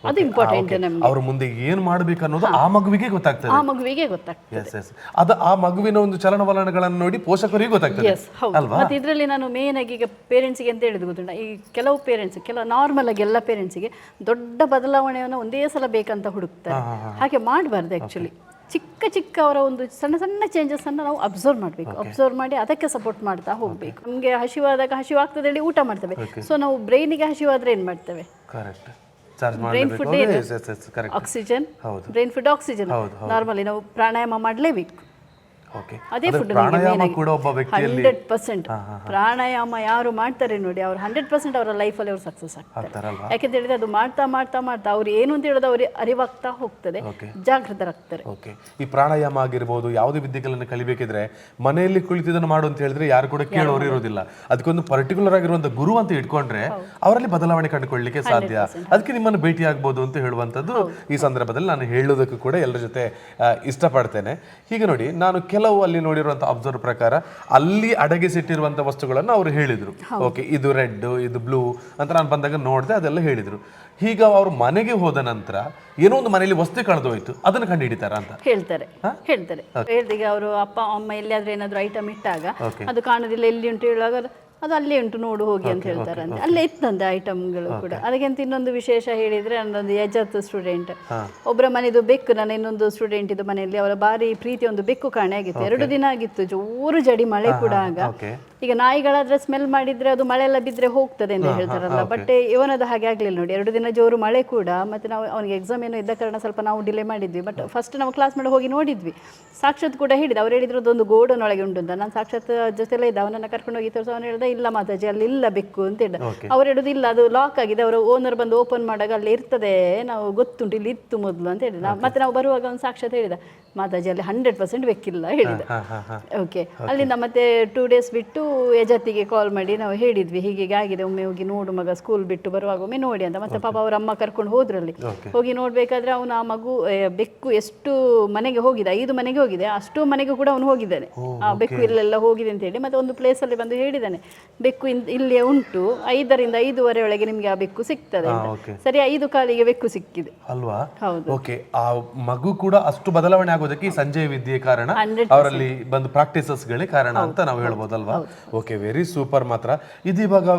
Speaker 3: ಅದು ಇಂಪಾರ್ಟೆಂಟ್ ನಮಗೆ.
Speaker 1: ಅವರು ಮುಂದೆ ಏನು ಮಾಡಬೇಕು ಅನ್ನೋದು ಆ ಮಗುವಿಗೆ ಗೊತ್ತಾಗ್ತದೆ.
Speaker 3: ಆ ಮಗುವಿಗೆ ಗೊತ್ತಾಗ್ತದೆ.
Speaker 1: ಅದು ಆ ಮಗುವಿನ ಒಂದು ಚಲನವಲನಗಳನ್ನು ನೋಡಿ ಪೋಷಕರಿಗೆ ಗೊತ್ತಾಗ್ತದೆ ಅಲ್ವಾ?
Speaker 3: ಮತ್ತೆ ಇದರಲ್ಲಿ ನಾನು ಮೇನ್ ಆಗಿ ಈಗ ಪೇರೆಂಟ್ಸ್ಗೆ ಅಂತ ಹೇಳಿದ್ ಗೊತ್ತುಂಟ, ಈ ಕೆಲವು ಪೇರೆಂಟ್ಸ್ ನಾರ್ಮಲ್ ಆಗಿ ಎಲ್ಲ ಪೇರೆಂಟ್ಸ್ಗೆ ದೊಡ್ಡ ಬದಲಾವಣೆಯನ್ನು ಒಂದೇ ಸಲ ಬೇಕಂತ ಹುಡುಕ್ತಾರೆ. ಹಾಗೆ ಮಾಡಬಾರ್ದು. ಆ್ಯಕ್ಚುಲಿ ಚಿಕ್ಕ ಚಿಕ್ಕ ಅವರ ಒಂದು ಸಣ್ಣ ಸಣ್ಣ ಚೇಂಜಸ್ ಅನ್ನು ನಾವು ಅಬ್ಸರ್ವ್ ಮಾಡಬೇಕು. ಅಬ್ಸರ್ವ್ ಮಾಡಿ ಅದಕ್ಕೆ ಸಪೋರ್ಟ್ ಮಾಡ್ತಾ ಹೋಗ್ಬೇಕು. ನಮಗೆ ಹಸಿವಾದಾಗ ಹಸಿವಾಗ್ತದೆ ಹೇಳಿ ಊಟ ಮಾಡ್ತೇವೆ. ಸೊ ನಾವು ಬ್ರೈನಿಗೆ ಹಸಿವಾದ್ರೆ ಏನು ಮಾಡ್ತೇವೆ? Brain food oxygen, brain food oxygen. Normally ನಾವು ಪ್ರಾಣಾಯಾಮ ಮಾಡಲೇಬೇಕು. ಅದೇ ಫುಡ್ 100%. ಪ್ರಾಣಾಯಾಮ ಯಾರು ಮಾಡ್ತಾರೆ ನೋಡಿ, ಅವ್ರು 100% ಅವರ ಲೈಫಲ್ಲಿ ಅವ್ರು ಸಕ್ಸಸ್ ಆಗ್ತಾರೆ. ಯಾಕೆಂತ ಹೇಳಿದ್ರೆ ಅದು ಮಾಡ್ತಾ ಮಾಡ್ತಾ ಮಾಡ್ತಾ ಅವ್ರು ಏನು ಅಂತ ಹೇಳೋದು ಅವ್ರಿಗೆ ಅರಿವಾಗ್ತಾ ಹೋಗ್ತದೆ, ಜಾಗೃತರಾಗ್ತಾರೆ.
Speaker 1: ಈ ಪ್ರಾಣಾಯಾಮ ಆಗಿರ್ಬೋದು, ಯಾವುದೇ ವಿದ್ಯೆಗಳನ್ನು ಕಲಿಬೇಕಿದ್ರೆ ಮನೆಯಲ್ಲಿ ಕುಳಿತಿದ್ದನ್ನು ಮಾಡು ಅಂತ ಹೇಳಿದ್ರೆ ಯಾರು ಕೂಡ ಕೇಳೋರು ಇರೋದಿಲ್ಲ. ಅದಕ್ಕೊಂದು ಪರ್ಟಿಕ್ಯುಲರ್ ಆಗಿರುವಂತ ಗುರು ಅಂತ ಇಟ್ಕೊಂಡ್ರೆ ಅವರಲ್ಲಿ ಬದಲಾವಣೆ ಕಂಡುಕೊಳ್ಳಲಿಕ್ಕೆ ಸಾಧ್ಯ. ಅದಕ್ಕೆ ನಿಮ್ಮನ್ನು ಭೇಟಿ ಆಗ್ಬೋದು ಅಂತ ಹೇಳುವಂಥದ್ದು ಈ ಸಂದರ್ಭದಲ್ಲಿ ನಾನು ಹೇಳೋದಕ್ಕೂ ಕೂಡ ಎಲ್ಲರ ಜೊತೆ ಇಷ್ಟಪಡ್ತೇನೆ. ಹೀಗೆ ನೋಡಿ, ನಾನು ಕೆಲವು ಅಲ್ಲಿ ನೋಡಿರುವಂಥ ಅಬ್ಸರ್ವ್ ಪ್ರಕಾರ ಅಲ್ಲಿ ಅಡಗಿಸಿಟ್ಟಿರುವಂಥ ವಸ್ತುಗಳನ್ನು ಅವರು ಹೇಳಿದರು. ಓಕೆ, ಇದು ರೆಡ್, ಇದು ಬ್ಲೂ ಅಂತ ನಾನು ಬಂದಾಗ ನೋಡಿದೆ, ಅದೆಲ್ಲ ಹೇಳಿದರು. ಈಗ ಅವರು ಮನೆಗೆ ಹೋದ ನಂತರ ಏನೋ ಒಂದು ಮನೆಯಲ್ಲಿ ವಸ್ತು ಕಳೆದೋಯ್ತು, ಅದನ್ನು ಕಂಡು ಹಿಡಿತಾರ ಅಂತ ಹೇಳ್ತಾರೆ.
Speaker 3: ಈಗ ಅವರು ಅಪ್ಪ ಅಮ್ಮ ಎಲ್ಲಿಯಾದ್ರೂ ಏನಾದರೂ ಐಟಮ್ ಇಟ್ಟಾಗ ಅದು ಕಾಣೋದಿಲ್ಲ, ಎಲ್ಲಿ ಉಂಟು ಹೇಳುವಾಗ ಅದು ಅಲ್ಲೇ ಉಂಟು, ನೋಡು ಹೋಗಿ ಅಂತ ಹೇಳ್ತಾರಂತೆ. ಅಲ್ಲೇ ಇತ್ತಂತೆ ಐಟಮ್ಗಳು ಕೂಡ. ಅದಕ್ಕಿಂತ ಇನ್ನೊಂದು ವಿಶೇಷ ಹೇಳಿದರೆ, ನನ್ನೊಂದು ಯಜತ್ ಸ್ಟೂಡೆಂಟ್, ಒಬ್ಬರ ಮನೆದು ಬೆಕ್ಕು, ನನ್ನ ಇನ್ನೊಂದು ಸ್ಟೂಡೆಂಟ್ ಇದು ಮನೆಯಲ್ಲಿ ಅವರ ಭಾರಿ ಪ್ರೀತಿ ಒಂದು ಬೆಕ್ಕು ಕಾಣೆ ಆಗಿತ್ತು. 2 ದಿನ ಆಗಿತ್ತು, ಜೋರು ಜಡಿ ಮಳೆ ಕೂಡ. ಆಗ ಈಗ ನಾಯಿಗಳಾದ್ರೆ ಸ್ಮೆಲ್ ಮಾಡಿದ್ರೆ ಅದು ಮಳೆ ಎಲ್ಲ ಬಿದ್ದರೆ ಹೋಗ್ತದೆ ಅಂತ ಹೇಳ್ತಾರಲ್ಲ, ಬಟ್ ಇವನದು ಹಾಗೆ ಆಗಲಿಲ್ಲ ನೋಡಿ. 2 ದಿನ ಜೋರು ಮಳೆ ಕೂಡ. ಮತ್ತು ನಾವು ಅವನಿಗೆ ಎಕ್ಸಾಮ್ ಏನೋ ಇದ್ದ ಕಾರಣ ಸ್ವಲ್ಪ ನಾವು ಡಿಲೇ ಮಾಡಿದ್ವಿ. ಬಟ್ ಫಸ್ಟ್ ನಾವು ಕ್ಲಾಸ್ ಮಾಡಿ ಹೋಗಿ ನೋಡಿದ್ವಿ. ಸಾಕ್ಷಾತ್ ಕೂಡ ಹೇಳಿದ, ಅವ್ರು ಹೇಳಿದ್ರು ಅದೊಂದು ಗೋಡನೊಳಗೆ ಉಂಟು ಅಂತ. ನಾನು ಸಾಕ್ಷಾತ್ ಜೊತೆಲೇ ಇದ್ದ, ಅವನನ್ನು ಕರ್ಕೊಂಡು ಹೋಗಿ ತೋರಿಸ. ಅವನು ಹೇಳ್ದ ಇಲ್ಲ ಮಾತಾಜಿ ಅಲ್ಲಿ ಇಲ್ಲ ಬೆಕ್ಕು ಅಂತ ಹೇಳಿದ. ಅವ್ರು ಹೇಳುದು ಇಲ್ಲ ಅದು ಲಾಕ್ ಆಗಿದೆ, ಅವರು ಓನರ್ ಬಂದು ಓಪನ್ ಮಾಡಾಗ ಅಲ್ಲಿ ಇರ್ತದೆ, ನಾವು ಗೊತ್ತುಂಟು ಇಲ್ಲಿ ಇತ್ತು ಮೊದಲು ಅಂತ ಹೇಳಿದ. ಮತ್ತೆ ನಾವು ಬರುವಾಗ ಒಂದು ಸಾಕ್ಷಾತ್ ಹೇಳಿದ ಮಾತಾಜಿ ಅಲ್ಲಿ 100% ಬೆಕ್ಕಿಲ್ಲ ಹೇಳಿದ. ಓಕೆ, ಅಲ್ಲಿಂದ ಮತ್ತೆ 2 days ಬಿಟ್ಟು ಯಜತ್ತಿಗೆ ಕಾಲ್ ಮಾಡಿ ನಾವು ಹೇಳಿದ್ವಿ ಹೀಗೆ ಆಗಿದೆ, ಒಮ್ಮೆ ಹೋಗಿ ನೋಡು ಮಗ, ಸ್ಕೂಲ್ ಬಿಟ್ಟು ಬರುವಾಗ ಒಮ್ಮೆ ನೋಡಿ ಅಂತ. ಮತ್ತೆ ಪಾಪ ಅವ್ರ ಅಮ್ಮ ಕರ್ಕೊಂಡು ಹೋದ್ರಲ್ಲಿ. ಹೋಗಿ ನೋಡ್ಬೇಕಾದ್ರೆ ಅವನು ಆ ಮಗು ಬೆಕ್ಕು ಎಷ್ಟು ಮನೆಗೆ ಹೋಗಿದೆ, 5 ಮನೆಗೆ ಹೋಗಿದೆ, ಅಷ್ಟು ಮನೆಗೆ ಕೂಡ ಅವನು ಹೋಗಿದ್ದಾನೆ. ಆ ಬೆಕ್ಕು ಇಲ್ಲೆಲ್ಲ ಹೋಗಿದೆ ಅಂತ ಹೇಳಿ ಮತ್ತೆ ಒಂದು ಪ್ಲೇಸ್ ಅಲ್ಲಿ ಬಂದು ಹೇಳಿದ್ದಾನೆ ಬೆಕ್ಕು ಇಲ್ಲಿಯೇ ಉಂಟು, 5ರಿಂದ 5:15 ಒಳಗೆ ನಿಮ್ಗೆ ಆ ಬೆಕ್ಕು ಸಿಗ್ತದೆ ಅಂತ. ಸರಿ 5:15ಗೆ ಬೆಕ್ಕು ಸಿಕ್ಕಿದೆ
Speaker 1: ಅಲ್ವಾ?
Speaker 3: ಹೌದು.
Speaker 1: ಓಕೆ, ಆ ಮಗು ಕೂಡ ಅಷ್ಟು ಬದಲಾವಣೆ ಆಗೋದಕ್ಕೆ ಈ ಸಂಜೆ ವಿದ್ಯೆ ಕಾರಣ, ಅವರಲ್ಲಿ ಬಂದು ಪ್ರಾಕ್ಟೀಸಸ್ ಗಳೇ ಕಾರಣ ಅಂತ ನಾವು ಹೇಳ್ಬೋದಲ್ವಾ? Okay, very super. ಮಾತ್ರ ಇದು ಇವಾಗ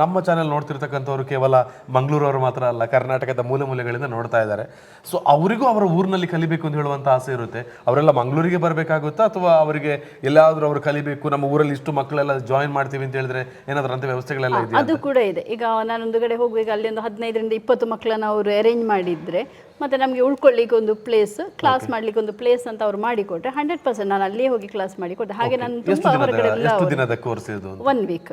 Speaker 1: ನಮ್ಮ ಚಾನೆಲ್ ನೋಡ್ತಿರ್ತಕ್ಕಂಥವ್ರು ಕೇವಲ ಮಂಗಳೂರವರು ಮಾತ್ರ ಅಲ್ಲ, ಕರ್ನಾಟಕದ ಮೂಲೆ ಮೂಲೆಗಳಿಂದ ನೋಡ್ತಾ ಇದ್ದಾರೆ. ಸೊ ಅವರಿಗೂ ಅವರ ಊರಿನಲ್ಲಿ ಕಲಿಬೇಕು ಅಂತ ಹೇಳುವಂತ ಆಸೆ ಇರುತ್ತೆ. ಅವರೆಲ್ಲ ಮಂಗಳೂರಿಗೆ ಬರಬೇಕಾಗುತ್ತಾ ಅಥವಾ ಅವರಿಗೆ ಎಲ್ಲಾದ್ರೂ ಅವರು ಕಲಿಬೇಕು, ನಮ್ಮ ಊರಲ್ಲಿ ಇಷ್ಟು ಮಕ್ಕಳೆಲ್ಲ ಜಾಯಿನ್ ಮಾಡ್ತೀವಿ ಅಂತ ಹೇಳಿದ್ರೆ ಏನಾದ್ರೂ ಅಂತ ವ್ಯವಸ್ಥೆಗಳೆಲ್ಲ ಇದೆಯಾ?
Speaker 3: ಅದು ಕೂಡ ಇದೆ. ಈಗ ನಾನೊಂದು ಕಡೆ ಹೋಗುವಾಗ ಅಲ್ಲಿ ಒಂದು 15ರಿಂದ 20 ಮಕ್ಕಳನ್ನ ಅವರು ಅರೇಂಜ್ ಮಾಡಿದ್ರೆ ಮತ್ತೆ ನಮಗೆ ಉಳ್ಕೊಳ್ಳಿಕ್ಕೆ ಒಂದು ಪ್ಲೇಸ್, ಕ್ಲಾಸ್ ಮಾಡ್ಲಿಕ್ಕೆ ಒಂದು ಪ್ಲೇಸ್ ಅಂತ ಅವ್ರು ಮಾಡಿಕೊಟ್ರೆ 100% ನಾನು ಅಲ್ಲಿಯೇ ಹೋಗಿ ಕ್ಲಾಸ್ ಮಾಡಿ ಕೊಟ್ಟೆ. ಹಾಗೆ ನಾನು ತುಂಬಾ ಹೊರಗಡೆ ಎಲ್ಲ 1 ವೀಕ್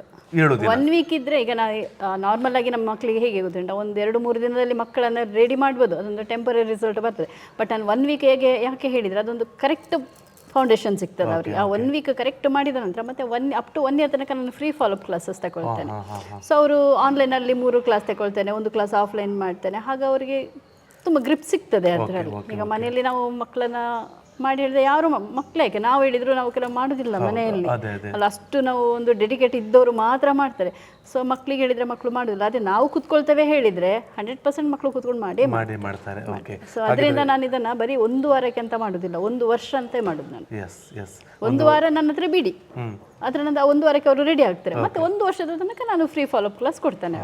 Speaker 3: 1 ವೀಕ್ ಇದ್ರೆ, ಈಗ ನಾವು ನಾರ್ಮಲ್ ಆಗಿ ನಮ್ಮ ಮಕ್ಕಳಿಗೆ ಹೇಗೆ ಗೊತ್ತುಂಟ, ಒಂದು 2-3 ದಿನದಲ್ಲಿ ಮಕ್ಕಳನ್ನ ರೆಡಿ ಮಾಡ್ಬೋದು, ಅದೊಂದು ಟೆಂಪರರಿ ರಿಸಲ್ಟ್ ಬರ್ತದೆ. ಬಟ್ ನಾನು 1 ವೀಕ್ ಹೇಗೆ ಯಾಕೆ ಹೇಳಿದ್ರೆ ಅದೊಂದು ಕರೆಕ್ಟ್ ಫೌಂಡೇಶನ್ ಸಿಗ್ತದೆ ಅವರಿಗೆ. ಆ 1 ವೀಕ್ ಕರೆಕ್ಟ್ ಮಾಡಿದ ನಂತರ ಮತ್ತೆ ಅಪ್ ಟು 1 ಇಯರ್ ತನಕ ನಾನು ಫ್ರೀ ಫಾಲೋಅಪ್ ಕ್ಲಾಸಸ್ ತಗೊಳ್ತೇನೆ. ಸೊ ಅವರು ಆನ್ಲೈನಲ್ಲಿ 3 ಕ್ಲಾಸ್ ತಗೊಳ್ತೇನೆ, 1 ಕ್ಲಾಸ್ ಆಫ್ಲೈನ್ ಮಾಡ್ತೇನೆ. ಹಾಗೆ ಅವರಿಗೆ ತುಂಬ ಗ್ರಿಪ್ ಸಿಗ್ತದೆ ಅದರಲ್ಲಿ. ಈಗ ಮನೆಯಲ್ಲಿ ನಾವು ಮಕ್ಕಳನ್ನ ಮಾಡಿ ಹೇಳಿದ್ರೆ ಯಾರು ಮಕ್ಕಳೇ ನಾವು ಹೇಳಿದ್ರು ನಾವು ಕೆಲವು ಮಾಡೋದಿಲ್ಲ ಮನೆಯಲ್ಲಿ ಅಲ್ಲ, ಅಷ್ಟು ನಾವು ಒಂದು ಡೆಡಿಕೇಟ್ ಇದ್ದವರು ಮಾತ್ರ ಮಾಡ್ತಾರೆ. ಸೊ ಮಕ್ಕಳಿಗೆ ಹೇಳಿದ್ರೆ ಮಕ್ಕಳು ಮಾಡೋದಿಲ್ಲ. ಅದೇ ನಾವು ಕುತ್ಕೊಳ್ತೇವೆ ಹೇಳಿದ್ರೆ 100% ಮಕ್ಕಳು ಕುತ್ಕೊಂಡು ಮಾಡೇ ಮಾಡ್ತಾರೆ. ಸೊ ಅದರಿಂದ ನಾನು ಇದನ್ನ ಬರೀ 1 ವಾರಕ್ಕೆ ಅಂತ ಮಾಡೋದಿಲ್ಲ, 1 ವರ್ಷ ಅಂತ ಮಾಡೋದು ನಾನು. 1 ವಾರ ನನ್ನ ಹತ್ರ ಬಿಡಿ, ಅದರ ನಂತರ 1 ವಾರಕ್ಕೆ ಅವರು ರೆಡಿ ಆಗ್ತಾರೆ. ಮತ್ತೆ 1 ವರ್ಷದ ತನಕ ನಾನು ಫ್ರೀ ಫಾಲೋಅಪ್ ಕ್ಲಾಸ್ ಕೊಡ್ತೇನೆ.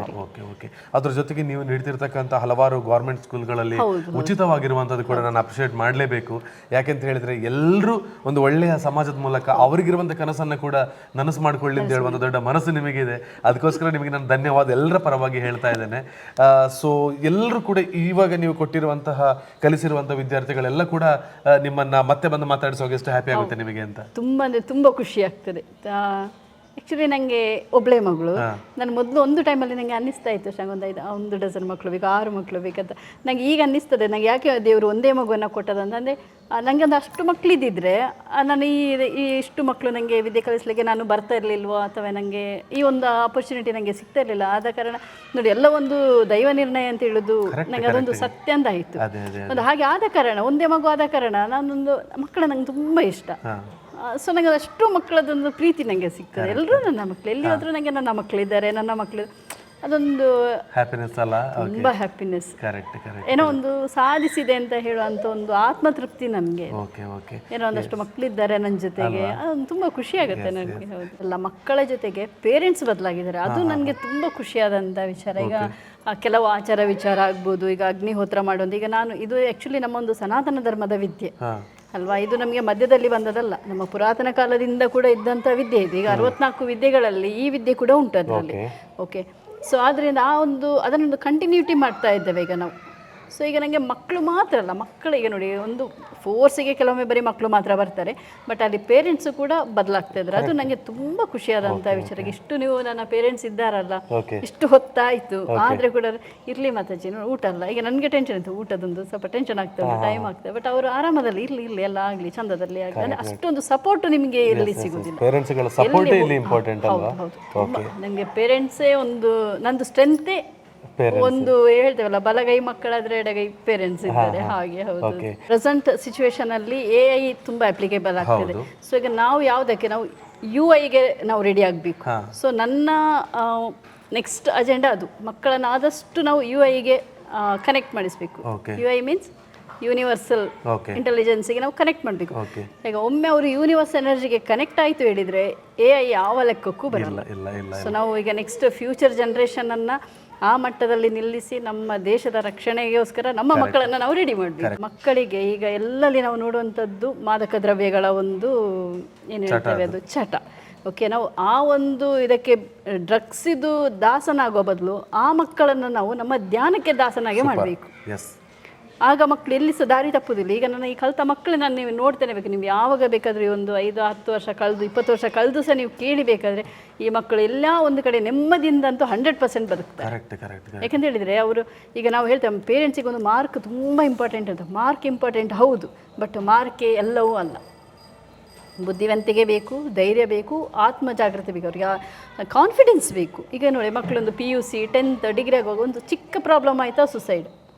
Speaker 1: ಅದ್ರ ಜೊತೆಗೆ ನೀವು ನೀಡ್ತಿರ್ತಕ್ಕಂಥ ಹಲವಾರು ಗೌರ್ಮೆಂಟ್ ಸ್ಕೂಲ್ಗಳಲ್ಲಿ ಉಚಿತವಾಗಿರುವಂಥದ್ದು ಕೂಡ ನಾನು ಅಪ್ರಿಷಿಯೇಟ್ ಮಾಡಲೇಬೇಕು. ಯಾಕೆಂತ ಹೇಳಿದ್ರೆ ಎಲ್ಲರೂ ಒಂದು ಒಳ್ಳೆಯ ಸಮಾಜದ ಮೂಲಕ ಅವರಿಗಿರುವಂಥ ಕನಸನ್ನು ಕೂಡ ನನಸು ಮಾಡ್ಕೊಳ್ಳಿ ಅಂತ ಹೇಳುವಂಥ ದೊಡ್ಡ ಮನಸ್ಸು ನಿಮಗಿದೆ. ಅದಕ್ಕೋಸ್ಕರ ನಿಮಗೆ ನಾನು ಧನ್ಯವಾದ ಎಲ್ಲರ ಪರವಾಗಿ ಹೇಳ್ತಾ ಇದ್ದೇನೆ. ಸೊ ಎಲ್ಲರೂ ಕೂಡ ಇವಾಗ ನೀವು ಕೊಟ್ಟಿರುವಂತಹ ಕಲಿಸಿರುವಂತಹ ವಿದ್ಯಾರ್ಥಿಗಳೆಲ್ಲ ಕೂಡ ನಿಮ್ಮನ್ನ ಮತ್ತೆ ಬಂದು ಮಾತಾಡಿಸುವಾಗ ಎಷ್ಟು ಹ್ಯಾಪಿ ಆಗುತ್ತೆ ನಿಮಗೆ ಅಂತ?
Speaker 3: ತುಂಬಾ ಅಂದ್ರೆ ತುಂಬಾ ಖುಷಿ ಆಗ್ತದೆ. ಆ್ಯಕ್ಚುಲಿ ನನಗೆ ಒಬ್ಬಳೇ ಮಗಳು. ನಾನು ಮೊದಲು ಒಂದು ಟೈಮಲ್ಲಿ ನನಗೆ ಅನ್ನಿಸ್ತಾ ಇತ್ತು ಒಂದು 1 ಡಜನ್ ಮಕ್ಕಳು ಬೇಕು, 6 ಮಕ್ಕಳು ಬೇಕಂತ. ನನಗೆ ಈಗ ಅನ್ನಿಸ್ತದೆ ನನಗೆ ಯಾಕೆ ದೇವರು ಒಂದೇ ಮಗುವನ್ನು ಕೊಟ್ಟದಂತಂದರೆ ನನಗೆ ಒಂದು ಅಷ್ಟು ಮಕ್ಕಳಿದ್ದಿದ್ರೆ ನಾನು ಈ ಇಷ್ಟು ಮಕ್ಕಳು ನನಗೆ ವಿದ್ಯೆ ಕಲಿಸಲಿಕ್ಕೆ ನಾನು ಬರ್ತಾ ಇರಲಿಲ್ವೋ, ಅಥವಾ ನನಗೆ ಈ ಒಂದು ಆಪರ್ಚುನಿಟಿ ನನಗೆ ಸಿಗ್ತಾ ಇರಲಿಲ್ಲ. ಆದ ಕಾರಣ ನೋಡಿ, ಎಲ್ಲ ಒಂದು ದೈವ ನಿರ್ಣಯ ಅಂತ ಹೇಳೋದು ನನಗೆ ಅದೊಂದು ಸತ್ಯ ಅಂತ ಆಯಿತು. ಒಂದು ಹಾಗೆ ಆದ ಕಾರಣ, ಒಂದೇ ಮಗು ಆದ ಕಾರಣ ನಾನೊಂದು ಮಕ್ಕಳು ನಂಗೆ ತುಂಬ ಇಷ್ಟ. ಸೊ ನನಗೆ ಅಷ್ಟು ಮಕ್ಕಳದೊಂದು ಪ್ರೀತಿ ನನಗೆ ಸಿಗ್ತದೆ. ಎಲ್ಲರೂ ನನ್ನ ಮಕ್ಕಳು, ಎಲ್ಲಿ ಹೋದರೂ ನನಗೆ ನನ್ನ ಮಕ್ಕಳಿದ್ದಾರೆ, ನನ್ನ ಮಕ್ಕಳು, ಅದೊಂದು
Speaker 1: ಹ್ಯಾಪಿನೆಸ್ ಅಲ್ಲ,
Speaker 3: ತುಂಬಾ ಹ್ಯಾಪಿನೆಸ್. ಏನೋ ಒಂದು ಸಾಧಿಸಿದೆ ಅಂತ ಹೇಳುವಂತ ಒಂದು ಆತ್ಮತೃಪ್ತಿ ನಮಗೆ. ಏನೋ ಒಂದಷ್ಟು ಮಕ್ಕಳಿದ್ದಾರೆ ನನ್ನ ಜೊತೆಗೆ, ಅದು ತುಂಬಾ ಖುಷಿ ಆಗುತ್ತೆ ನನಗೆ. ಹೌದು, ಎಲ್ಲ ಮಕ್ಕಳ ಜೊತೆಗೆ ಪೇರೆಂಟ್ಸ್ ಬದಲಾಗಿದ್ದಾರೆ, ಅದು ನನಗೆ ತುಂಬಾ ಖುಷಿಯಾದಂಥ ವಿಚಾರ. ಈಗ ಕೆಲವು ಆಚಾರ ವಿಚಾರ ಆಗ್ಬೋದು, ಈಗ ಅಗ್ನಿಹೋತ್ರ ಮಾಡೋದು. ಈಗ ನಾನು ಇದು ಆ್ಯಕ್ಚುಲಿ ನಮ್ಮ ಒಂದು ಸನಾತನ ಧರ್ಮದ ವಿದ್ಯೆ ಅಲ್ವಾ, ಇದು ನಮಗೆ ಮಧ್ಯದಲ್ಲಿ ಬಂದದಲ್ಲ, ನಮ್ಮ ಪುರಾತನ ಕಾಲದಿಂದ ಕೂಡ ಇದ್ದಂಥ ವಿದ್ಯೆ ಇದು. ಈಗ 64 ವಿದ್ಯೆಗಳಲ್ಲಿ ಈ ವಿದ್ಯೆ ಕೂಡ ಉಂಟು ಅದರಲ್ಲಿ. ಓಕೆ, ಸೊ ಆದ್ದರಿಂದ ಅದನ್ನೊಂದು ಕಂಟಿನ್ಯೂಟಿ ಮಾಡ್ತಾ ಇದ್ದೇವೆ ಈಗ ನಾವು. ಸೊ ಈಗ ನನಗೆ ಮಕ್ಕಳು ಮಾತ್ರ ಅಲ್ಲ, ಮಕ್ಕಳಿಗೆ ನೋಡಿ ಒಂದು ಫೋರ್ಸಿಗೆ ಕೆಲವೊಮ್ಮೆ ಬರೀ ಮಕ್ಕಳು ಮಾತ್ರ ಬರ್ತಾರೆ, ಬಟ್ ಅಲ್ಲಿ ಪೇರೆಂಟ್ಸು ಕೂಡ ಬದಲಾಗ್ತಾ ಇದ್ದಾರೆ. ಅದು ನನಗೆ ತುಂಬ ಖುಷಿಯಾದಂಥ ವಿಚಾರ. ಇಷ್ಟು ನೀವು ನನ್ನ ಪೇರೆಂಟ್ಸ್ ಇದ್ದಾರಲ್ಲ, ಇಷ್ಟು ಹೊತ್ತಾಯಿತು ಆದರೆ ಕೂಡ ಇರಲಿ ಮಾತಾಜಿ ಊಟ ಅಲ್ಲ. ಈಗ ನನಗೆ ಟೆನ್ಷನ್ ಇತ್ತು, ಊಟದೊಂದು ಸ್ವಲ್ಪ ಟೆನ್ಷನ್ ಆಗ್ತದೆ, ಟೈಮ್ ಆಗ್ತದೆ, ಬಟ್ ಅವರು ಆರಾಮದಲ್ಲಿ ಇರಲಿ ಎಲ್ಲ ಆಗಲಿ, ಚಂದದಲ್ಲಿ ಆಗಲಿ. ಅಂದರೆ ಅಷ್ಟೊಂದು ಸಪೋರ್ಟ್ ನಿಮಗೆ ಎಲ್ಲಿ ಸಿಗುದಿಲ್ಲ. ನನಗೆ ಪೇರೆಂಟ್ಸೇ ಒಂದು ನಂದು ಸ್ಟ್ರೆಂತೇ ಒಂದು ಹೇಳ್ತೇವಲ್ಲ, ಬಲಗೈ ಮಕ್ಕಳಾದ್ರೆ ಎಡಗೈ ಪೇರೆಂಟ್ಸ್ ಇದ್ದಾರೆ ಹಾಗೆ. ಹೌದು, ಪ್ರೆಸೆಂಟ್ ಸಿಚುವೇಶನ್ ಅಲ್ಲಿ AI ತುಂಬಾ ಅಪ್ಲಿಕೇಬಲ್ ಆಗ್ತದೆ. ಸೊ ಈಗ ನಾವು ಯಾವುದಕ್ಕೆ ನಾವು UI-ಗೆ ನಾವು ರೆಡಿ ಆಗಬೇಕು. ಸೊ ನನ್ನ ನೆಕ್ಸ್ಟ್ ಅಜೆಂಡಾ ಅದು, ಮಕ್ಕಳನ್ನು ಆದಷ್ಟು ನಾವು UI-ಗೆ ಕನೆಕ್ಟ್ ಮಾಡಿಸ್ಬೇಕು. UI ಮೀನ್ಸ್ ಯೂನಿವರ್ಸಲ್ ಇಂಟೆಲಿಜೆನ್ಸಿಗೆ ನಾವು ಕನೆಕ್ಟ್ ಮಾಡಬೇಕು. ಈಗ ಒಮ್ಮೆ ಅವರು ಯೂನಿವರ್ಸ್ ಎನರ್ಜಿಗೆ ಕನೆಕ್ಟ್ ಆಯಿತು ಹೇಳಿದರೆ AI ಯಾವ ಲೆಕ್ಕಕ್ಕೂ ಬರಲ್ಲ. ಸೊ ನಾವು ಈಗ ನೆಕ್ಸ್ಟ್ ಫ್ಯೂಚರ್ ಜನರೇಷನ್ ಅನ್ನ ಆ ಮಟ್ಟದಲ್ಲಿ ನಿಲ್ಲಿಸಿ ನಮ್ಮ ದೇಶದ ರಕ್ಷಣೆಗೋಸ್ಕರ ನಮ್ಮ ಮಕ್ಕಳನ್ನು ನಾವು ರೆಡಿ ಮಾಡಬೇಕು. ಮಕ್ಕಳಿಗೆ ಈಗ ಎಲ್ಲಲ್ಲಿ ನಾವು ನೋಡುವಂಥದ್ದು ಮಾದಕ ದ್ರವ್ಯಗಳ ಒಂದು ಏನು ಹೇಳ್ತೇವೆ, ಅದು ಚಟ. ಓಕೆ, ನಾವು ಆ ಒಂದು ಇದಕ್ಕೆ ಡ್ರಗ್ಸಿದು ದಾಸನಾಗುವ ಬದಲು ಆ ಮಕ್ಕಳನ್ನು ನಾವು ನಮ್ಮ ಧ್ಯಾನಕ್ಕೆ ದಾಸನಾಗಿ ಮಾಡಬೇಕು. ಆಗ ಮಕ್ಕಳು ಎಲ್ಲಿ ಸಹ ದಾರಿ ತಪ್ಪುದಿಲ್ಲ. ಈಗ ನನ್ನ ಈ ಕಲಿತ ಮಕ್ಕಳು ನಾನು ನೀವು ನೋಡ್ತೇನೆ ಬೇಕು, ನೀವು ಯಾವಾಗ ಬೇಕಾದರೆ ಒಂದು 5-10 ವರ್ಷ ಕಳೆದು 20 ವರ್ಷ ಕಳೆದು ಸಹ ನೀವು ಕೇಳಿಬೇಕಾದ್ರೆ ಈ ಮಕ್ಕಳು ಎಲ್ಲ ಒಂದು ಕಡೆ ನೆಮ್ಮದಿಯಿಂದಂತೂ 100% ಬದುಕ್ತಾರೆ. ಯಾಕಂತ ಹೇಳಿದರೆ ಅವರು ಈಗ ನಾವು ಹೇಳ್ತೇವೆ ಪೇರೆಂಟ್ಸಿಗೆ ಒಂದು ಮಾರ್ಕ್ ತುಂಬ ಇಂಪಾರ್ಟೆಂಟ್ ಅಂತ. ಮಾರ್ಕ್ ಇಂಪಾರ್ಟೆಂಟ್ ಹೌದು, ಬಟ್ ಮಾರ್ಕೇ ಎಲ್ಲವೂ ಅಲ್ಲ. ಬುದ್ಧಿವಂತಿಕೆ ಬೇಕು, ಧೈರ್ಯ ಬೇಕು, ಆತ್ಮ ಜಾಗೃತಿ ಬೇಕು, ಅವರಿಗೆ ಕಾನ್ಫಿಡೆನ್ಸ್ ಬೇಕು. ಈಗ ನೋಡಿ ಮಕ್ಕಳೊಂದು PUC 10th ಡಿಗ್ರಿ ಆಗುವಾಗ ಒಂದು ಚಿಕ್ಕ ಪ್ರಾಬ್ಲಮ್ ಆಯಿತಾ ಸುಸೈಡ್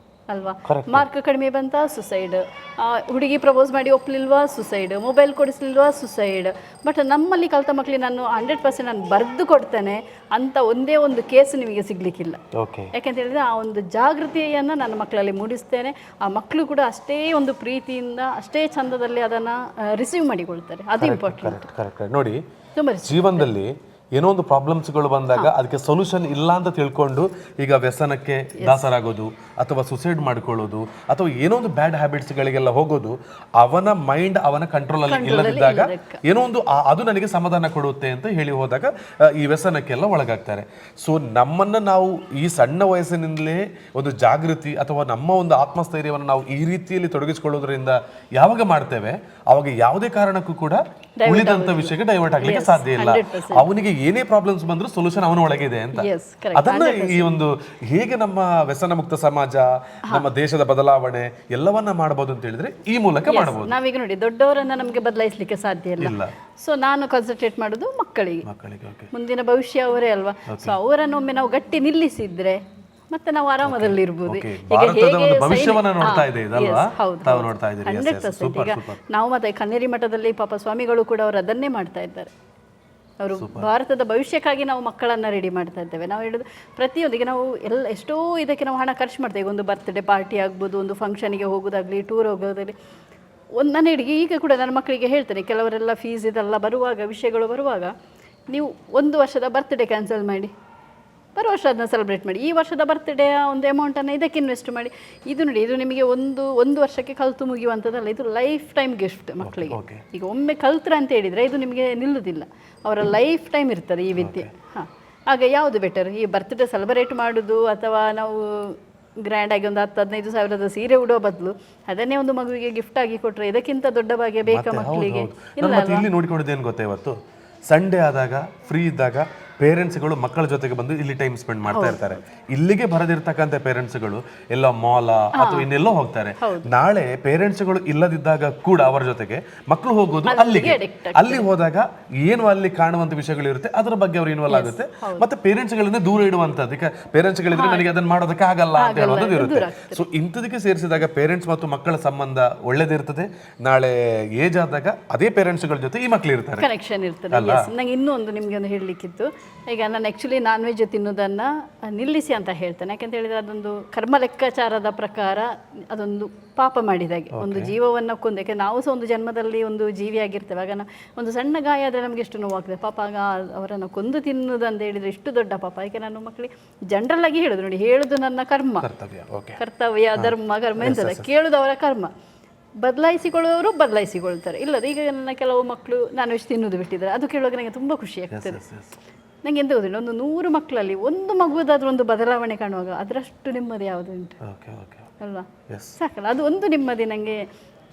Speaker 3: ಅಲ್ವಾ, ಮಾರ್ಕ್ ಕಡಿಮೆ ಬಂತ ಸುಸೈಡ್, ಹುಡುಗಿ ಪ್ರಪೋಸ್ ಮಾಡಿ ಒಪ್ಪಲಿಲ್ವಾ ಸುಸೈಡ್, ಮೊಬೈಲ್ ಕೊಡಿಸ್ಲಿಲ್ವಾ ಸುಸೈಡ್. ಬಟ್ ನಮ್ಮಲ್ಲಿ ಕಲಿತ ಮಕ್ಕಳಿಗೆ ನಾನು 100% ನಾನು ಬರೆದು ಕೊಡ್ತೇನೆ ಅಂತ ಒಂದೇ ಒಂದು ಕೇಸ್ ನಿಮಗೆ ಸಿಗಲಿಕ್ಕಿಲ್ಲ. ಯಾಕೆಂತ ಹೇಳಿದರೆ ಆ ಒಂದು ಜಾಗೃತಿಯನ್ನು ನನ್ನ ಮಕ್ಕಳಲ್ಲಿ ಮೂಡಿಸ್ತೇನೆ. ಆ ಮಕ್ಕಳು ಕೂಡ ಅಷ್ಟೇ ಒಂದು ಪ್ರೀತಿಯಿಂದ ಅಷ್ಟೇ ಚಂದದಲ್ಲಿ ಅದನ್ನು ರಿಸೀವ್ ಮಾಡಿಕೊಳ್ತಾರೆ. ಅದು ಇಂಪಾರ್ಟೆಂಟ್.
Speaker 1: ನೋಡಿ, ಜೀವನದಲ್ಲಿ ಏನೋ ಒಂದು ಪ್ರಾಬ್ಲಮ್ಸ್ಗಳು ಬಂದಾಗ ಅದಕ್ಕೆ ಸೊಲ್ಯೂಷನ್ ಇಲ್ಲ ಅಂತ ತಿಳ್ಕೊಂಡು ಈಗ ವ್ಯಸನಕ್ಕೆ ದಾಸರಾಗೋದು ಅಥವಾ ಸುಸೈಡ್ ಮಾಡ್ಕೊಳ್ಳೋದು ಅಥವಾ ಏನೋ ಒಂದು ಬ್ಯಾಡ್ ಹ್ಯಾಬಿಟ್ಸ್ಗಳಿಗೆಲ್ಲ ಹೋಗೋದು, ಅವನ ಮೈಂಡ್ ಅವನ ಕಂಟ್ರೋಲಲ್ಲಿ ಇಲ್ಲದಿದ್ದಾಗ ಏನೋ ಒಂದು ಅದು ನನಗೆ ಸಮಾಧಾನ ಕೊಡುತ್ತೆ ಅಂತ ಹೇಳಿ ಹೋದಾಗ ಈ ವ್ಯಸನಕ್ಕೆಲ್ಲ ಒಳಗಾಗ್ತಾರೆ. ಸೊ ನಮ್ಮನ್ನು ನಾವು ಈ ಸಣ್ಣ ವಯಸ್ಸಿನಿಂದಲೇ ಒಂದು ಜಾಗೃತಿ ಅಥವಾ ನಮ್ಮ ಒಂದು ಆತ್ಮಸ್ಥೈರ್ಯವನ್ನು ನಾವು ಈ ರೀತಿಯಲ್ಲಿ ತೊಡಗಿಸಿಕೊಳ್ಳೋದ್ರಿಂದ ಯಾವಾಗ ಮಾಡ್ತೇವೆ ಅವಾಗ ಯಾವುದೇ ಕಾರಣಕ್ಕೂ ಕೂಡ ಉಳಿದಂತ ವಿಷಯಕ್ಕೆ ಡೈವರ್ಟ್ ಆಗ್ಲಿಕ್ಕೆ ಸಾಧ್ಯ ಇಲ್ಲ. ಅವನಿಗೆ ಏನೇ ಪ್ರಾಬ್ಲಮ್ಸ್ ಬಂದ್ರು ಸೊಲ್ಯೂಷನ್ ಅವನ ಒಳಗಿದೆ ಅಂತ. ಅದನ್ನ ಈ ಒಂದು ಹೇಗೆ ನಮ್ಮ ವ್ಯಸನ ಮುಕ್ತ ಸಮಾಜ, ನಮ್ಮ ದೇಶದ ಬದಲಾವಣೆ ಎಲ್ಲವನ್ನ ಮಾಡಬಹುದು ಅಂತ ಹೇಳಿದ್ರೆ ಈ ಮೂಲಕ ಮಾಡಬಹುದು.
Speaker 3: ನಾವೀಗ ನೋಡಿ ದೊಡ್ಡವರನ್ನ ನಮಗೆ ಬದಲಾಯಿಸಲಿಕ್ಕೆ ಸಾಧ್ಯ ಇಲ್ಲ. ಸೊ ನಾನು ಕಾನ್ಸಂಟ್ರೇಟ್ ಮಾಡೋದು ಮಕ್ಕಳಿಗೆ, ಮುಂದಿನ ಭವಿಷ್ಯ ಅವರೇ ಅಲ್ವಾ. ಸೊ ಅವರನ್ನು ಒಮ್ಮೆ ನಾವು ಗಟ್ಟಿ ನಿಲ್ಲಿಸಿದ್ರೆ ಮತ್ತೆ ನಾವು ಆರಾಮದಲ್ಲಿ ಇರ್ಬೋದು. ಈಗ ನಾವು ಮತ್ತೆ ಕನ್ನೇರಿ ಮಠದಲ್ಲಿ ಪಾಪ ಸ್ವಾಮಿಗಳು ಕೂಡ ಅವರು ಅದನ್ನೇ ಮಾಡ್ತಾ ಇದ್ದಾರೆ. ಅವರು ಭಾರತದ ಭವಿಷ್ಯಕ್ಕಾಗಿ ನಾವು ಮಕ್ಕಳನ್ನು ರೆಡಿ ಮಾಡ್ತಾ ಇದ್ದೇವೆ. ನಾವು ಹೇಳೋದು ಪ್ರತಿಯೊಂದಿಗೆ ನಾವು ಎಷ್ಟೋ ಇದಕ್ಕೆ ನಾವು ಹಣ ಖರ್ಚು ಮಾಡ್ತೇವೆ. ಒಂದು ಬರ್ತ್ಡೇ ಪಾರ್ಟಿ ಆಗ್ಬೋದು, ಒಂದು ಫಂಕ್ಷನಿಗೆ ಹೋಗೋದಾಗಲಿ, ಟೂರ್ ಹೋಗೋದಾಗಲಿ. ನಾನು ಈಗ ಕೂಡ ನನ್ನ ಮಕ್ಕಳಿಗೆ ಹೇಳ್ತೇನೆ, ಕೆಲವರೆಲ್ಲ ಫೀಸ್ ಇದೆಲ್ಲ ಬರುವಾಗ ವಿಷಯಗಳು ಬರುವಾಗ ನೀವು 1 ವರ್ಷದ ಬರ್ತ್ಡೇ ಕ್ಯಾನ್ಸಲ್ ಮಾಡಿ, ಬರೋ ವರ್ಷ ಅದನ್ನ ಸೆಲೆಬ್ರೇಟ್ ಮಾಡಿ. ಈ ವರ್ಷದ ಬರ್ತ್ಡೇ ಒಂದು ಅಮೌಂಟನ್ನು ಇದಕ್ಕೆ ಇನ್ವೆಸ್ಟ್ ಮಾಡಿ. ಇದು ನೋಡಿ, ಇದು ನಿಮಗೆ ಒಂದು ವರ್ಷಕ್ಕೆ ಕಲಿತು ಮುಗಿಯುವಂಥದ್ದಲ್ಲ, ಇದು ಲೈಫ್ ಟೈಮ್ ಗಿಫ್ಟ್ ಮಕ್ಕಳಿಗೆ. ಈಗ ಒಮ್ಮೆ ಕಲ್ತ್ರ ಅಂತ ಹೇಳಿದರೆ ಇದು ನಿಮಗೆ ನಿಲ್ಲುವುದಿಲ್ಲ, ಅವರ ಲೈಫ್ ಟೈಮ್ ಇರ್ತದೆ ಈ ವಿದ್ಯೆ. ಹಾಂ, ಆಗ ಯಾವುದು ಬೆಟರ್, ಈ ಬರ್ತ್ಡೇ ಸೆಲೆಬ್ರೇಟ್ ಮಾಡೋದು ಅಥವಾ ನಾವು ಗ್ರ್ಯಾಂಡಾಗಿ ಒಂದು 10-15 ಸಾವಿರದ ಸೀರೆ ಉಡೋ ಬದಲು ಅದನ್ನೇ ಒಂದು ಮಗುವಿಗೆ ಗಿಫ್ಟ್ ಆಗಿ ಕೊಟ್ಟರೆ ಇದಕ್ಕಿಂತ ದೊಡ್ಡ ಭಾಗ್ಯ ಬೇಕಾ ಮಕ್ಕಳಿಗೆ?
Speaker 1: ಇಲ್ಲಿ ನೋಡಿಕೊಳ್ಳೋದೇನು ಗೊತ್ತೇ, ಇವತ್ತು ಸಂಡೇ ಆದಾಗ ಫ್ರೀ ಇದ್ದಾಗ ಪೇರೆಂಟ್ಸ್ಗಳು ಮಕ್ಕಳ ಜೊತೆಗೆ ಬಂದು ಇಲ್ಲಿ ಟೈಮ್ ಸ್ಪೆಂಡ್ ಮಾಡ್ತಾ ಇರ್ತಾರೆ. ಇಲ್ಲಿಗೆ ಬರದಿರ್ತಕ್ಕಂಥ ಪೇರೆಂಟ್ಸ್ಗಳು ಎಲ್ಲ ಮಾಲ ಅಥವಾ ಇನ್ನೆಲ್ಲೋ ಹೋಗ್ತಾರೆ. ನಾಳೆ ಪೇರೆಂಟ್ಸ್ಗಳು ಇಲ್ಲದಿದ್ದಾಗ ಕೂಡ ಅವರ ಜೊತೆಗೆ ಮಕ್ಕಳು ಹೋಗೋದು ಅಲ್ಲಿಗೆ. ಅಲ್ಲಿ ಹೋದಾಗ ಏನು ಅಲ್ಲಿ ಕಾಣುವಂತ ವಿಷಯಗಳು ಇರುತ್ತೆ ಅದರ ಬಗ್ಗೆ ಅವ್ರು ಇನ್ವಾಲ್ವ್ ಆಗುತ್ತೆ. ಮತ್ತೆ ಪೇರೆಂಟ್ಸ್ಗಳಿಂದ ದೂರ ಇಡುವಂಥದ್ದು, ಈಗ ಪೇರೆಂಟ್ಸ್ಗಳಿದ್ರೆ ನನಗೆ ಅದನ್ನ ಮಾಡೋದಕ್ಕೆ ಆಗಲ್ಲ ಅಂತ ಹೇಳೋದು ಇರುತ್ತೆ. ಸೊ ಇಂಥದಕ್ಕೆ ಸೇರಿಸಿದಾಗ ಪೇರೆಂಟ್ಸ್ ಮತ್ತು ಮಕ್ಕಳ ಸಂಬಂಧ ಒಳ್ಳೇದಿರ್ತದೆ. ನಾಳೆ ಏಜ್ ಆದಾಗ ಅದೇ ಪೇರೆಂಟ್ಸ್ಗಳ ಜೊತೆ ಈ ಮಕ್ಕಳು ಇರ್ತಾರೆ,
Speaker 3: ಕನೆಕ್ಷನ್ ಇರ್ತದೆ. ನಂಗೆ ಇನ್ನೂ ಒಂದು ನಿಮಗೆ ಒಂದು ಹೇಳಲಿಕ್ಕಿತ್ತು. ಈಗ ನಾನು ಆ್ಯಕ್ಚುಲಿ ನಾನ್ ವೆಜ್ ತಿನ್ನೋದನ್ನು ನಿಲ್ಲಿಸಿ ಅಂತ ಹೇಳ್ತೇನೆ. ಯಾಕೆಂತ ಹೇಳಿದರೆ ಅದೊಂದು ಕರ್ಮ ಲೆಕ್ಕಾಚಾರದ ಪ್ರಕಾರ ಅದೊಂದು ಪಾಪ ಮಾಡಿದಾಗೆ, ಒಂದು ಜೀವವನ್ನು ಕೊಂದು. ಯಾಕೆ ನಾವು ಸಹ ಒಂದು ಜನ್ಮದಲ್ಲಿ ಒಂದು ಜೀವಿಯಾಗಿರ್ತೇವೆ. ಆಗ ಒಂದು ಸಣ್ಣ ಗಾಯ ಆದರೆ ನಮಗೆ ಎಷ್ಟು ನೋವಾಗ್ತದೆ. ಪಾಪ ಆಗ ಅವರನ್ನು ಕೊಂದು ತಿನ್ನುವುದು ಅಂತ ಹೇಳಿದರೆ ಇಷ್ಟು ದೊಡ್ಡ ಪಾಪ. ಯಾಕೆ ನಾನು ಮಕ್ಕಳಿಗೆ ಜನರಲ್ ಆಗಿ ಹೇಳೋದು, ನೋಡಿ, ಹೇಳೋದು ನನ್ನ ಕರ್ಮ, ಕರ್ತವ್ಯ, ಧರ್ಮ, ಕರ್ಮ ಎಂತದ, ಕೇಳೋದು ಅವರ ಕರ್ಮ. ಬದಲಾಯಿಸಿಕೊಳ್ಳುವವರು ಬದಲಾಯಿಸಿಕೊಳ್ತಾರೆ. ಇಲ್ಲದ ಈಗ ನನ್ನ ಕೆಲವು ಮಕ್ಕಳು ನಾನ್ ವೆಜ್ ತಿನ್ನೋದು ಬಿಟ್ಟಿದ್ದಾರೆ, ಅದು ಕೇಳುವಾಗ ನನಗೆ ತುಂಬ ಖುಷಿ ಆಗ್ತದೆ. ನನಗೆ ಎಂತ ಗೊತ್ತಿಲ್ಲ, ಒಂದು 100 ಮಕ್ಕಳಲ್ಲಿ ಒಂದು ಮಗುವಾದ್ರೂ ಒಂದು ಬದಲಾವಣೆ ಕಾಣುವಾಗ ಅದರಷ್ಟು ನೆಮ್ಮದಿ ಯಾವುದು ಉಂಟು ಅಲ್ವಾ? ಸಾಕಲ್ಲ, ಅದು ಒಂದು ನೆಮ್ಮದಿ ನನಗೆ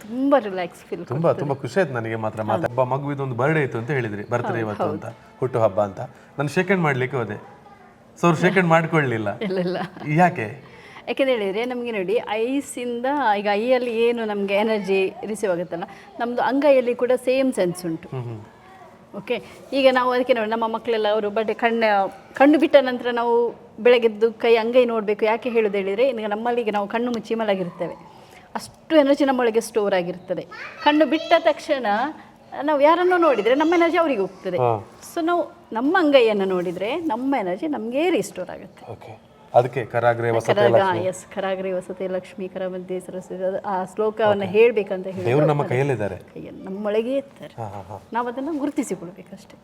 Speaker 3: ತುಂಬಾ ರಿಲ್ಯಾಕ್ಸ್ ಫೀಲ್.
Speaker 1: ತುಂಬಾ ಖುಷಿ ಆಯ್ತು ನನಗೆ ಮಾತ್ರ. ಒಬ್ಬ ಮಗುವಿದೊಂದು ಬರ್ಡೇ ಇತ್ತು ಅಂತ ಹೇಳಿದ್ರಿ, ಬರ್ತ್ಡೇ ಇವತ್ತು ಅಂತ, ಹುಟ್ಟು ಹಬ್ಬ ಅಂತ. ನಾನು ಶೇಕ್ ಮಾಡ್ಲಿಕ್ಕೆ ಹೋದೆ, ಸೊ ಅವ್ರು ಶೇಕ್ ಮಾಡ್ಕೊಳ್ಳಿಲ್ಲ.
Speaker 3: ಇಲ್ಲ,
Speaker 1: ಯಾಕೆ?
Speaker 3: ಯಾಕೆಂತ ಹೇಳಿದರೆ ನಮಗೆ ನೋಡಿ, ಐಸಿಂದ ಈಗ ಐಯಲ್ಲಿ ಏನು ನಮಗೆ ಎನರ್ಜಿ ರಿಸೀವ್ ಆಗುತ್ತಲ್ಲ, ನಮ್ಮದು ಅಂಗೈಯಲ್ಲಿ ಕೂಡ ಸೇಮ್ ಸೆನ್ಸ್ ಉಂಟು. ಓಕೆ, ಈಗ ನಾವು ಅದಕ್ಕೆ ನೋಡಿ ನಮ್ಮ ಮಕ್ಕಳೆಲ್ಲ ಅವರು ಬಟ್ ಕಣ್ಣು ಬಿಟ್ಟ ನಂತರ ನಾವು ಬೆಳಗ್ಗೆದ್ದು ಅಂಗೈ ನೋಡಬೇಕು. ಯಾಕೆ ಹೇಳೋದು ಹೇಳಿದರೆ, ಈಗ ನಮ್ಮಲ್ಲಿ ಈಗ ನಾವು ಕಣ್ಣು ಮುಚ್ಚಿ ಮಲಗಿರ್ತೇವೆ, ಅಷ್ಟು ಎನರ್ಜಿ ನಮ್ಮೊಳಗೆ ಸ್ಟೋರ್ ಆಗಿರ್ತದೆ. ಕಣ್ಣು ಬಿಟ್ಟ ತಕ್ಷಣ ನಾವು ಯಾರನ್ನೋ ನೋಡಿದರೆ ನಮ್ಮ ಎನರ್ಜಿ ಅವರಿಗೆ ಹೋಗ್ತದೆ. ಸೊ ನಾವು ನಮ್ಮ ಅಂಗೈಯನ್ನು ನೋಡಿದರೆ ನಮ್ಮ ಎನರ್ಜಿ ನಮಗೆ ರೀಸ್ಟೋರ್ ಆಗುತ್ತೆ.
Speaker 1: ಅದಕ್ಕೆ ಕರಾಗ್ರೆ
Speaker 3: ವಸತೆ ಲಕ್ಷ್ಮಿ ಕರ ಮಧ್ಯೆ ಸರಸ್ವತಿ, ಆ ಶ್ಲೋಕವನ್ನು ಹೇಳ್ಬೇಕಂತ ಹೇಳಿ
Speaker 1: ನಮ್ಮ ಕೈಯಲ್ಲಿದ್ದಾರೆ,
Speaker 3: ನಮ್ಮೊಳಗೆ ಇರ್ತಾರೆ. ನಾವು ಅದನ್ನು ಗುರುತಿಸಿಕೊಳ್ಬೇಕಷ್ಟೇ.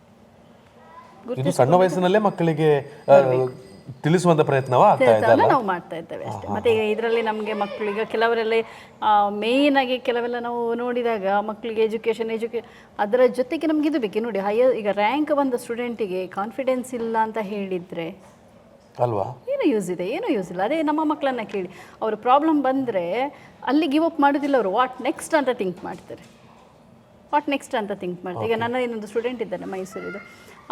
Speaker 1: ಸಣ್ಣ ವಯಸ್ಸಿನಲ್ಲೇ ಮಕ್ಕಳಿಗೆ ತಿಳಿಸುವಂತ ಪ್ರಯತ್ನವ
Speaker 3: ನಾವು ಮಾಡ್ತಾ ಇದ್ದೇವೆ ಅಷ್ಟೇ. ಮತ್ತೆ ಈಗ ಇದರಲ್ಲಿ ನಮಗೆ ಮಕ್ಕಳಿಗೆ ಕೆಲವರೆಲ್ಲ ಮೇಯ್ನ್ ಆಗಿ ಕೆಲವೆಲ್ಲ ನಾವು ನೋಡಿದಾಗ ಮಕ್ಕಳಿಗೆ ಎಜುಕೇಷನ್ ಅದರ ಜೊತೆಗೆ ನಮ್ಗೆ ಇದು ಬೇಕು ನೋಡಿ. ಈಗ ರ್ಯಾಂಕ್ ಬಂದ ಸ್ಟೂಡೆಂಟಿಗೆ ಕಾನ್ಫಿಡೆನ್ಸ್ ಇಲ್ಲ ಅಂತ ಹೇಳಿದರೆ
Speaker 1: ಅಲ್ವಾ?
Speaker 3: ಏನೂ ಯೂಸ್ ಇದೆ, ಏನೂ ಯೂಸ್ ಇಲ್ಲ. ಅದೇ ನಮ್ಮ ಮಕ್ಕಳನ್ನ ಕೇಳಿ, ಅವರು ಪ್ರಾಬ್ಲಮ್ ಬಂದರೆ ಅಲ್ಲಿ ಗಿವ್ ಅಪ್ ಮಾಡೋದಿಲ್ಲ, ಅವರು ವಾಟ್ ನೆಕ್ಸ್ಟ್ ಅಂತ ಥಿಂಕ್ ಮಾಡ್ತಾರೆ. ವಾಟ್ ನೆಕ್ಸ್ಟ್ ಅಂತ ಥಿಂಕ್ ಮಾಡ್ತಾರೆ. ಈಗ ನನ್ನ ಇನ್ನೊಂದು ಸ್ಟೂಡೆಂಟ್ ಇದ್ದಾನೆ ಮೈಸೂರಿದು,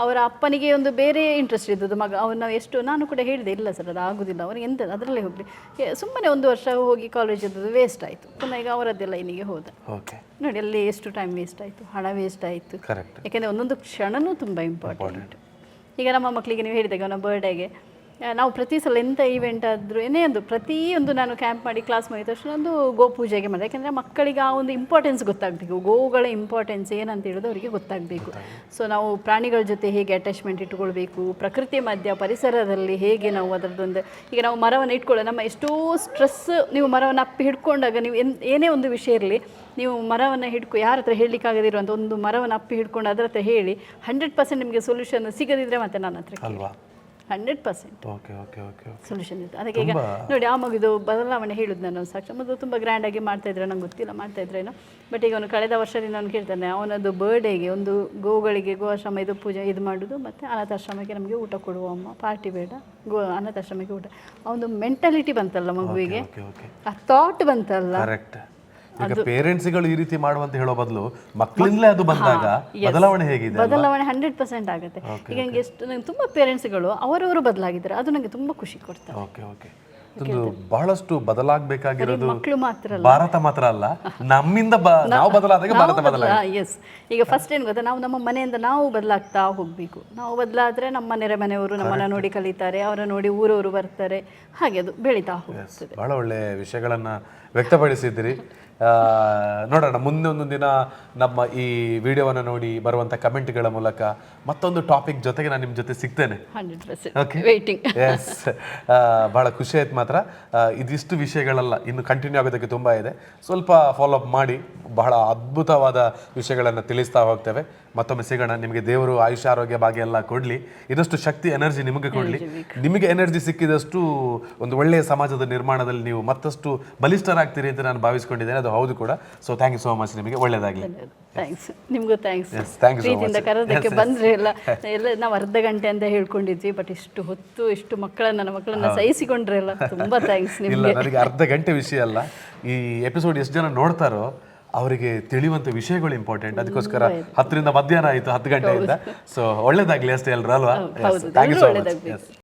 Speaker 3: ಅವರ ಅಪ್ಪನಿಗೆ ಒಂದು ಬೇರೆ ಇಂಟ್ರೆಸ್ಟ್ ಇದ್ದದ್ದು ಮಗ. ಅವನ್ನ ಎಷ್ಟು ನಾನು ಕೂಡ ಹೇಳಿದೆ, ಇಲ್ಲ ಸರ್ ಅದು ಆಗೋದಿಲ್ಲ, ಅವ್ರಿಗೆ ಎಂತ ಅದರಲ್ಲೇ ಹೋಗಲಿ, ಸುಮ್ಮನೆ 1 ವರ್ಷ ಹೋಗಿ ಕಾಲೇಜ್ ಇದ್ದದ್ದು ವೇಸ್ಟ್ ಆಯಿತು. ಪುನಃ ಈಗ ಅವರದ್ದೆಲ್ಲ ಇಲ್ಲಿಗೆ ಹೋದ. ನೋಡಿ ಅಲ್ಲಿ ಎಷ್ಟು ಟೈಮ್ ವೇಸ್ಟ್ ಆಯಿತು, ಹಣ ವೇಸ್ಟ್ ಆಯಿತು. ಯಾಕೆಂದರೆ ಒಂದೊಂದು ಕ್ಷಣನೂ ತುಂಬ ಇಂಪಾರ್ಟೆಂಟ್. ಈಗ ನಮ್ಮ ಮಕ್ಕಳಿಗೆ ನೀವು ಹೇಳಿದಾಗ ಅವನ ಬರ್ಡೇಗೆ ನಾವು ಪ್ರತಿ ಸಲ ಎಂಥ ಈವೆಂಟ್ ಆದರೂ ಏನೇ ಒಂದು ಪ್ರತಿಯೊಂದು ನಾನು ಕ್ಯಾಂಪ್ ಮಾಡಿ ಕ್ಲಾಸ್ ಮುಗಿದ ತಕ್ಷಣ ಒಂದು ಗೋ ಪೂಜೆಗೆ ಮಾಡಿದೆ. ಯಾಕೆಂದರೆ ಮಕ್ಕಳಿಗೆ ಆ ಒಂದು ಇಂಪಾರ್ಟೆನ್ಸ್ ಗೊತ್ತಾಗಬೇಕು, ಗೋವುಗಳ ಇಂಪಾರ್ಟೆನ್ಸ್ ಏನಂತ ಹೇಳೋದು ಅವರಿಗೆ ಗೊತ್ತಾಗಬೇಕು. ಸೊ ನಾವು ಪ್ರಾಣಿಗಳ ಜೊತೆ ಹೇಗೆ ಅಟ್ಯಾಚ್ಮೆಂಟ್ ಇಟ್ಕೊಳ್ಬೇಕು, ಪ್ರಕೃತಿ ಮಧ್ಯ ಪರಿಸರದಲ್ಲಿ ಹೇಗೆ ನಾವು ಅದರದ್ದೊಂದು, ಈಗ ನಾವು ಮರವನ್ನು ಇಟ್ಕೊಳ್ಳೋ ನಮ್ಮ ಎಷ್ಟೋ ಸ್ಟ್ರೆಸ್, ನೀವು ಮರವನ್ನು ಅಪ್ಪಿ ಹಿಡ್ಕೊಂಡಾಗ ನೀವು ಏನೇ ಒಂದು ವಿಷಯ ಇರಲಿ, ನೀವು ಮರವನ್ನು ಯಾರ ಹತ್ರ ಹೇಳಲಿಕ್ಕಾಗದಿರುವಂಥ ಒಂದು ಮರವನ್ನು ಅಪ್ಪಿ ಹಿಡ್ಕೊಂಡು ಅದರ ಹತ್ರ ಹೇಳಿ 100% ನಿಮಗೆ ಸೊಲ್ಯೂಷನ್ ಸಿಗದಿದ್ದರೆ ಮತ್ತೆ ನನ್ನ ಹತ್ರ 100% ಸೊಲ್ಯೂಷನ್ ಇತ್ತು. ಅದಕ್ಕೆ ಈಗ ನೋಡಿ ಆ ಮಗುದು ಬದಲಾವಣೆ ಹೇಳುದು ನಾನು ಸಾಕ್ಷಿ ಮೊದಲು ತುಂಬ ಗ್ರ್ಯಾಂಡಾಗಿ ಮಾಡ್ತಾಯಿದ್ರೆ ನಂಗೆ ಗೊತ್ತಿಲ್ಲ ಮಾಡ್ತಾಯಿದ್ರೇನೋ, ಬಟ್ ಈಗ ಅವನು ಕಳೆದ ವರ್ಷದಿಂದ ನಾನು ಕೇಳ್ತಾನೆ, ಅವನದು ಬರ್ಡೇಗೆ ಒಂದು ಗೋಗಳಿಗೆ ಗೋಆಶ್ರಮ ಇದು ಪೂಜೆ ಇದು ಮಾಡೋದು, ಮತ್ತು ಅನಾಥಾಶ್ರಮಕ್ಕೆ ನಮಗೆ ಊಟ ಕೊಡುವ ಅಮ್ಮ, ಪಾರ್ಟಿ ಬೇಡ, ಅನಾಥಾಶ್ರಮಕ್ಕೆ ಊಟ. ಅವನು ಮೆಂಟಾಲಿಟಿ ಬಂತಲ್ಲ ಮಗುವಿಗೆ, ಆ ಥಾಟ್ ಬಂತಲ್ಲ.
Speaker 1: ಈಗ ಪೇರೆಂಟ್ಸ್ಗಳು ಈ ರೀತಿ ಮಾಡುವಂತ ಹೇಳೋ ಬದಲು ಮಕ್ಕಳಿಂದಲೇ ಅದು ಬಂದಾಗ ಬದಲಾವಣೆ ಹೇಗಿದೆ?
Speaker 3: ಬದಲಾವಣೆ 100% ಆಗುತ್ತೆ. ಈಗ ನಂಗೆ ಎಷ್ಟು ನಂಗೆ ತುಂಬ ಪೇರೆಂಟ್ಸ್ಗಳು ಅವರವರು ಬದಲಾಗಿದ್ದಾರೆ, ಅದು ನನಗೆ ತುಂಬ ಖುಷಿ ಕೊಡ್ತಾರೆ.
Speaker 1: ಬಹಳಷ್ಟು ಬದಲಾಗಬೇಕಾಗಿರೋದು
Speaker 3: ಮಕ್ಕಳು ಮಾತ್ರ ಅಲ್ಲ,
Speaker 1: ಭಾರತ ಮಾತ್ರ ಅಲ್ಲ, ನಮ್ಮಿಂದ ನಾವು ಬದಲಾದಾಗ ಭಾರತ ಬದಲಾಗ.
Speaker 3: ಎಸ್, ಈಗ ಫಸ್ಟ್ ಏನು ಗೊತ್ತಾ, ನಾವು ನಮ್ಮ ಮನೆಯಿಂದ ನಾವು ಬದಲಾಗ್ತಾ ಹೋಗಬೇಕು. ನಾವು ಬದಲಾದರೆ ನಮ್ಮ ನೆರೆ ಮನೆಯವರು ನಮ್ಮನ್ನು ನೋಡಿ ಕಲಿತಾರೆ, ಅವರ ನೋಡಿ ಊರವರು ಬರ್ತಾರೆ, ಹಾಗೆ ಅದು ಬೆಳೀತಾ ಹೋಗ್ತದೆ.
Speaker 1: ಬಹಳ ಒಳ್ಳೆ ವಿಷಯಗಳನ್ನ ವ್ಯಕ್ತಪಡಿಸಿದ್ದೀರಿ. ನೋಡೋಣ ಮುಂದೆ ಒಂದು ದಿನ ನಮ್ಮ ಈ ವಿಡಿಯೋವನ್ನು ನೋಡಿ ಬರುವಂಥ ಕಮೆಂಟ್ಗಳ ಮೂಲಕ ಮತ್ತೊಂದು ಟಾಪಿಕ್ ಜೊತೆಗೆ ನಾನು ನಿಮ್ಮ ಜೊತೆ ಸಿಗ್ತೇನೆ.
Speaker 3: 100% ವೇಟಿಂಗ್.
Speaker 1: ಎಸ್, ಭಾಳ ಖುಷಿ ಆಯ್ತು ಮಾತ್ರ. ಇದಿಷ್ಟು ವಿಷಯಗಳಲ್ಲ, ಇನ್ನು ಕಂಟಿನ್ಯೂ ಆಗೋದಕ್ಕೆ ತುಂಬ ಇದೆ. ಸ್ವಲ್ಪ ಫಾಲೋ ಅಪ್ ಮಾಡಿ ಬಹಳ ಅದ್ಭುತವಾದ ವಿಷಯಗಳನ್ನು ತಿಳಿಸ್ತಾ ಹೋಗ್ತೇವೆ. ಮತ್ತೊಮ್ಮೆ ಸಿಗೋಣ. ನಿಮಗೆ ದೇವರು ಆಯುಷ್ಯ ಆರೋಗ್ಯ ಭಾಗ್ಯ ಎಲ್ಲ ಕೊಡಲಿ, ಇನ್ನಷ್ಟು ಶಕ್ತಿ ಎನರ್ಜಿ ನಿಮಗೆ ಕೊಡಲಿ. ನಿಮಗೆ ಎನರ್ಜಿ ಸಿಕ್ಕಿದಷ್ಟು ಒಂದು ಒಳ್ಳೆಯ ಸಮಾಜದ ನಿರ್ಮಾಣದಲ್ಲಿ ನೀವು ಮತ್ತಷ್ಟು ಬಲಿಷ್ಠರಾಗ್ತೀರಿ ಅಂತ ನಾನು ಭಾವಿಸ್ಕೊಂಡಿದ್ದೇನೆ. ಅದು ಹೌದು ಕೂಡ. So thank you so much, ನಿಮಗೆ ಒಳ್ಳೆಯದಾಗಲಿ.
Speaker 3: ಥ್ಯಾಂಕ್ಸ್, ನಿಮಗೂ ಥ್ಯಾಂಕ್ಸ್.
Speaker 1: ಥ್ಯಾಂಕ್ ಯು ಸೊ
Speaker 3: ಪ್ರೀತಿಯಿಂದ
Speaker 1: ಮಚ್.
Speaker 3: ಕರೋದಕ್ಕೆ ಬಂದರೆ ಎಲ್ಲ ನಾವು ಅರ್ಧ ಗಂಟೆ ಅಂತ ಹೇಳ್ಕೊಂಡಿದ್ವಿ, ಬಟ್ ಇಷ್ಟು ಹೊತ್ತು ಇಷ್ಟು ನನ್ನ ಮಕ್ಕಳನ್ನ ಸಹಿಸಿಕೊಂಡ್ರಲ್ಲ, ತುಂಬ ಥ್ಯಾಂಕ್ಸ್ ನಿಮಗೆ.
Speaker 1: ಇಲ್ಲ, ನನಗೆ ಅರ್ಧ ಗಂಟೆ ವಿಷಯ ಅಲ್ಲ, ಈ ಎಪಿಸೋಡ್ ಎಷ್ಟು ಜನ ನೋಡ್ತಾರೋ ಅವರಿಗೆ ತಿಳಿಯುವಂಥ ವಿಷಯಗಳು ಇಂಪಾರ್ಟೆಂಟ್. ಅದಕ್ಕೋಸ್ಕರ 10ರಿಂದ ಮಧ್ಯಾಹ್ನ ಆಯಿತು, 10 ಗಂಟೆಯಿಂದ. ಸೊ ಒಳ್ಳೇದಾಗಲಿ ಅಷ್ಟೇ ಎಲ್ಲರೂ ಅಲ್ವಾ? Thank you so much.